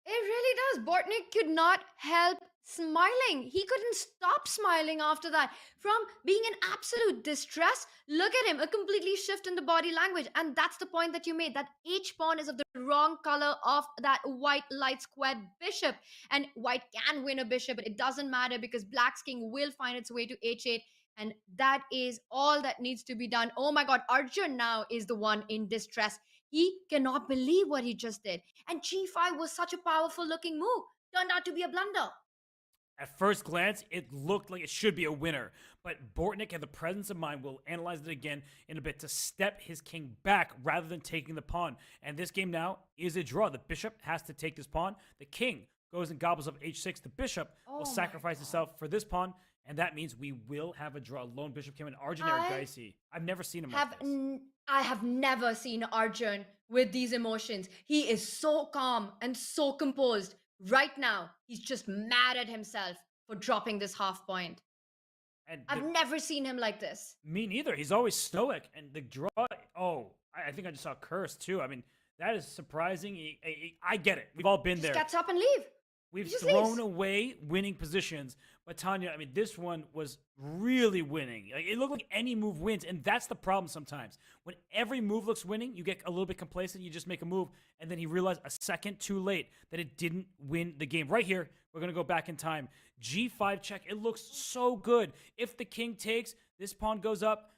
It really does. Bortnyk could not help smiling. He couldn't stop smiling after that. From being in absolute distress, look at him, a completely shift in the body language. And that's the point that you made. That H pawn is of the wrong color of that white light squared bishop. And white can win a bishop, but it doesn't matter because black's king will find its way to H8. And that is all that needs to be done. Oh my God, Arjun now is the one in distress. He cannot believe what he just did. And G5 was such a powerful looking move. Turned out to be a blunder. At first glance, it looked like it should be a winner. But Bortnyk had the presence of mind, we'll analyze it again in a bit, to step his king back rather than taking the pawn. And this game now is a draw. The bishop has to take this pawn. The king goes and gobbles up H6. The bishop will sacrifice itself for this pawn. And that means we will have a draw. Lone bishop came in. Arjun Erigaisi. I've never seen him like this. I have never seen Arjun with these emotions. He is so calm and so composed. Right now, he's just mad at himself for dropping this half point. And I've never seen him like this. Me neither. He's always stoic. And the draw, I think I just saw curse too. I mean, that is surprising. I get it. We've all been there. Just gets up and leave. We've thrown away winning positions. But Tanya, I mean, this one was really winning. Like, it looked like any move wins, and that's the problem sometimes. When every move looks winning, you get a little bit complacent, you just make a move, and then he realized a second too late that it didn't win the game. Right here, we're going to go back in time. G5 check. It looks so good. If the king takes, this pawn goes up.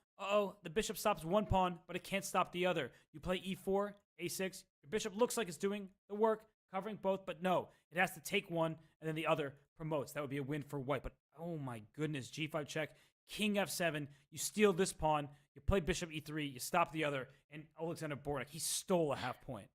The bishop stops one pawn, but it can't stop the other. You play E4, A6. Your bishop looks like it's doing the work, covering both, but no. It has to take one, and then the other promotes. That would be a win for white. But, oh my goodness, G5 check, King F7. You steal this pawn. You play Bishop E3. You stop the other. And Alexander Bortnyk, he stole a half point.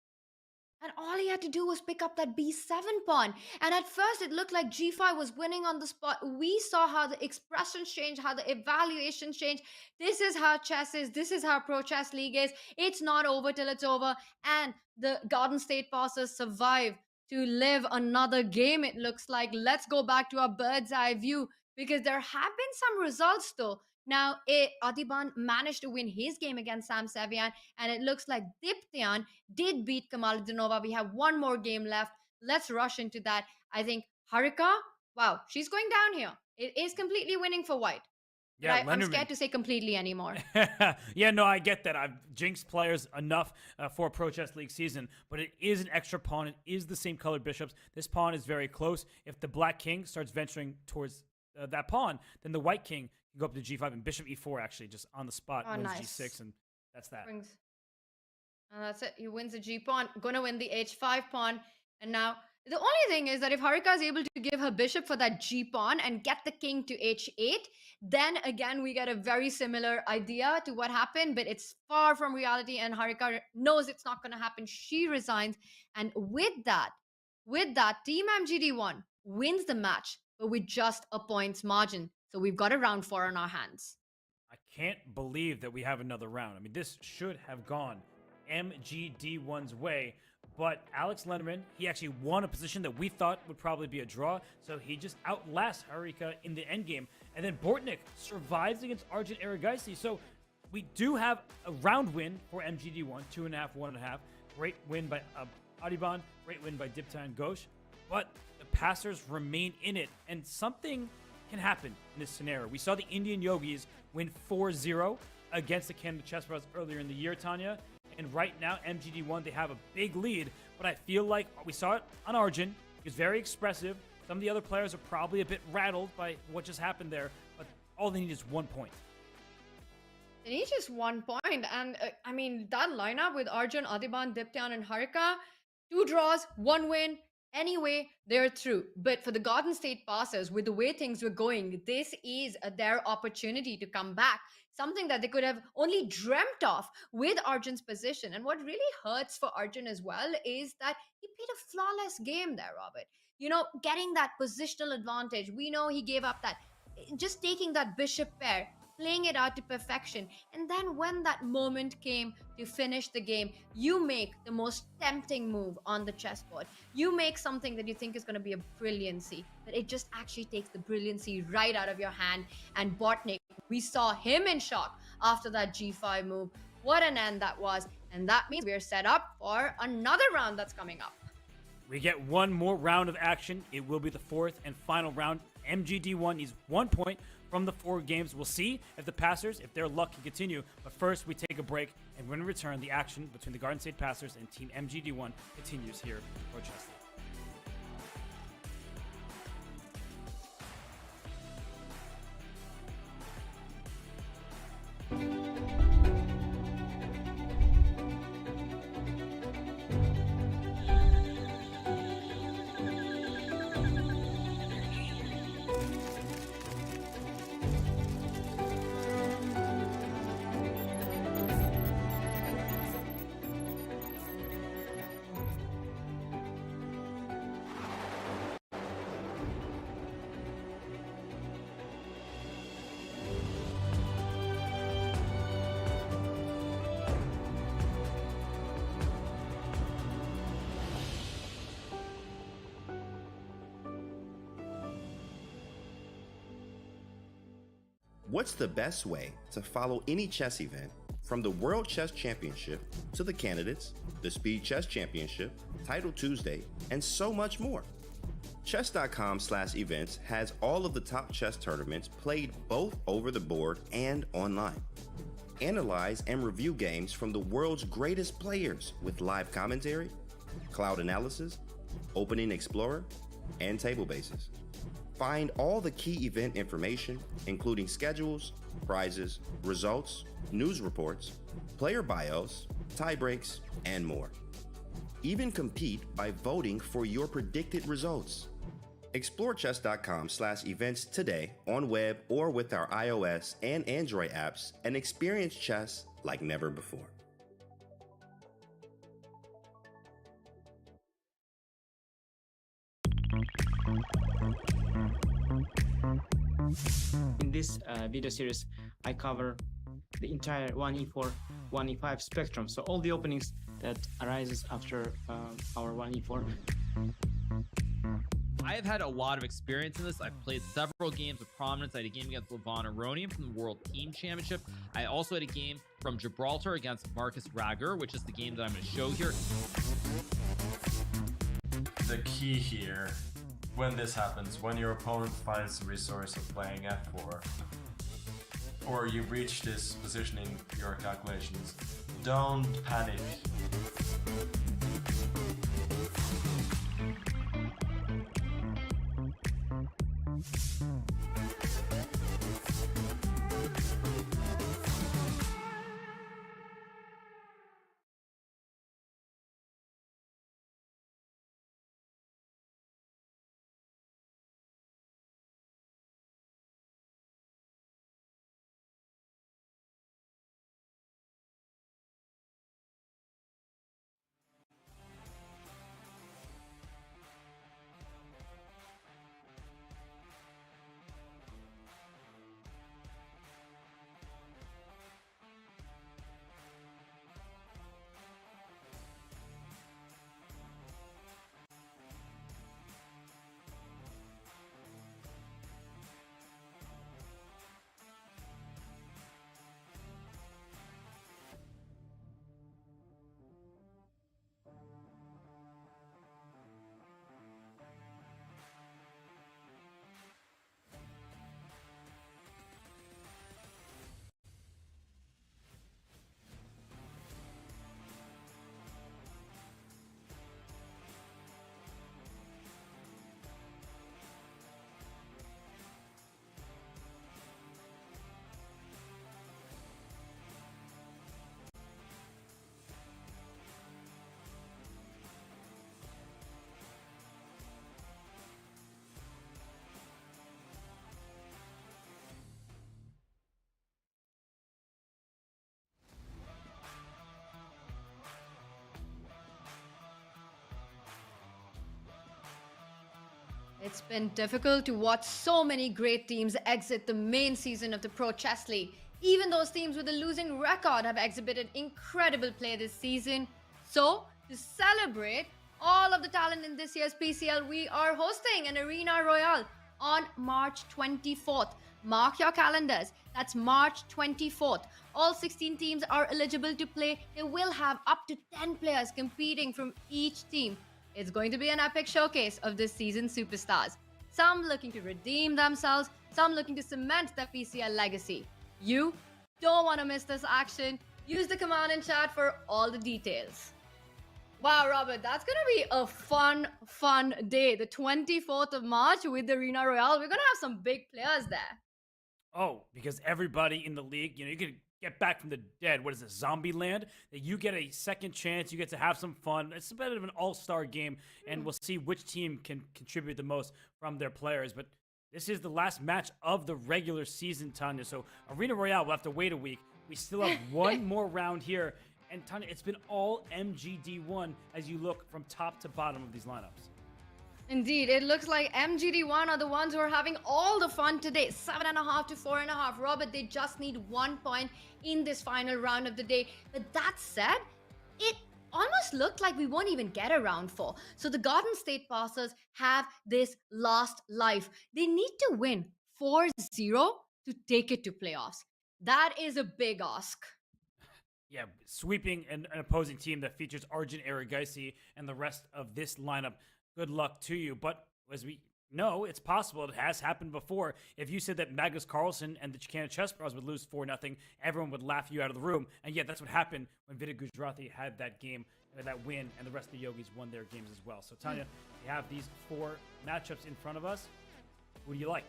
And all he had to do was pick up that B7 pawn. And at first, it looked like G5 was winning on the spot. We saw how the expressions changed, how the evaluations changed. This is how chess is. This is how Pro Chess League is. It's not over till it's over. And the Garden State passers survive to live another game, it looks like. Let's go back to our bird's eye view because there have been some results though. Now, Adiban managed to win his game against Sam Sevian, and it looks like Diptyan did beat Kamaladinova. We have one more game left. Let's rush into that. I think Harika, wow, she's going down here. It is completely winning for white. Yeah, I'm scared to say completely anymore. Yeah, no, I get that. I've jinxed players enough for Pro Chess League season, but it is an extra pawn. It is the same colored bishops. This pawn is very close. If the black king starts venturing towards that pawn, then the white king can go up to g5 and bishop e4 actually just on the spot wins nice. g6, and that's that. And that's it. He wins the G pawn. Gonna win the H5 pawn. And now the only thing is that if Harika is able to give her bishop for that G pawn and get the king to H8, then again we get a very similar idea to what happened, but it's far from reality. And Harika knows it's not gonna happen. She resigns, and with that, Team MGD1 wins the match, but with just a points margin. So we've got a round 4 on our hands. I can't believe that we have another round. I mean, this should have gone MGD1's way, but Alex Lenderman, he actually won a position that we thought would probably be a draw, so he just outlasts Harika in the endgame. And then Bortnyk survives against Arjun Erigaisi, so we do have a round win for MGD1, 2.5, 1.5. Great win by Adiban, great win by Dipta and Ghosh, but the passers remain in it, and something can happen in this scenario. We saw the Indian Yogis win 4-0 against the Canada Chess Pros earlier in the year, Tanya, and right now MGD1, they have a big lead, but I feel like we saw it on Arjun. He was very expressive. Some of the other players are probably a bit rattled by what just happened there, but all they need is 1 point. They need just 1 point, and I mean, that lineup with Arjun, Adiban, Diptyan, and Harika, 2 draws, 1 win. Anyway, they're through. But for the Garden State passers, with the way things were going, this is their opportunity to come back. Something that they could have only dreamt of with Arjun's position. And what really hurts for Arjun as well is that he played a flawless game there, Robert. You know, getting that positional advantage. We know he gave up that, just taking that bishop pair, playing it out to perfection. And then when that moment came to finish the game, you make the most tempting move on the chessboard. You make something that you think is going to be a brilliancy, but it just actually takes the brilliancy right out of your hand. And Bortnyk, we saw him in shock after that G5 move. What an end that was. And that means we're set up for another round that's coming up. We get one more round of action. It will be the 4th and final round. MGD1 needs 1 point from the 4 games. We'll see if the passers, if their luck can continue. But first, we take a break, and when we return, the action between the Garden State Passers and Team MGD1 continues here for Chess. What's the best way to follow any chess event, from the World Chess Championship to the Candidates, the Speed Chess Championship, Title Tuesday, and so much more? Chess.com/events has all of the top chess tournaments played both over the board and online. Analyze and review games from the world's greatest players with live commentary, cloud analysis, Opening Explorer, and table bases. Find all the key event information, including schedules, prizes, results, news reports, player bios, tie breaks, and more. Even compete by voting for your predicted results. Explore chess.com/events today on web or with our iOS and Android apps and experience chess like never before. In this video series, I cover the entire 1e4, 1e5 spectrum. So all the openings that arises after our 1e4. I have had a lot of experience in this. I've played several games with prominence. I had a game against Levon Aronian from the World Team Championship. I also had a game from Gibraltar against Marcus Rager, which is the game that I'm going to show here. The key here, when this happens, when your opponent finds the resource of playing f4, or you reach this position in your calculations, don't panic. It's been difficult to watch so many great teams exit the main season of the Pro Chess League. Even those teams with a losing record have exhibited incredible play this season. So, to celebrate all of the talent in this year's PCL, we are hosting an Arena Royale on March 24th. Mark your calendars. That's March 24th. All 16 teams are eligible to play. They will have up to 10 players competing from each team. It's going to be an epic showcase of this season's superstars. Some looking to redeem themselves, some looking to cement their PCL legacy. You don't want to miss this action. Use the command in chat for all the details. Wow, Robert, that's going to be a fun day. The 24th of March with the Arena Royale. We're going to have some big players there. Oh, because everybody in the league, you can get back from the dead. What is this, zombie land? That you get a second chance. You get to have some fun. It's a bit of an all-star game, and we'll see which team can contribute the most from their players. But this is the last match of the regular season, Tanya. So Arena Royale will have to wait a week. We still have one more round here. And Tanya, it's been all MGD1 as you look from top to bottom of these lineups. Indeed, it looks like MGD1 are the ones who are having all the fun today. 7.5 to 4.5. Robert, they just need 1 point in this final round of the day. But that said, it almost looked like we won't even get a round 4. So the Garden State Passers have this last life. They need to win 4-0 to take it to playoffs. That is a big ask. Yeah, sweeping an opposing team that features Arjun Erigaisi and the rest of this lineup. Good luck to you. But as we know, it's possible. It has happened before. If you said that Magnus Carlsen and the Chicana Chess Bros would lose 4-0, everyone would laugh you out of the room. And yet that's what happened when Vida Gujarati had that game, that win, and the rest of the Yogis won their games as well. So, Tanya, we have these 4 matchups in front of us. Who do you like?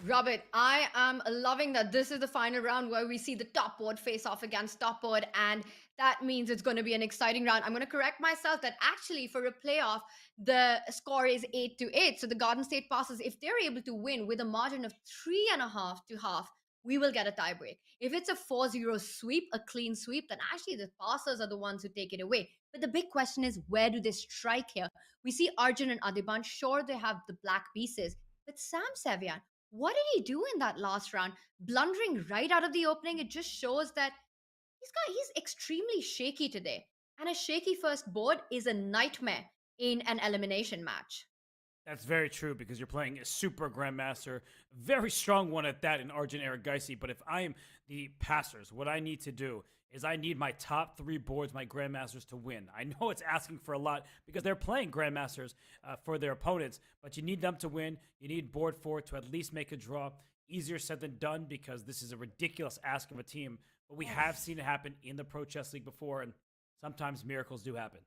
Robert, I am loving that this is the final round where we see the top board face off against top board, and that means it's going to be an exciting round. I'm going to correct myself that actually for a playoff, the score is 8-8. So the Garden State Passers, if they're able to win with a margin of 3.5 to half, we will get a tiebreak. If it's a 4-0 sweep, a clean sweep, then actually the Passers are the ones who take it away. But the big question is, where do they strike here? We see Arjun and Adiban, sure, they have the black pieces, but Sam Sevian, what did he do in that last round? Blundering right out of the opening, it just shows that he's extremely shaky today. And a shaky first board is a nightmare in an elimination match. That's very true, because you're playing a super grandmaster, very strong one at that in Arjun Erigaisi. But if I am the passers, what I need to do is I need my top 3 boards, my grandmasters, to win. I know it's asking for a lot because they're playing grandmasters for their opponents, but you need them to win. You need board 4 to at least make a draw. Easier said than done, because this is a ridiculous ask of a team. But we have seen it happen in the Pro Chess League before, and sometimes miracles do happen.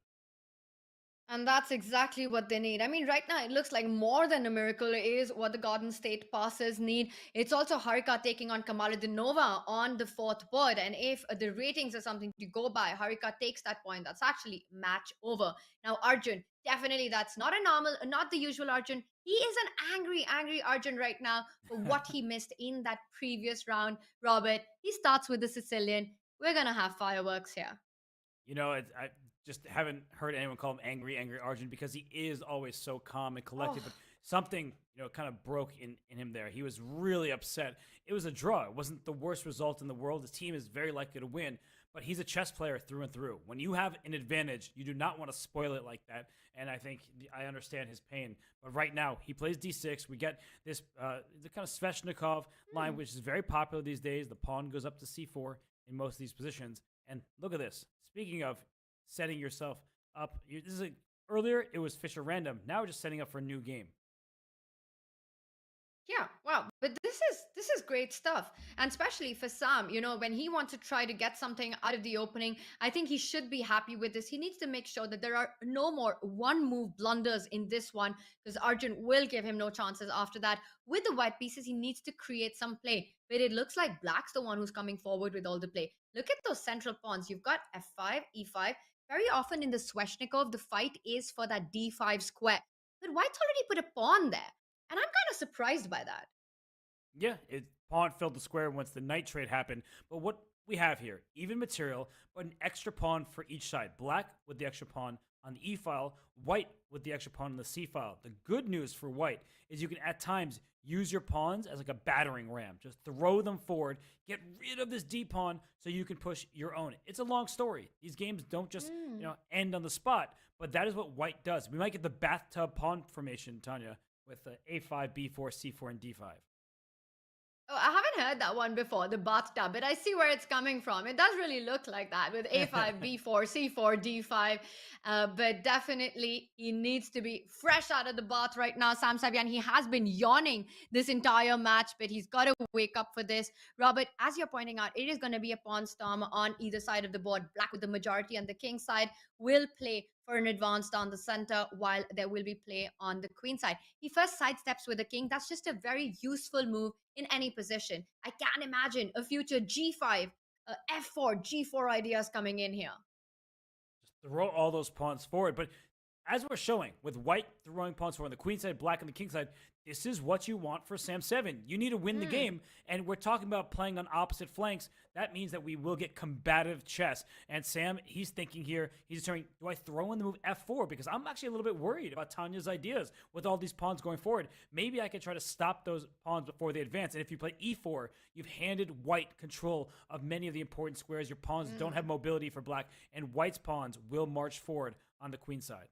And that's exactly what they need. I mean, right now, it looks like more than a miracle is what the Garden State Passers need. It's also Harika taking on Kamaluddinova on the 4th board. And if the ratings are something to go by, Harika takes that point. That's actually match over. Now, Arjun, definitely that's not the usual Arjun. He is an angry Arjun right now for what he missed in that previous round. Robert, he starts with the Sicilian. We're going to have fireworks here. I just haven't heard anyone call him angry Arjun, because he is always so calm and collected. But something, kind of broke in him there. He was really upset. It was a draw. It wasn't the worst result in the world. His team is very likely to win, but he's a chess player through and through. When you have an advantage, you do not want to spoil it like that. And I think I understand his pain. But right now, he plays d6. We get this the kind of Sveshnikov line, which is very popular these days. The pawn goes up to c4 in most of these positions. And look at this. Speaking of setting yourself up, earlier it was Fisher Random. Now we're just setting up for a new game. Yeah, wow. But this is great stuff. And especially for Sam, when he wants to try to get something out of the opening, I think he should be happy with this. He needs to make sure that there are no more one-move blunders in this one, because Arjun will give him no chances after that. With the white pieces, he needs to create some play. But it looks like Black's the one who's coming forward with all the play. Look at those central pawns. You've got f5, e5. Very often in the Sveshnikov, the fight is for that d5 square. But White's already put a pawn there. And I'm kind of surprised by that. Yeah, pawn filled the square once the knight trade happened. But what we have here, even material, but an extra pawn for each side. Black with the extra pawn on the E file, white with the extra pawn on the C file. The good news for white is you can at times use your pawns as like a battering ram. Just throw them forward, get rid of this D pawn so you can push your own. It's a long story. These games don't just end on the spot, but that is what white does. We might get the bathtub pawn formation, Tanya, with A5, B4, C4, and D5. Oh, I haven't heard that one before, the bathtub, but I see where it's coming from. It does really look like that with A5, B4, C4, D5. But definitely, he needs to be fresh out of the bath right now, Sam Savian. He has been yawning this entire match, but he's got to wake up for this. Robert, as you're pointing out, it is going to be a pawn storm on either side of the board. Black with the majority on the king side will play for an advance down the center, while there will be play on the queen side. He first sidesteps with the king. That's just a very useful move in any position. I can't imagine a future G5, F4, G4 ideas coming in here. Just throw all those pawns forward. But as we're showing, with white throwing pawns forward on the queen side, black on the king side, this is what you want for Sam 7. You need to win the game, and we're talking about playing on opposite flanks. That means that we will get combative chess. And Sam, he's thinking here, he's determining, do I throw in the move F4? Because I'm actually a little bit worried about Tanya's ideas with all these pawns going forward. Maybe I can try to stop those pawns before they advance. And if you play E4, you've handed white control of many of the important squares. Your pawns don't have mobility for black, and white's pawns will march forward on the queen side.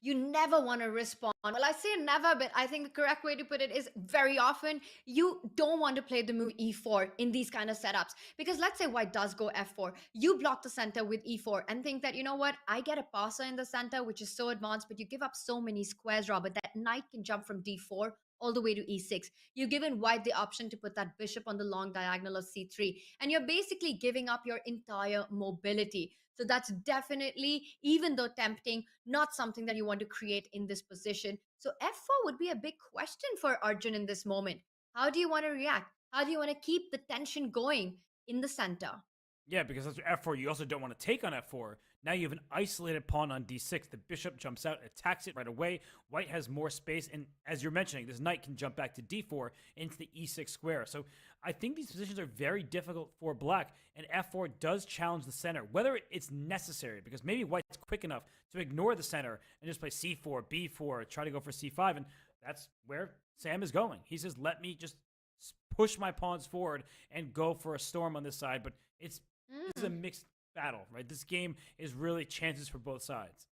You never want to respond. Well, I say never, but I think the correct way to put it is very often you don't want to play the move E4 in these kind of setups. Because let's say white does go F4. You block the center with E4 and think that, you know what, I get a passer in the center, which is so advanced, but you give up so many squares, Robert, that knight can jump from D4 all the way to E6. You've given white the option to put that bishop on the long diagonal of C3. And you're basically giving up your entire mobility. So that's definitely, even though tempting, not something that you want to create in this position. So F4 would be a big question for Arjun in this moment. How do you want to react? How do you want to keep the tension going in the center? Yeah, because that's F4. You also don't want to take on F4. Now you have an isolated pawn on D6. The bishop jumps out, attacks it right away. White has more space, and as you're mentioning, this knight can jump back to D4 into the E6 square. So I think these positions are very difficult for black, and F4 does challenge the center, whether it's necessary, because maybe white's quick enough to ignore the center and just play C4, B4, try to go for C5, and that's where Sam is going. He says, let me just push my pawns forward and go for a storm on this side, but this is a mixed battle, right? This game is really chances for both sides.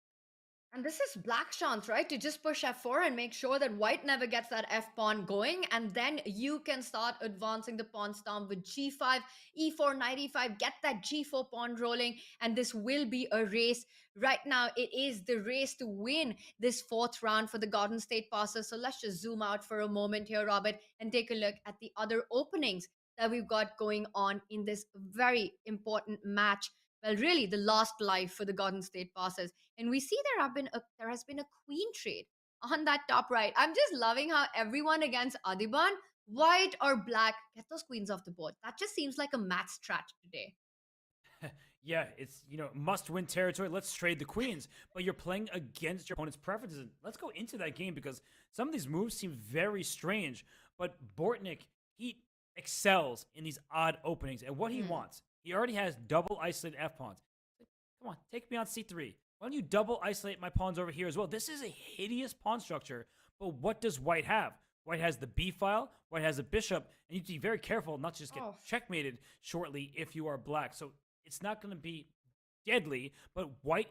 And this is black's chance, right? To just push F4 and make sure that white never gets that F pawn going. And then you can start advancing the pawn storm with G5, E4, knight E5, get that G4 pawn rolling. And this will be a race. Right now, it is the race to win this fourth round for the Garden State passer. So let's just zoom out for a moment here, Robert, and take a look at the other openings that we've got going on in this very important match. Well, really, the last life for the Garden State passes. And we see there has been a queen trade on that top right. I'm just loving how everyone against Adiban, white or black, get those queens off the board. That just seems like a match strat today. Yeah, it's, must-win territory. Let's trade the queens. But you're playing against your opponent's preferences. Let's go into that game because some of these moves seem very strange. But Bortnyk, he excels in these odd openings. And what he wants, he already has double isolated F-pawns. Come on, take me on C3. Why don't you double isolate my pawns over here as well? This is a hideous pawn structure. But what does white have? White has the B file, white has a bishop, and you have to be very careful not to just get checkmated shortly if you are black. So it's not going to be deadly, but white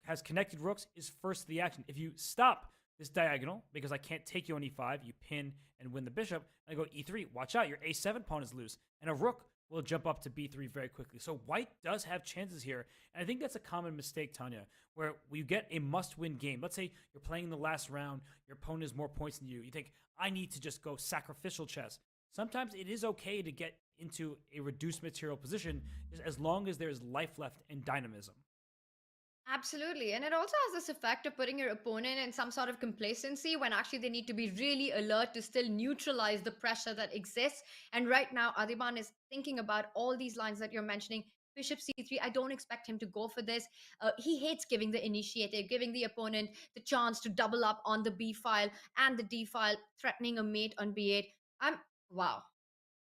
has connected rooks, is first to the action. If you stop this diagonal, because I can't take you on E5, you pin and win the bishop, and I go E3, watch out, your A7 pawn is loose, and a rook will jump up to B3 very quickly. So white does have chances here, and I think that's a common mistake, Tanya, where you get a must-win game. Let's say you're playing in the last round, your opponent has more points than you. You think, I need to just go sacrificial chess. Sometimes it is okay to get into a reduced material position as long as there's life left and dynamism. Absolutely. And it also has this effect of putting your opponent in some sort of complacency when actually they need to be really alert to still neutralize the pressure that exists. And right now, Adiban is thinking about all these lines that you're mentioning. Bishop C3, I don't expect him to go for this. He hates giving the initiative, giving the opponent the chance to double up on the B file and the D file, threatening a mate on B8. Wow.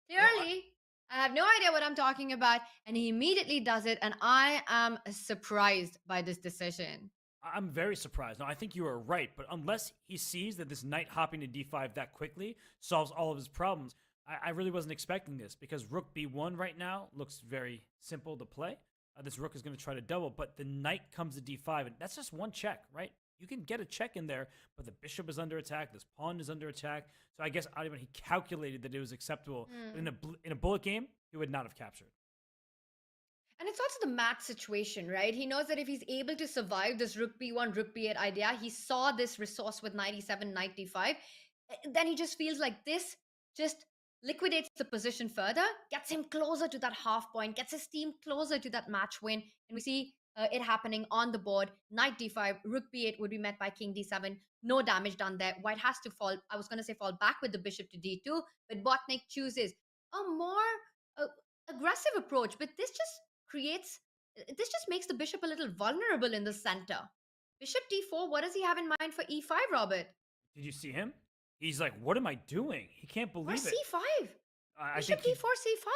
Clearly, I have no idea what I'm talking about, and he immediately does it, and I am surprised by this decision. I'm very surprised. Now, I think you are right, but unless he sees that this knight hopping to d5 that quickly solves all of his problems, I really wasn't expecting this, because rook b1 right now looks very simple to play. This rook is going to try to double, but the knight comes to d5, and that's just one check, right? You can get a check in there, but the bishop is under attack. This pawn is under attack. So I guess Adiban, he calculated that it was acceptable. But in a bullet game, he would not have captured. And it's also the mat situation, right? He knows that if he's able to survive this rook b1, rook b8 idea, he saw this resource with knight e7, knight d5, then he just feels like this just liquidates the position further, gets him closer to that half point, gets his team closer to that match win. And we see it happening on the board. Knight d5, rook b8 would be met by king d7. No damage done there. White has to fall, I was going to say fall back with the bishop to d2, but Bortnyk chooses a more aggressive approach. But this just makes the bishop a little vulnerable in the center. Bishop d4, what does he have in mind for e5, Robert? Did you see him? He's like, what am I doing? He can't believe Or it. c5. Bishop d4, c5.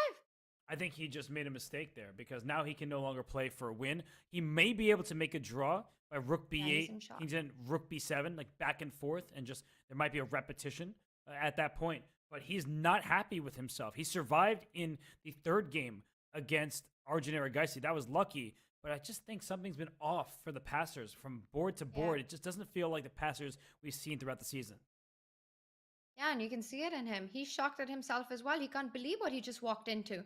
I think he just made a mistake there, because now he can no longer play for a win. He may be able to make a draw by rook b8, king's in rook b7, like back and forth, and just there might be a repetition at that point. But he's not happy with himself. He survived in the third game against Arjun Erigaisi. That was lucky, but I just think something's been off for the passers from board to board. Yeah. It just doesn't feel like the passers we've seen throughout the season. Yeah, and you can see it in him. He's shocked at himself as well. He can't believe what he just walked into.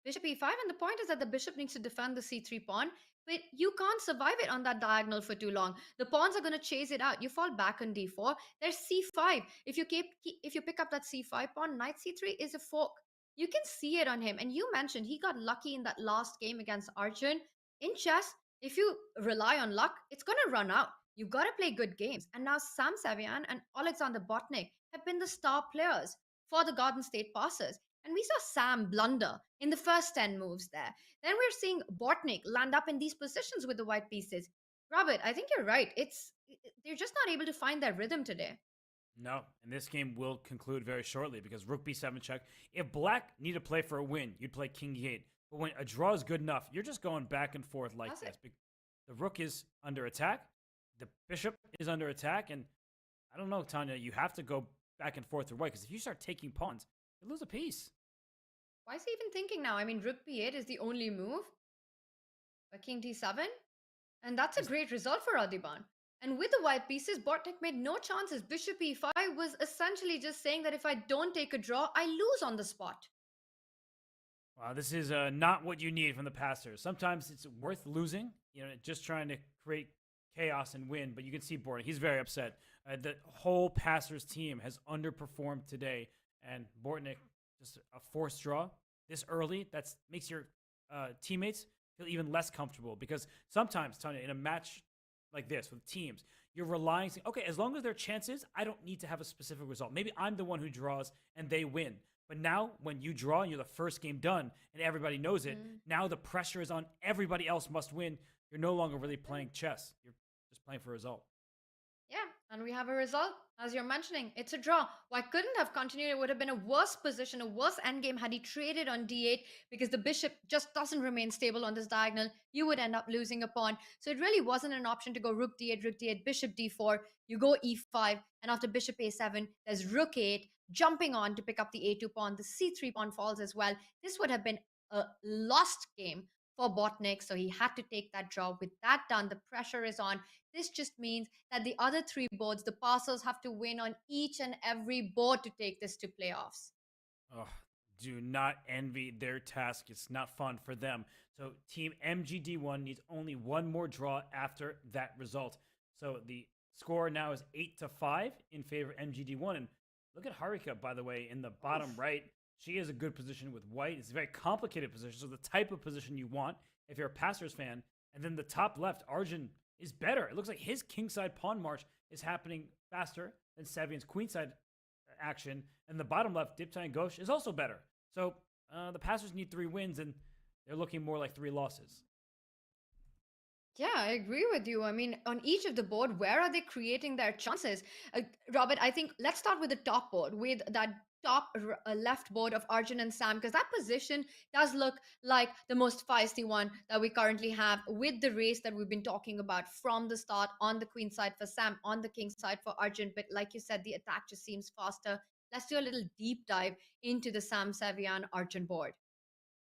Bishop e5, and the point is that the bishop needs to defend the c3 pawn, but you can't survive it on that diagonal for too long. The pawns are going to chase it out. You fall back on d4. There's c5. If you pick up that c5 pawn, knight c3 is a fork. You can see it on him. And you mentioned he got lucky in that last game against Arjun. In chess, if you rely on luck, it's going to run out. You've got to play good games. And now Sam Savian and Alexander Bortnyk have been the star players for the Garden State passers. And we saw Sam blunder in the first 10 moves there. Then we're seeing Bortnyk land up in these positions with the white pieces. Robert, I think you're right. They're just not able to find their rhythm today. No, and this game will conclude very shortly, because rook b7 check. If black need to play for a win, you'd play king e8. But when a draw is good enough, you're just going back and forth like this. The rook is under attack. The bishop is under attack. And I don't know, Tanya, you have to go back and forth or white, because if you start taking pawns, you lose a piece. Why is he even thinking now? I mean, rook b8 is the only move. But king d7. And that's a great result for Adiban. And with the white pieces, Bortnyk made no chances. Bishop e5 was essentially just saying that if I don't take a draw, I lose on the spot. Wow, this is not what you need from the passers. Sometimes it's worth losing, just trying to create chaos and win. But you can see Bortnyk, he's very upset. The whole passers team has underperformed today. And Bortnyk, just a forced draw this early, that makes your teammates feel even less comfortable. Because sometimes, Tanya, in a match like this with teams, you're relying, okay, as long as there are chances, I don't need to have a specific result. Maybe I'm the one who draws and they win. But now when you draw and you're the first game done and everybody knows it, now the pressure is on everybody else must win. You're no longer really playing chess. You're just playing for a result. Yeah, and we have a result. As you're mentioning, it's a draw. White couldn't have continued. It would have been a worse position, a worse endgame had he traded on d8, because the bishop just doesn't remain stable on this diagonal. You would end up losing a pawn. So it really wasn't an option to go rook d8, bishop d4. You go e5, and after bishop a7, there's rook 8, jumping on to pick up the a2 pawn. The c3 pawn falls as well. This would have been a lost game for Bortnyk, so he had to take that draw. With that done, the pressure is on. This just means that the other three boards, the passers have to win on each and every board to take this to playoffs. Oh, do not envy their task. It's not fun for them. So team MGD1 needs only one more draw after that result. So the score now is 8-5 in favor of MGD1. And look at Harika, by the way, in the bottom right. She is a good position with white. It's a very complicated position, so the type of position you want if you're a passers fan. And then the top left, Arjun, is better. It looks like his kingside pawn march is happening faster than Savian's queenside action. And the bottom left, Diptai and Ghosh, is also better. So the passers need 3 wins, and they're looking more like 3 losses. Yeah, I agree with you. I mean, on each of the board, where are they creating their chances? Robert, I think let's start with the top board, with that left board of Arjun and Sam, because that position does look like the most feisty one that we currently have, with the race that we've been talking about from the start, on the queen side for Sam, on the king side for Arjun. But like you said, the attack just seems faster. Let's do a little deep dive into the Sam Savian Arjun board.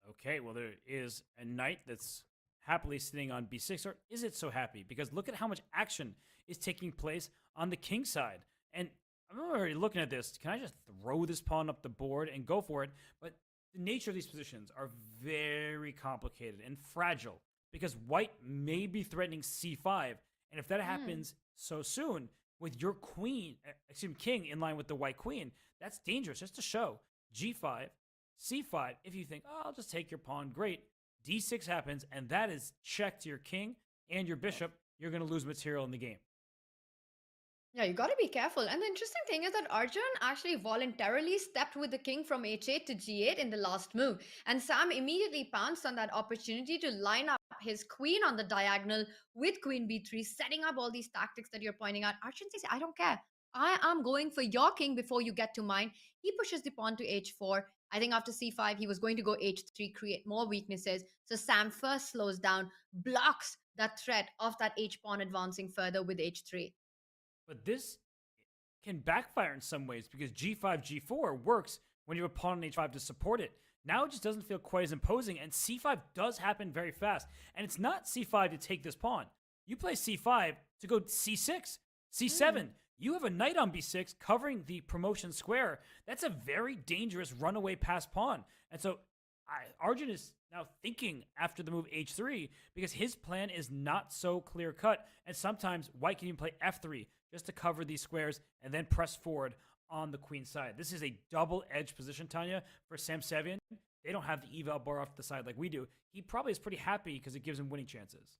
Okay, well, there is a knight that's happily sitting on b6, or is it so happy? Because look at how much action is taking place on the king side. And I'm already looking at this. Can I just throw this pawn up the board and go for it? But the nature of these positions are very complicated and fragile, because white may be threatening c5. And if that happens so soon, with your queen, excuse me, king in line with the white queen, that's dangerous. Just to show, g5, c5, if you think, oh, I'll just take your pawn, great. d6 happens, and that is check to your king and your bishop. You're going to lose material in the game. Yeah, you got to be careful. And the interesting thing is that Arjun actually voluntarily stepped with the king from h8 to g8 in the last move. And Sam immediately pounced on that opportunity to line up his queen on the diagonal with queen b3, setting up all these tactics that you're pointing out. Arjun says, I don't care. I am going for your king before you get to mine. He pushes the pawn to h4. I think after c5, he was going to go h3, create more weaknesses. So Sam first slows down, blocks that threat of that h pawn advancing further with h3. But this can backfire in some ways, because g5, g4 works when you have a pawn on h5 to support it. Now it just doesn't feel quite as imposing, and c5 does happen very fast. And it's not c5 to take this pawn. You play c5 to go c6, c7. You have a knight on b6 covering the promotion square. That's a very dangerous runaway pass pawn. And so Arjun is now thinking after the move h3, because his plan is not so clear cut. And sometimes white can even play f3 just to cover these squares and then press forward on the queen side. This is a double-edged position, Tanya, for Sam Savian. They don't have the eval bar off the side like we do. He probably is pretty happy because it gives him winning chances.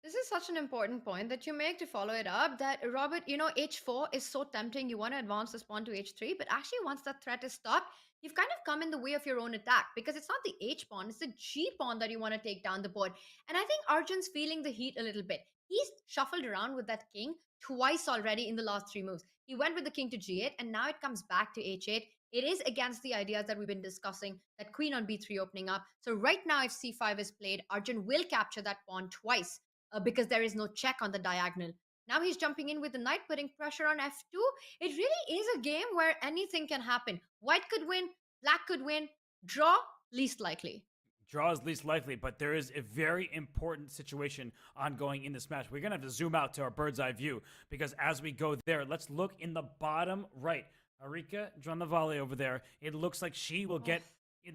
This is such an important point that you make to follow it up, that Robert, h4 is so tempting. You want to advance this pawn to h3, but actually once that threat is stopped, you've kind of come in the way of your own attack, because it's not the h pawn, it's the g pawn that you want to take down the board. And I think Arjun's feeling the heat a little bit. He's shuffled around with that king twice already in the last 3 moves. He went with the king to g8, and now it comes back to h8. It is against the ideas that we've been discussing, that queen on b3 opening up. So right now, if c5 is played, Arjun will capture that pawn twice, because there is no check on the diagonal. Now he's jumping in with the knight, putting pressure on f2. It really is a game where anything can happen. White could win, black could win, draw, least likely. Draw is least likely, but there is a very important situation ongoing in this match. We're going to have to zoom out to our bird's eye view, because as we go there, let's look in the bottom right. Arika Dranavale over there. It looks like she will get,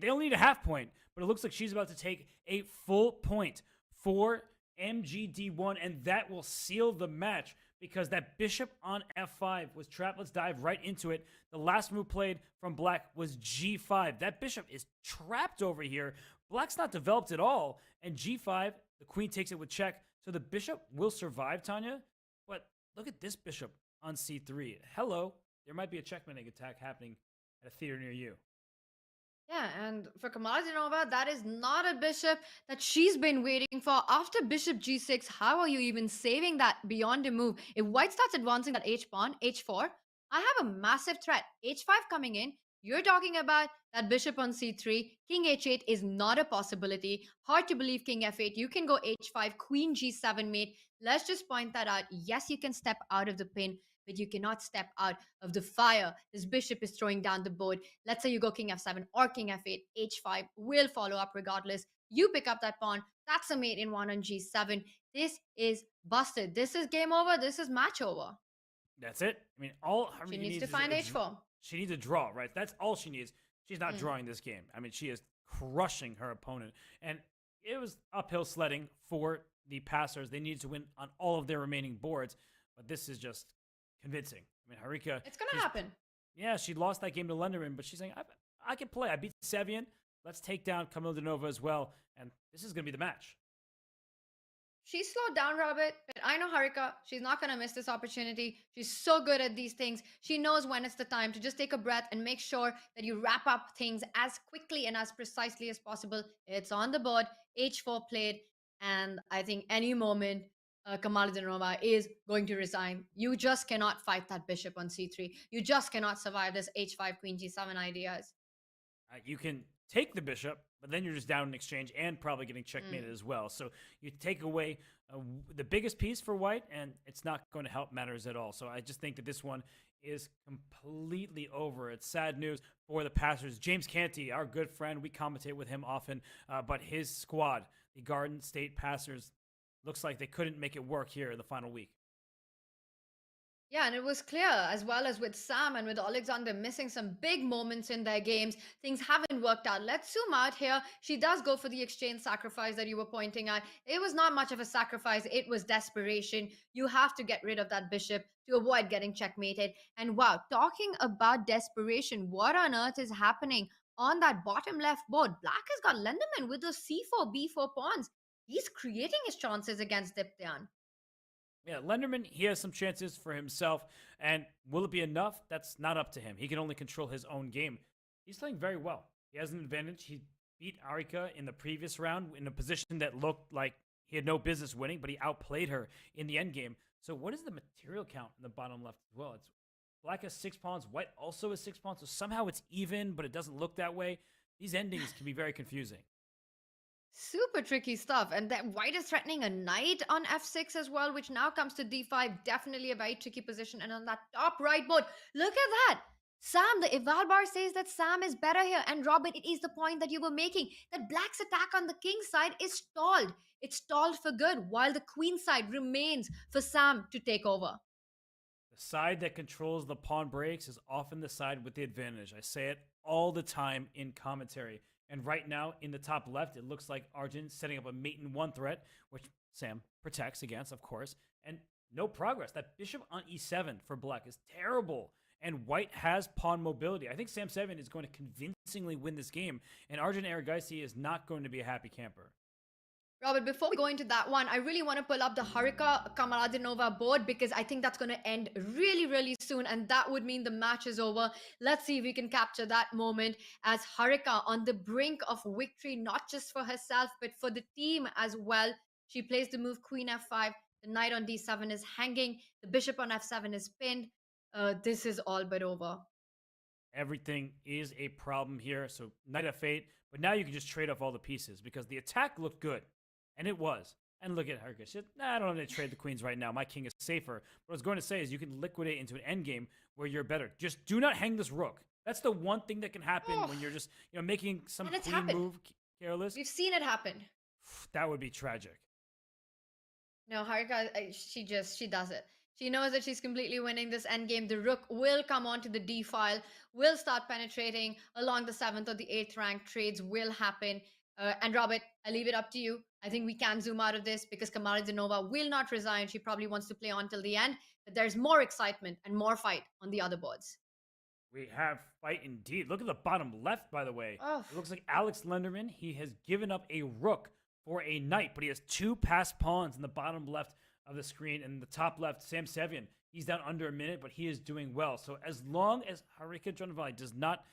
they only need a half point, but it looks like she's about to take a full point for MGD1, and that will seal the match, because that bishop on f5 was trapped. Let's dive right into it. The last move played from black was g5. That bishop is trapped over here. Black's not developed at all, and g5, the queen takes it with check, so the bishop will survive, Tanya. But look at this bishop on c3. Hello, there might be a checkmating attack happening at a theater near you. Yeah, and for Kamaladinova, that is not a bishop that she's been waiting for. After bishop g6, how are you even saving that beyond a move? If white starts advancing that h pawn, h4, I have a massive threat. h5 coming in. You're talking about that bishop on c3. King h8 is not a possibility. Hard to believe king f8. You can go h5, queen g7 mate. Let's just point that out. Yes, you can step out of the pin, but you cannot step out of the fire. This bishop is throwing down the board. Let's say you go king f7 or king f8, h5 will follow up regardless. You pick up that pawn. That's a mate in 1 on g7. This is busted. This is game over. This is match over. That's it. I mean, all she needs to find h4. She needs a draw, right? That's all she needs. She's not drawing this game. I mean, she is crushing her opponent. And it was uphill sledding for the passers. They needed to win on all of their remaining boards. But this is just convincing. I mean, Harika. It's going to happen. Yeah, she lost that game to Lenderman, but she's saying, I can play. I beat Savian. Let's take down Kamaladinova as well. And this is going to be the match. She slowed down, Robert, but I know Harika. She's not going to miss this opportunity. She's so good at these things. She knows when it's the time to just take a breath and make sure that you wrap up things as quickly and as precisely as possible. It's on the board. h4 played. And I think any moment, Kamaladinova is going to resign. You just cannot fight that bishop on c3. You just cannot survive this h5, queen g7 ideas. You can take the bishop, but then you're just down in exchange and probably getting checkmated as well. So you take away the biggest piece for white, and it's not going to help matters at all. So I just think that this one is completely over. It's sad news for the passers. James Canty, our good friend, we commentate with him often, but his squad, the Garden State Passers, looks like they couldn't make it work here in the final week. Yeah, and it was clear, as well as with Sam and with Alexander missing some big moments in their games, things haven't worked out. Let's zoom out here. She does go for the exchange sacrifice that you were pointing at. It was not much of a sacrifice, it was desperation. You have to get rid of that bishop to avoid getting checkmated. And wow, talking about desperation, what on earth is happening on that bottom left board? Black has got Lenderman with those c4, b4 pawns. He's creating his chances against Diptyan. Yeah, Lenderman, he has some chances for himself, and will it be enough? That's not up to him. He can only control his own game. He's playing very well. He has an advantage. He beat Arika in the previous round in a position that looked like he had no business winning, but he outplayed her in the endgame. So what is the material count in the bottom left as well? It's Black has 6 pawns, White also has 6 pawns, so somehow it's even, but it doesn't look that way. These endings can be very confusing. Super tricky stuff. And that white is threatening a knight on f6 as well, which now comes to d5. Definitely a very tricky position. And on that top right board, look at that. Sam, the eval bar says that Sam is better here. And Robert, it is the point that you were making, that Black's attack on the king side is stalled. It's stalled for good, while the queen side remains for Sam to take over. The side that controls the pawn breaks is often the side with the advantage. I say it all the time in commentary. And right now, in the top left, it looks like Arjun setting up a mate in 1 threat, which Sam protects against, of course. And no progress. That bishop on e7 for Black is terrible. And White has pawn mobility. I think Sam 7 is going to convincingly win this game. And Arjun Erigaisi is not going to be a happy camper. Robert, before we go into that one, I really want to pull up the Harika Kamaladinova board because I think that's going to end really, really soon. And that would mean the match is over. Let's see if we can capture that moment as Harika on the brink of victory, not just for herself, but for the team as well. She plays the move Queen f5. The knight on d7 is hanging. The bishop on f7 is pinned. This is all but over. Everything is a problem here. So knight f8. But now you can just trade off all the pieces because the attack looked good. And it was. And look at her. She said, nah, I don't have to trade the queens right now. My king is safer. What I was going to say is you can liquidate into an endgame where you're better. Just do not hang this rook. That's the one thing that can happen when you're just, making some queen move careless. We've seen it happen. That would be tragic. No, Harika, she does it. She knows that she's completely winning this endgame. The rook will come onto the d file, will start penetrating along the 7th or the 8th rank. Trades will happen. And Robert, I leave it up to you. I think we can zoom out of this because Kamaladinova will not resign. She probably wants to play on till the end. But there's more excitement and more fight on the other boards. We have fight indeed. Look at the bottom left, by the way. Oh. It looks like Alex Lenderman, he has given up a rook for a knight, but he has 2 passed pawns in the bottom left of the screen. And the top left, Sam Sevian, he's down under a minute, but he is doing well. So as long as Harika Dronavali does not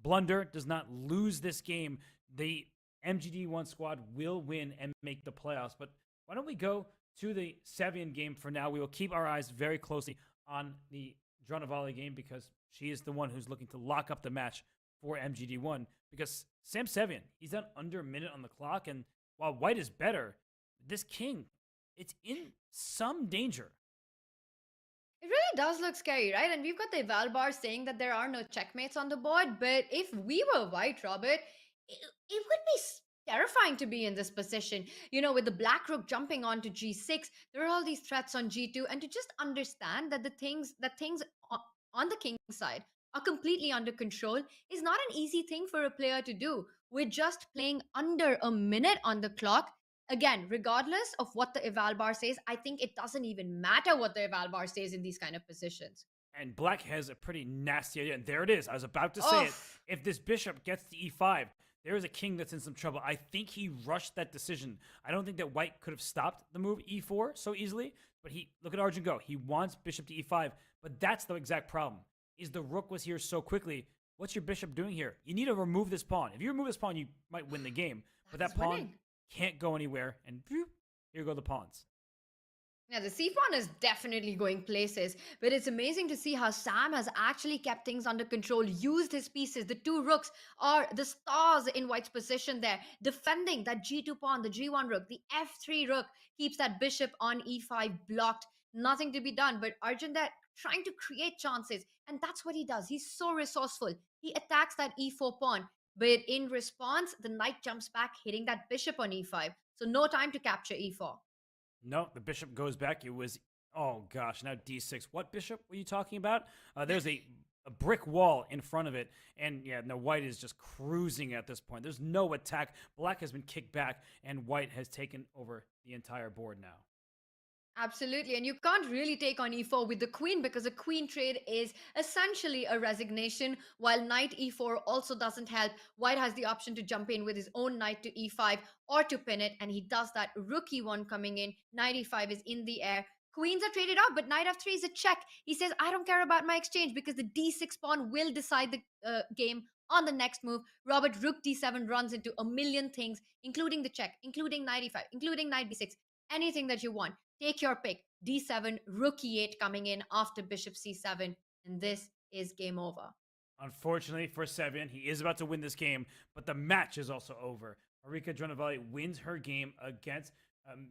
blunder, does not lose this game, the MGD1 squad will win and make the playoffs. But why don't we go to the Sevian game for now? We will keep our eyes very closely on the Dronavali game because she is the one who's looking to lock up the match for MGD1. Because Sam Sevian, he's down under a minute on the clock. And while White is better, this king, it's in some danger. It really does look scary, right? And we've got the eval bar saying that there are no checkmates on the board. But if we were White, Robert, it would be terrifying to be in this position. With the black rook jumping onto g6, there are all these threats on g2, and to just understand that things on the king side are completely under control is not an easy thing for a player to do. We're just playing under a minute on the clock. Again, regardless of what the eval bar says, I think it doesn't even matter what the eval bar says in these kind of positions. And Black has a pretty nasty idea. And there it is. I was about to say it. If this bishop gets to e5, there is a king that's in some trouble. I think he rushed that decision. I don't think that White could have stopped the move e4 so easily. But look at Arjun go. He wants bishop to e5. But that's the exact problem. Is the rook was here so quickly. What's your bishop doing here? You need to remove this pawn. If you remove this pawn, you might win the game. But that pawn can't go anywhere, and whoop, here go the pawns. Yeah, the C pawn is definitely going places, but it's amazing to see how Sam has actually kept things under control, used his pieces. The two rooks are the stars in White's position there, defending that G2 pawn, the G1 rook. The F3 rook keeps that bishop on E5 blocked. Nothing to be done, but Arjun there trying to create chances, and that's what he does. He's so resourceful. He attacks that E4 pawn, but in response, the knight jumps back, hitting that bishop on E5. So no time to capture E4. No, the bishop goes back. It was, oh gosh, now d6. What bishop were you talking about? There's a brick wall in front of it. And yeah, no, White is just cruising at this point. There's no attack. Black has been kicked back, and White has taken over the entire board now. Absolutely. And you can't really take on e4 with the queen because a queen trade is essentially a resignation, while knight e4 also doesn't help. White has the option to jump in with his own knight to e5 or to pin it, and he does that. Rook e1 coming in, knight e5 is in the air. Queens are traded out, but knight f3 is a check. He says, I don't care about my exchange because the d6 pawn will decide the game on the next move. Robert, rook d7 runs into a million things, including the check, including knight e5, including knight b6, anything that you want. Take your pick. D7, rook e8 coming in after bishop c7, and this is game over. Unfortunately for Sevian, he is about to win this game, but the match is also over. Marika Dronovalli wins her game against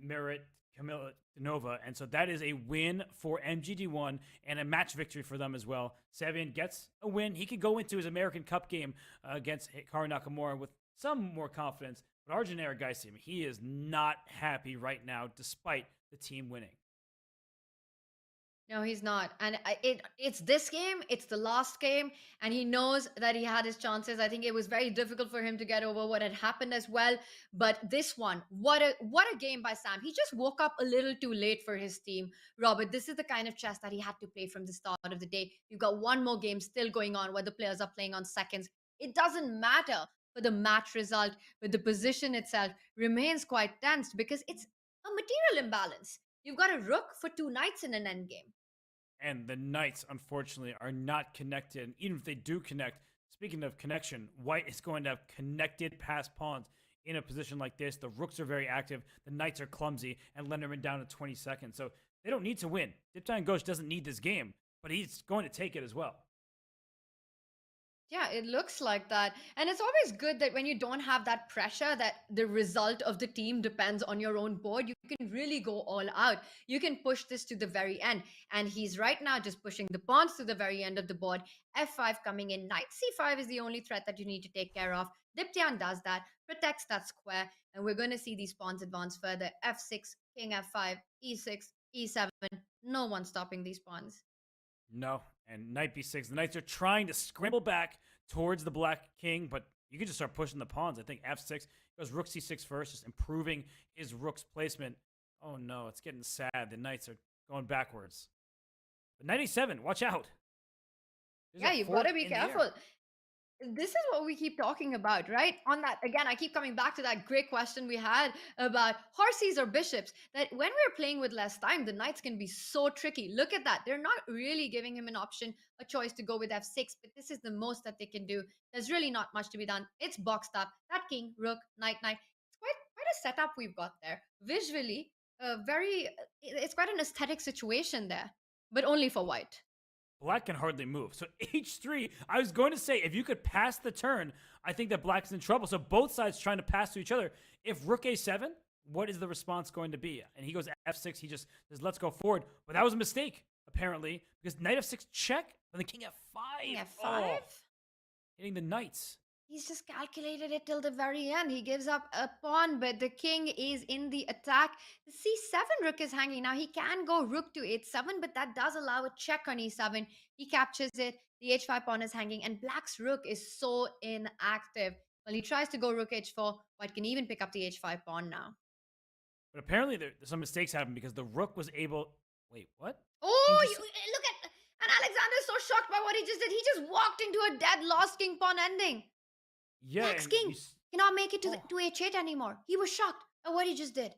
Merit Kamilanova, and so that is a win for MGD1 and a match victory for them as well. Sevian gets a win. He could go into his American Cup game against Hikaru Nakamura with some more confidence, but Arjun Erigaisi, he is not happy right now despite the team winning. No, he's not. And it's this game, it's the last game, and he knows that he had his chances. I think it was very difficult for him to get over what had happened as well. But this one, what a game by Sam. He just woke up a little too late for his team. Robert, this is the kind of chess that he had to play from the start of the day. You've got one more game still going on where the players are playing on seconds. It doesn't matter for the match result, but the position itself remains quite tense because it's a material imbalance. You've got a rook for two knights in an endgame. And the knights, unfortunately, are not connected. And even if they do connect, speaking of connection, White is going to have connected passed pawns in a position like this. The rooks are very active. The knights are clumsy. And Lenderman down to 20 seconds. So they don't need to win. Diptyne Ghosh doesn't need this game, but he's going to take it as well. Yeah, it looks like that. And it's always good that when you don't have that pressure that the result of the team depends on your own board, you can really go all out. You can push this to the very end. And he's right now just pushing the pawns to the very end of the board. F5 coming in. Knight C5 is the only threat that you need to take care of. Diptyne does that, protects that square. And we're going to see these pawns advance further. F6, King F5, E6, E7. No one stopping these pawns. No, and knight b6. The knights are trying to scramble back towards the black king, but you can just start pushing the pawns. I think f6 goes rook c6 first, just improving his rook's placement. Oh no, it's getting sad. The knights are going backwards. But knight e7, watch out. Yeah, you've got to be careful. This is what we keep talking about, right? On that, again, I keep coming back to that great question we had about horses or bishops, that when we're playing with less time, the knights can be so tricky. Look at that. They're not really giving him an option, a choice to go with f6, but this is the most that they can do. There's really not much to be done. It's boxed up. That king, rook, knight, knight. It's quite a setup we've got there. Visually, it's quite an aesthetic situation there, but only for White. Black can hardly move. So h3, I was going to say, if you could pass the turn, I think that Black's in trouble. So both sides trying to pass to each other. If rook a7, what is the response going to be? And he goes f6. He just says, let's go forward. But that was a mistake, apparently, because knight f6 check, and the king f5. King f5? Oh, hitting the knights. He's just calculated it till the very end. He gives up a pawn, but the king is in the attack. The c7 rook is hanging. Now, he can go rook to h7, but that does allow a check on e7. He captures it. The h5 pawn is hanging, and Black's rook is so inactive. Well, he tries to go rook h4. White can even pick up the h5 pawn now. But apparently, there's some mistakes happened because the rook was able... Wait, what? Oh, look at... And Alexander's so shocked by what he just did. He just walked into a dead lost king pawn ending. Yeah, Black's king cannot make it to h8 anymore. He was shocked at what he just did.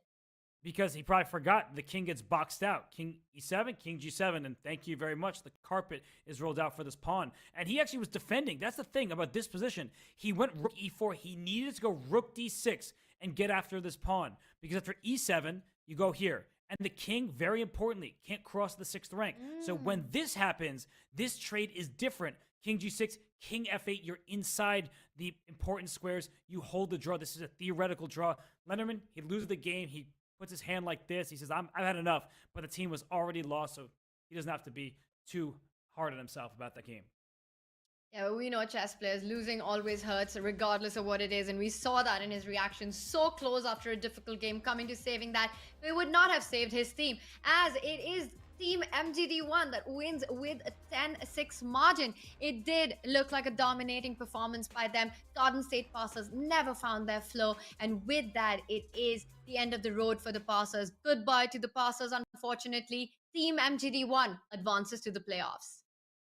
Because he probably forgot the king gets boxed out. King e7, king g7, and thank you very much. The carpet is rolled out for this pawn. And he actually was defending. That's the thing about this position. He went rook e4. He needed to go rook d6 and get after this pawn. Because after e7, you go here. And the king, very importantly, can't cross the 6th rank. So when this happens, this trade is different. King g6, king f8, you're inside the important squares. You hold the draw. This is a theoretical draw. Lenderman, he loses the game. He puts his hand like this. He says, I've had enough. But the team was already lost, so he doesn't have to be too hard on himself about that game. Yeah, we know chess players, losing always hurts regardless of what it is. And we saw that in his reaction, so close after a difficult game, coming to saving that. It would not have saved his team, as it is Team MGD1 that wins with a 10-6 margin. It did look like a dominating performance by them. Garden State passers never found their flow. And with that, it is the end of the road for the passers. Goodbye to the passers, unfortunately. Team MGD1 advances to the playoffs.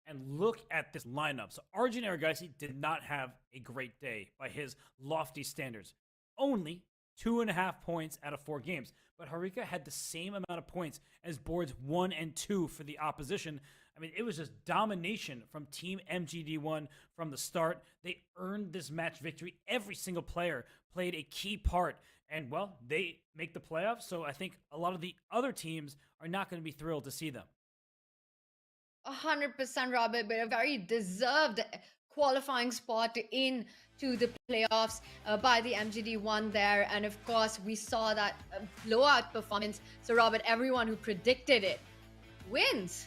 And look at this lineup. So Arjun Erigaisi did not have a great day by his lofty standards. Only 2.5 points out of 4 games. But Harika had the same amount of points as boards 1 and 2 for the opposition. I mean, it was just domination from Team MGD1 from the start. They earned this match victory. Every single player played a key part. And, well, they make the playoffs. So I think a lot of the other teams are not going to be thrilled to see them. 100%, Robert, but a very deserved qualifying spot into the playoffs by the MGD1 there. And of course, we saw that blowout performance. So, Robert, everyone who predicted it wins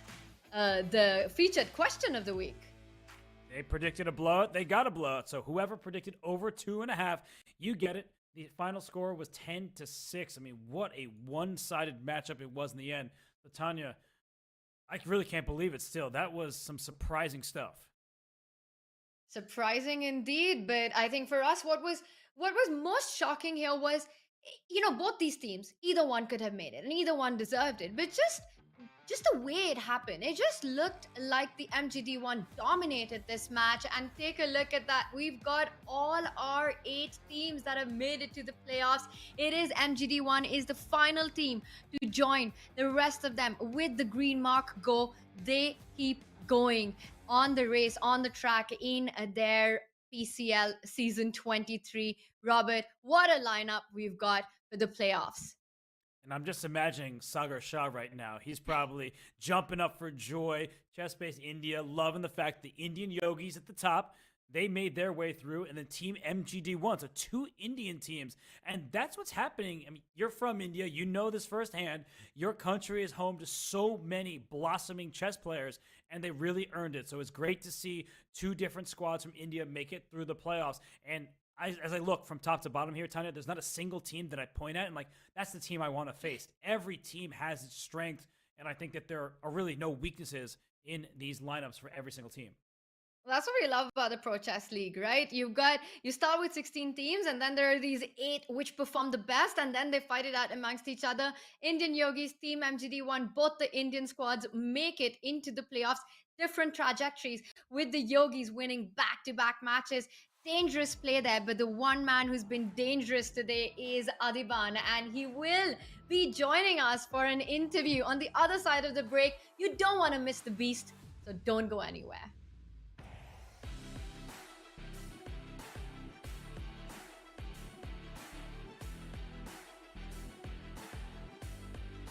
the featured question of the week. They predicted a blowout. They got a blowout. So whoever predicted over 2.5, you get it. The final score was 10-6. I mean, what a one-sided matchup it was in the end. So, Tanya, I really can't believe it still. That was some surprising stuff. Surprising indeed, but I think for us, what was most shocking here was, both these teams, either one could have made it and either one deserved it, but just the way it happened, it just looked like the MGD1 dominated this match. And take a look at that. We've got all our 8 teams that have made it to the playoffs. It is MGD1 is the final team to join the rest of them with the green mark go. They keep going on the race, on the track in their PCL season 23. Robert, what a lineup we've got for the playoffs. And I'm just imagining Sagar Shah right now. He's probably jumping up for joy. Chess-based India, loving the fact the Indian yogis at the top, they made their way through. And then Team MGD1, so 2 Indian teams. And that's what's happening. I mean, you're from India. You know this firsthand. Your country is home to so many blossoming chess players, and they really earned it. So it's great to see 2 different squads from India make it through the playoffs. And as I look from top to bottom here, Tanya, there's not a single team that I point at and that's the team I want to face. Every team has its strength, and I think that there are really no weaknesses in these lineups for every single team. Well, that's what we love about the Pro Chess League, right? You start with 16 teams, and then there are these 8 which perform the best, and then they fight it out amongst each other. Indian Yogis, Team MGD1, both the Indian squads make it into the playoffs. Different trajectories, with the Yogis winning back-to-back matches. Dangerous play there, but the one man who's been dangerous today is Adiban, and he will be joining us for an interview on the other side of the break. You don't want to miss the beast, so don't go anywhere.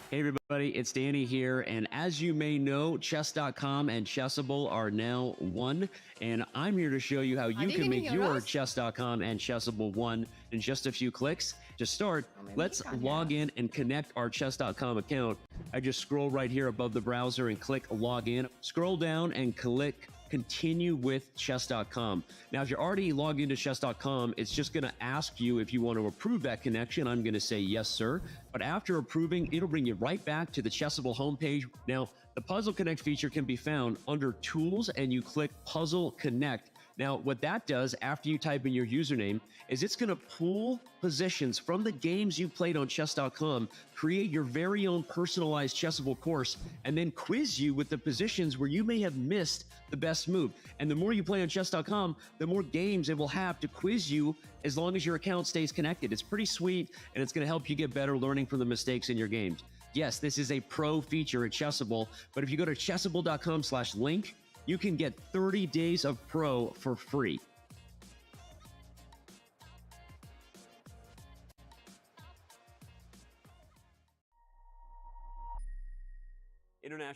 Hey everybody, it's Danny here, and as you may know, Chess.com and Chessable are now one, and I'm here to show you how you can make your Chess.com and Chessable one in just a few clicks. To start, let's log in and connect our Chess.com account. I just scroll right here above the browser and click Login. Scroll down and click Continue with Chess.com. Now, if you're already logged into Chess.com, it's just going to ask you if you want to approve that connection. I'm going to say yes, sir. But after approving, it'll bring you right back to the Chessable homepage. Now, the Puzzle Connect feature can be found under Tools, and you click Puzzle Connect. Now, what that does after you type in your username is it's going to pull positions from the games you played on chess.com, create your very own personalized Chessable course, and then quiz you with the positions where you may have missed the best move. And the more you play on chess.com, the more games it will have to quiz you as long as your account stays connected. It's pretty sweet, and it's going to help you get better learning from the mistakes in your games. Yes, this is a pro feature at Chessable, but if you go to chessable.com/link, you can get 30 days of Pro for free.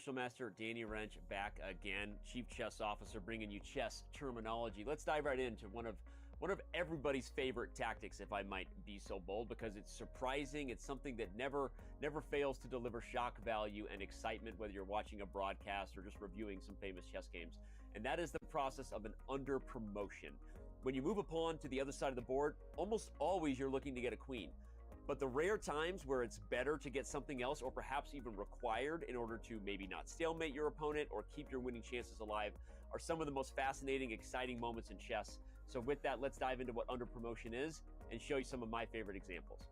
Special Master Danny Wrench back again, Chief Chess Officer, bringing you chess terminology. Let's dive right into one of everybody's favorite tactics, if I might be so bold, because it's surprising. It's something that never fails to deliver shock value and excitement, whether you're watching a broadcast or just reviewing some famous chess games. And that is the process of an under promotion. When you move a pawn to the other side of the board, almost always you're looking to get a queen. But the rare times where it's better to get something else, or perhaps even required in order to maybe not stalemate your opponent or keep your winning chances alive, are some of the most fascinating, exciting moments in chess. So with that, let's dive into what under promotion is and show you some of my favorite examples.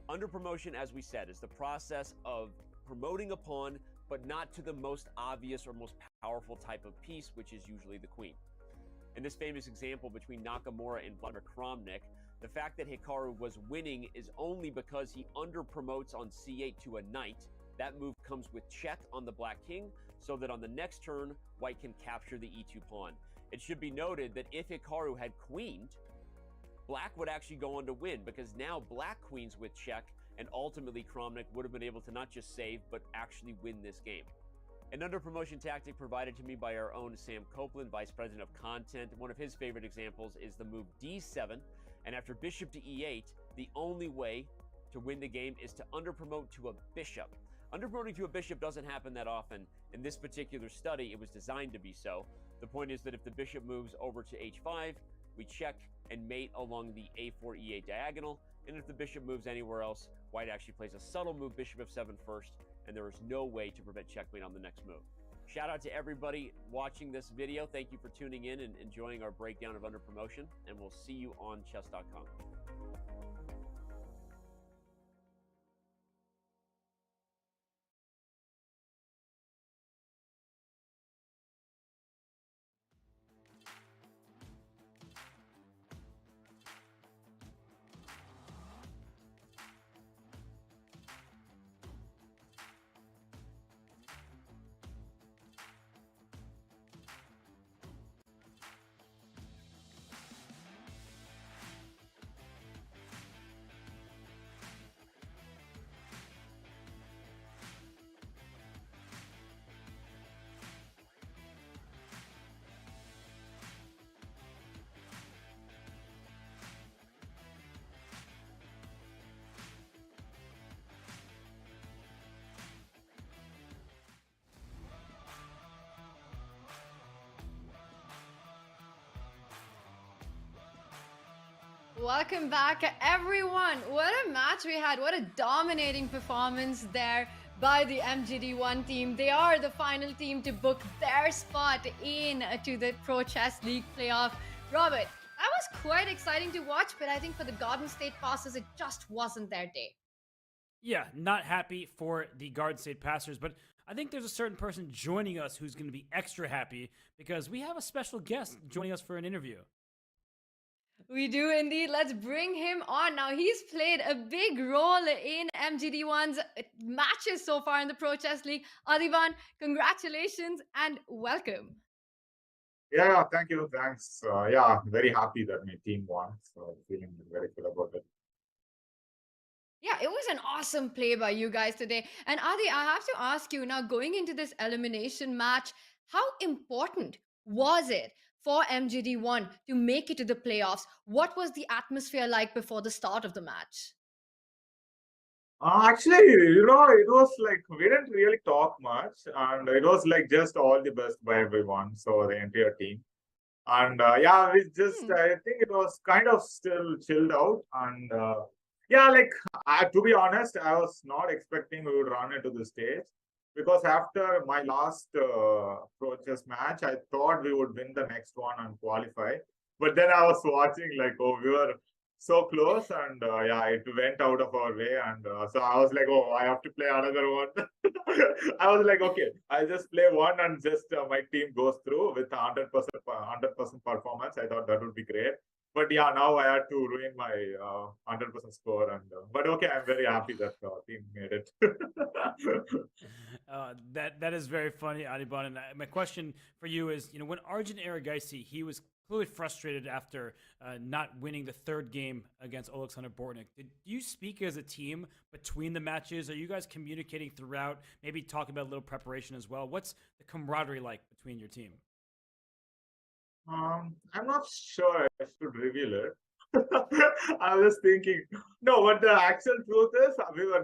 Under promotion, as we said, is the process of promoting a pawn, but not to the most obvious or most powerful type of piece, which is usually the queen. In this famous example between Nakamura and Vladimir Kramnik, the fact that Hikaru was winning is only because he under promotes on c8 to a knight. That move comes with check on the black king, so that on the next turn, white can capture the e2 pawn. It should be noted that if Hikaru had queened, black would actually go on to win, because now black queens with check, and ultimately Kramnik would have been able to not just save, but actually win this game. An under promotion tactic provided to me by our own Sam Copeland, Vice President of Content. One of his favorite examples is the move d7, and after bishop to e8, the only way to win the game is to under promote to a bishop. Under promoting to a bishop doesn't happen that often. In this particular study, it was designed to be so. The point is that if the bishop moves over to h5, we check and mate along the a4 e8 diagonal, and if the bishop moves anywhere else, white actually plays a subtle move, bishop f7 first, and there is no way to prevent checkmate on the next move. Shout out to everybody watching this video. Thank you for tuning in and enjoying our breakdown of under promotion, and we'll see you on chess.com. Welcome back, everyone. What a match we had. What a dominating performance there by the MGD1 team. They are the final team to book their spot in to the Pro Chess League playoff. Robert, that was quite exciting to watch, but I think for the Garden State Passers, it just wasn't their day. Yeah, not happy for the Garden State Passers, but I think there's a certain person joining us who's going to be extra happy because we have a special guest joining us for an interview. We do indeed. Let's bring him on. Now, he's played a big role in MGD1's matches so far in the Pro Chess League. Adiban, congratulations and welcome. Yeah, thank you. Thanks. Yeah, very happy that my team won. So feeling very good about it. Yeah, it was an awesome play by you guys today. And Adi, I have to ask you now, going into this elimination match, how important was it for MGD1 to make it to the playoffs? What was the atmosphere like before the start of the match? Actually, it was like we didn't really talk much, and it was like just all the best by everyone, so the entire team. And yeah, we just I think it was kind of still chilled out, and yeah, like to be honest, I was not expecting we would run into the stage. Because after my last Pro Chess match, I thought we would win the next one and qualify. But then I was watching like, oh, we were so close, and yeah, it went out of our way. And so I was like, oh, I have to play another one. I was like, okay, I'll just play one and just my team goes through with 100% performance. I thought that would be great. But yeah, now I had to ruin my 100% score. And but okay, I'm very happy that team made it. That is very funny, Adiban. And my question for you is, when Arjun Erigaisi, he was clearly frustrated after not winning the third game against Alexander Bortnyk. Did you speak as a team between the matches? Are you guys communicating throughout? Maybe talk about a little preparation as well. What's the camaraderie like between your team? I'm not sure I should reveal it. I was thinking, no, but the actual truth is,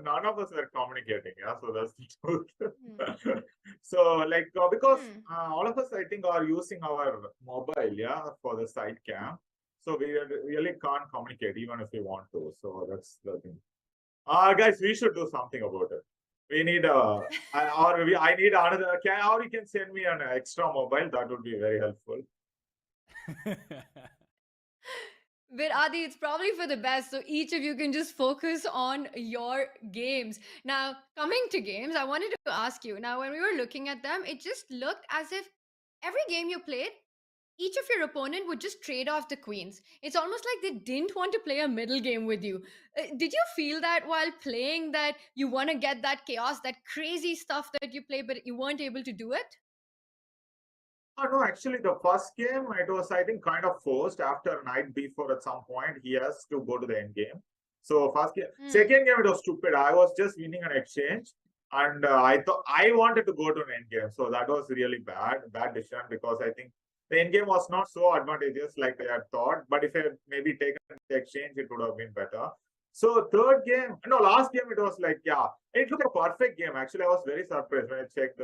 none of us were communicating. Yeah, so that's the truth. So, because all of us, I think, are using our mobile, yeah, for the side cam. So we really can't communicate even if we want to. So that's the thing. Guys, we should do something about it. We need I need another. Or you can send me an extra mobile. That would be very helpful. But Adi, it's probably for the best. So each of you can just focus on your games. Now, coming to games, I wanted to ask you. Now, when we were looking at them, it just looked as if every game you played, each of your opponent would just trade off the queens. It's almost like they didn't want to play a middle game with you. Did you feel that while playing that you want to get that chaos, that crazy stuff that you play, but you weren't able to do it? Oh, no, actually, the first game, it was, I think, kind of forced after knight b4 at some point. He has to go to the end game. So, first game. Second game, it was stupid. I was just winning an exchange. And I thought I wanted to go to an end game. So, that was really bad decision because I think the end game was not so advantageous like I had thought. But if I had maybe taken the exchange, it would have been better. So, third game, no, last game, it was like, yeah, it looked a perfect game. Actually, I was very surprised when I checked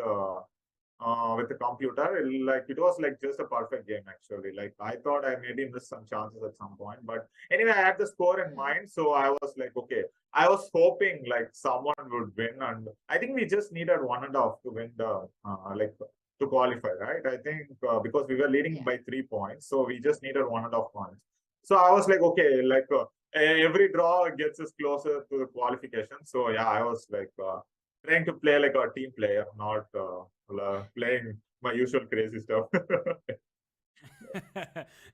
with the computer. It was like just a perfect game actually. Like I thought I maybe missed some chances at some point, but anyway, I had the score in mind, so I was like, okay. I was hoping like someone would win, and I think we just needed 1.5 to win the to qualify, right? I think because we were leading by 3 points, so we just needed 1.5 points. So I was like, okay, every draw gets us closer to the qualification. So yeah, I was like trying to play like a team player, not playing my usual crazy stuff.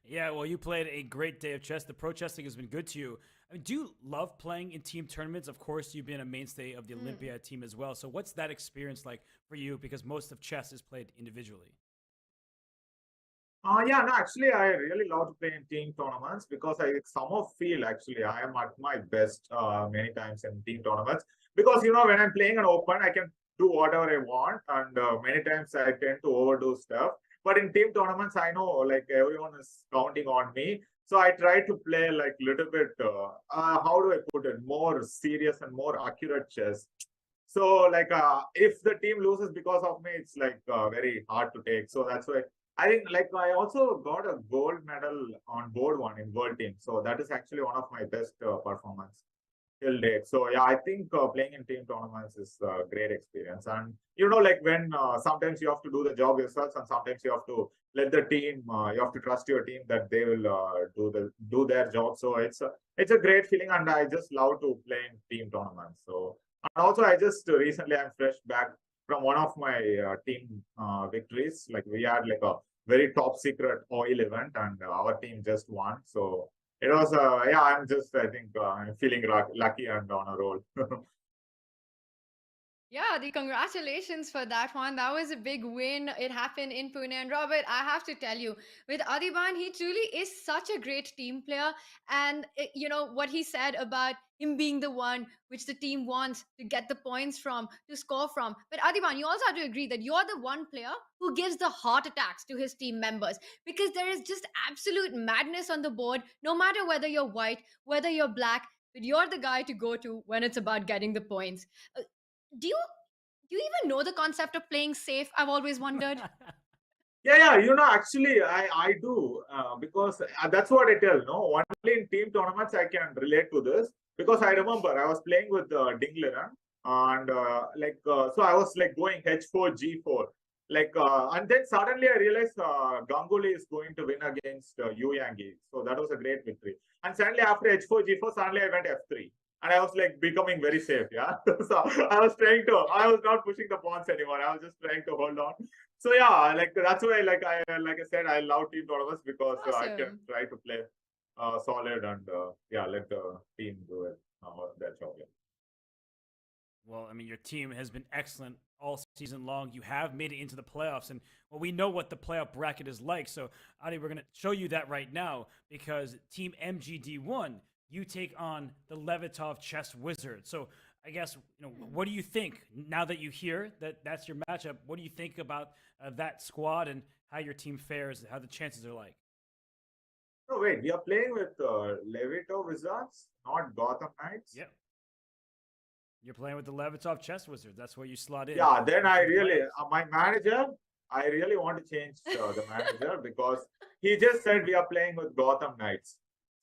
Yeah, well, you played a great day of chess. The pro chessing has been good to you. I mean, do you love playing in team tournaments? Of course, you've been a mainstay of the Olympia team as well. So what's that experience like for you? Because most of chess is played individually. Yeah, no, actually, I really love to play in team tournaments because I somehow feel actually I am at my best many times in team tournaments. Because, when I'm playing an open, I can do whatever I want. And many times I tend to overdo stuff. But in team tournaments, I know like everyone is counting on me. So I try to play like little bit, how do I put it, more serious and more accurate chess. So if the team loses because of me, it's like very hard to take. So that's why I think I also got a gold medal on board one in world team. So that is actually one of my best performance till date. So yeah, I think playing in team tournaments is a great experience. And when sometimes you have to do the job yourself, and sometimes you have to let the team, you have to trust your team that they will do their job. So it's a great feeling, and I just love to play in team tournaments. So and also I just recently I'm fresh back from one of my team victories. Like we had like a very top secret oil event, and our team just won. So it was yeah, I think I'm feeling lucky and on a roll. Yeah, the congratulations for that one. That was a big win. It happened in Pune. And Robert, I have to tell you, with Adiban, he truly is such a great team player. And what he said about him being the one which the team wants to get the points from, to score from. But Adiban, you also have to agree that you're the one player who gives the heart attacks to his team members, because there is just absolute madness on the board, no matter whether you're white, whether you're black, but you're the guy to go to when it's about getting the points. Do you even know the concept of playing safe? I've always wondered. Yeah, actually, I do because that's what I tell. No, only in team tournaments I can relate to this, because I remember I was playing with Dingliran, and so I was like going H4 G4, and then suddenly I realized Ganguly is going to win against Yu Yangi, so that was a great victory. And suddenly after H4 G4, suddenly I went F3. And I was like becoming very safe, yeah. So I was not pushing the pawns anymore. I was just trying to hold on. So yeah, that's why I said I love team tournaments, because I can try to play solid and yeah, let the team do it their job. Yeah. Well, I mean, your team has been excellent all season long. You have made it into the playoffs, and well, we know what the playoff bracket is like. So, Adi, we're going to show you that right now because Team MGD1, you take on the Levitov Chess Wizard. So, I guess what do you think now that you hear that that's your matchup? What do you think about that squad and how your team fares, how the chances are like? No, wait, we are playing with Levito Wizards, not Gotham Knights. Yep. You're playing with the Levitov Chess Wizard. That's where you slot in. Yeah, then I really, my manager, I really want to change the manager because he just said we are playing with Gotham Knights.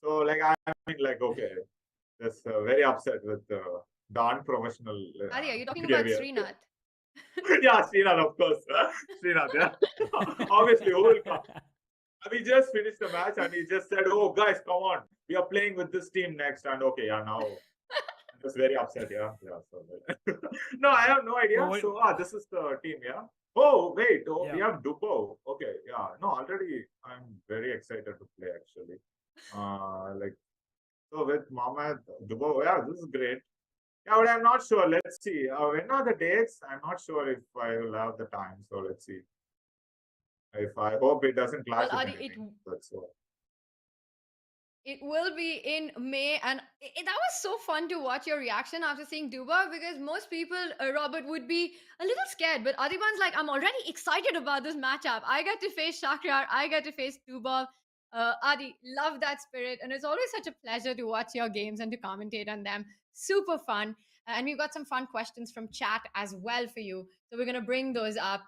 So, like, I mean, like, okay, just very upset with the unprofessional. Adi, are you talking behavior. about Srinath? Yeah, Srinath, of course. Srinath, yeah. Obviously, who will come? We just finished the match and he just said, oh, guys, come on. We are playing with this team next. And okay, yeah, now. I was very upset, yeah. So, no, I have no idea. Well, so, this is the team, yeah. Oh, wait. Oh, Yeah. we have Dupo. Okay, yeah. No, already I'm very excited to play, actually. Like, so with Mohamed Dupo, yeah, this is great. Yeah, but I'm not sure. Let's see. When are the dates? I'm not sure if I will have the time. So, let's see. If I hope it doesn't clash Well, with Adi, anything. That's all. it will be in May, and that was so fun to watch your reaction after seeing Duba because most people, Robert, would be a little scared, but Adiban's like, I'm already excited about this matchup. I get to face Shakrar, I get to face Duba. Adi, love that spirit, and it's always such a pleasure to watch your games and to commentate on them. Super fun. And we've got some fun questions from chat as well for you. So we're going to bring those up.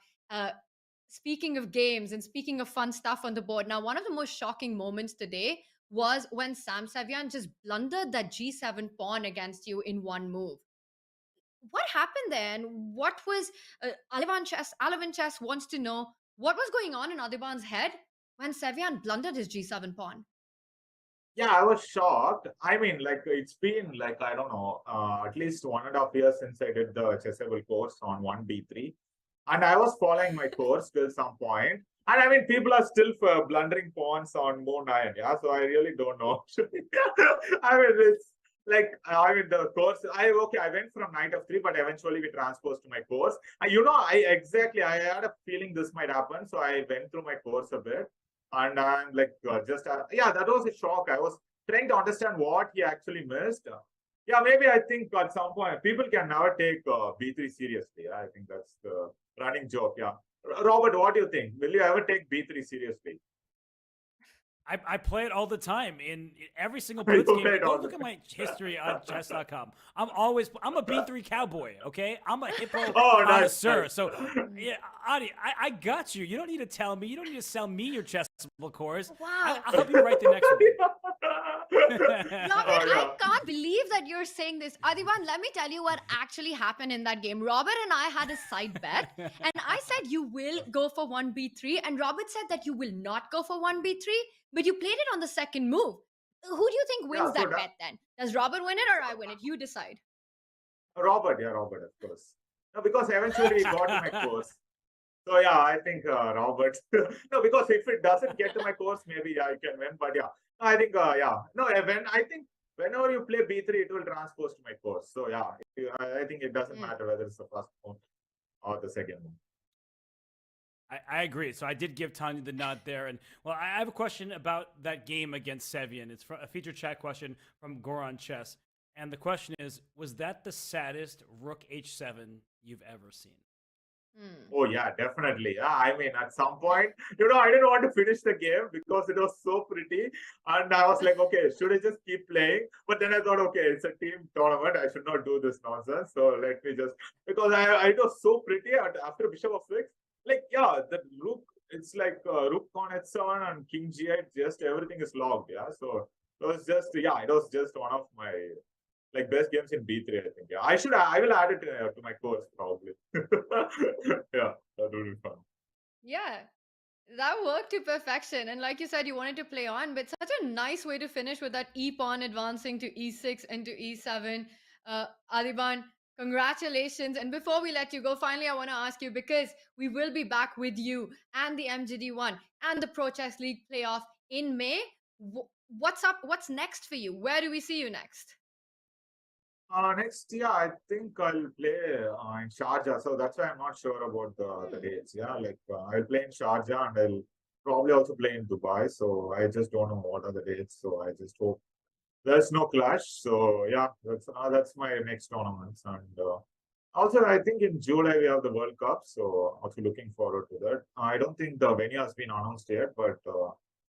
Speaking of games and speaking of fun stuff on the board, now, one of the most shocking moments today was when Sam Savian just blundered that G7 pawn against you in one move. What happened there? And what was Alivan Chess wants to know what was going on in Adiban's head when Savian blundered his G7 pawn. Yeah, I was shocked. I mean, like, it's been like, I don't know, at least 1.5 years since I did the chessable course on 1B3. And I was following my course till some point. And I mean, people are still blundering pawns on Moon 9. Yeah, so I really don't know. I mean, it's like, I mean, the course, I went from knight f3, but eventually we transposed to my course. And I had a feeling this might happen. So I went through my course a bit. And I'm like, that was a shock. I was trying to understand what he actually missed. Yeah, maybe I think at some point, people can never take B3 seriously. I think that's the running joke, yeah. Robert, what do you think? Will you ever take B3 seriously? I play it all the time in every single blitz game. Go look at my history on chess.com. I'm a B3 cowboy, okay? I'm a hippo connoisseur. Nice. So, yeah, Adi, I got you. You don't need to tell me. You don't need to sell me your chessable course. Wow. I'll help you write the next one. Robert, I can't believe that you're saying this. Adiban, let me tell you what actually happened in that game. Robert and I had a side bet, and I said you will go for 1B3, and Robert said that you will not go for 1B3, but you played it on the second move. Who do you think wins that bet then? Does Robert win it or I win it? You decide. Robert, of course. No, because eventually we got to my course. So yeah, I think Robert. No, because if it doesn't get to my course, maybe I can win. But yeah, I think No, whenever you play B3, it will transpose to my course. So yeah, I think it doesn't matter whether it's the first move or the second move. I agree. So I did give Tanya the nod there. And well, I have a question about that game against Sevian. It's a feature chat question from Goran Chess. And the question is, was that the saddest Rook H7 you've ever seen? Oh yeah, definitely. Yeah, I mean, at some point, I didn't want to finish the game because it was so pretty, and I was like, okay, should I just keep playing? But then I thought, okay, it's a team tournament. I should not do this nonsense. So let me just because it was so pretty after Bishop of 6. Like, yeah, the Rook. It's like Rook on H7 and King G8. Just everything is logged. Yeah, so it was just one of my best games in B3, I think. Yeah, I will add it to my course probably. Yeah, that would be fun. Yeah, that worked to perfection. And like you said, you wanted to play on, but such a nice way to finish with that E pawn advancing to E6 and to E7. Adiban, congratulations. And before we let you go, finally, I want to ask you, because we will be back with you and the MGD1 and the Pro Chess League playoff in May. What's up? What's next for you? Where do we see you next? Next, yeah, I think I'll play in Sharjah. So that's why I'm not sure about the dates. Yeah, like I'll play in Sharjah and I'll probably also play in Dubai. So I just don't know what are the dates. So I just hope there's no clash. So yeah, that's my next tournaments. And also, I think in July we have the World Cup. So also looking forward to that. I don't think the venue has been announced yet, but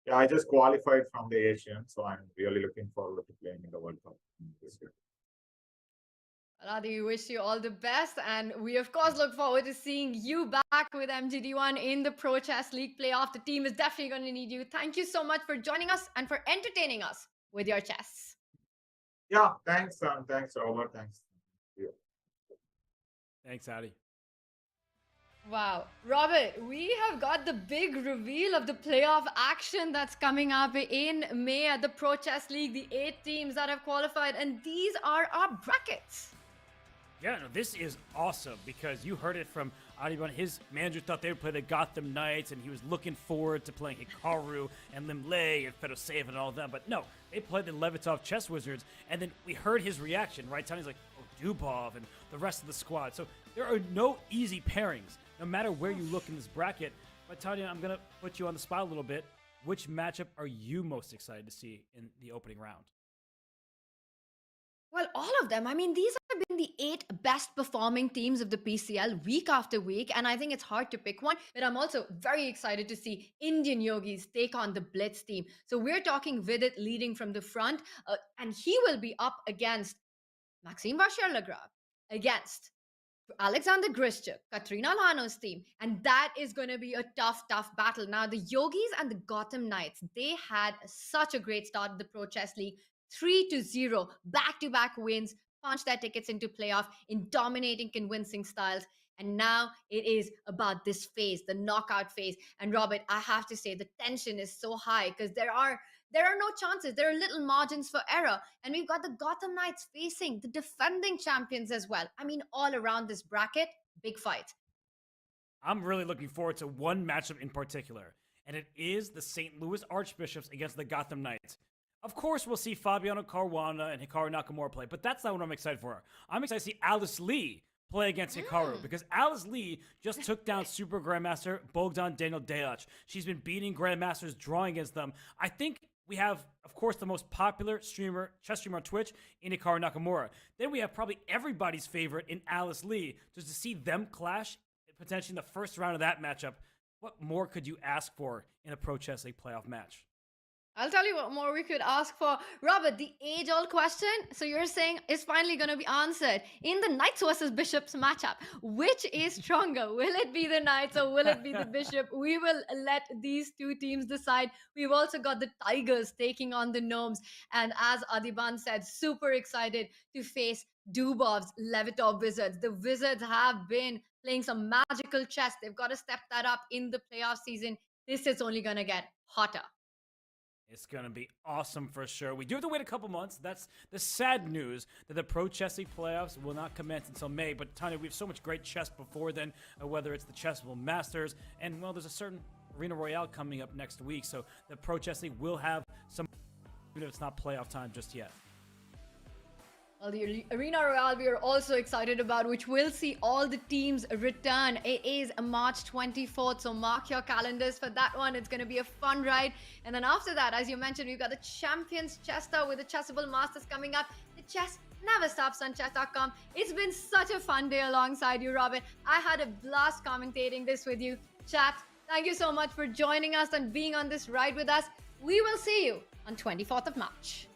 yeah, I just qualified from the Asian. So I'm really looking forward to playing in the World Cup this year. Adi, we wish you all the best, and we of course look forward to seeing you back with MGD1 in the Pro Chess League playoff. The team is definitely going to need you. Thank you so much for joining us and for entertaining us with your chess. Yeah, thanks, thanks, Robert. Thanks. Thanks, Adi. Wow. Robert, we have got the big reveal of the playoff action that's coming up in May at the Pro Chess League, the 8 teams that have qualified, and these are our brackets. Yeah, no, this is awesome because you heard it from Adiban. His manager thought they would play the Gotham Knights, and he was looking forward to playing Hikaru and Limley and Fedoseva and all of them. But no, they played the Levitov Chess Wizards, and then we heard his reaction, right? Tony's like, oh, Dubov and the rest of the squad. So there are no easy pairings, no matter where you look in this bracket. But Tanya, I'm going to put you on the spot a little bit. Which matchup are you most excited to see in the opening round? Well, all of them. I mean, these have been the 8 best performing teams of the PCL week after week, and I think it's hard to pick one, but I'm also very excited to see Indian Yogis take on the Blitz team. So we're talking Vidit leading from the front, and he will be up against Maxime Vachier-Lagrave, against Alexander Grischuk, Katrina Lano's team, and that is going to be a tough battle. Now, the Yogis and the Gotham Knights, they had such a great start at the Pro Chess League. 3-0, back-to-back wins, punched their tickets into playoff in dominating, convincing styles. And now it is about this phase, the knockout phase. And Robert, I have to say the tension is so high because there are no chances. There are little margins for error. And we've got the Gotham Knights facing the defending champions as well. I mean, all around this bracket, big fight. I'm really looking forward to one matchup in particular, and it is the St. Louis Archbishops against the Gotham Knights. Of course, we'll see Fabiano Caruana and Hikaru Nakamura play, but that's not what I'm excited for. I'm excited to see Alice Lee play against Hikaru because Alice Lee just took down Super Grandmaster Bogdan Daniel Delac. She's been beating Grandmasters, drawing against them. I think we have, of course, the most popular chess streamer on Twitch in Hikaru Nakamura. Then we have probably everybody's favorite in Alice Lee. Just to see them clash, potentially in the first round of that matchup, what more could you ask for in a Pro Chess League playoff match? I'll tell you what more we could ask for. Robert, the age-old question, so you're saying, is finally going to be answered. In the Knights versus Bishops matchup, which is stronger? Will it be the Knights or will it be the Bishop? We will let these two teams decide. We've also got the Tigers taking on the Gnomes. And as Adiban said, super excited to face Dubov's Levitov Wizards. The Wizards have been playing some magical chess. They've got to step that up in the playoff season. This is only going to get hotter. It's going to be awesome for sure. We do have to wait a couple months. That's the sad news that the Pro Chess League playoffs will not commence until May. But, Tanya, we have so much great chess before then, whether it's the Chessable Masters. And, well, there's a certain Arena Royale coming up next week. So the Pro Chess League will have some, even if it's not playoff time just yet. Well, the Arena Royale we are also excited about, which will see all the teams return. It is March 24th, so mark your calendars for that one. It's going to be a fun ride. And then after that, as you mentioned, we've got the Champions Chester with the Chessable Masters coming up. The chess never stops on chess.com. It's been such a fun day alongside you, Robin. I had a blast commentating this with you. Chat, thank you so much for joining us and being on this ride with us. We will see you on 24th of March.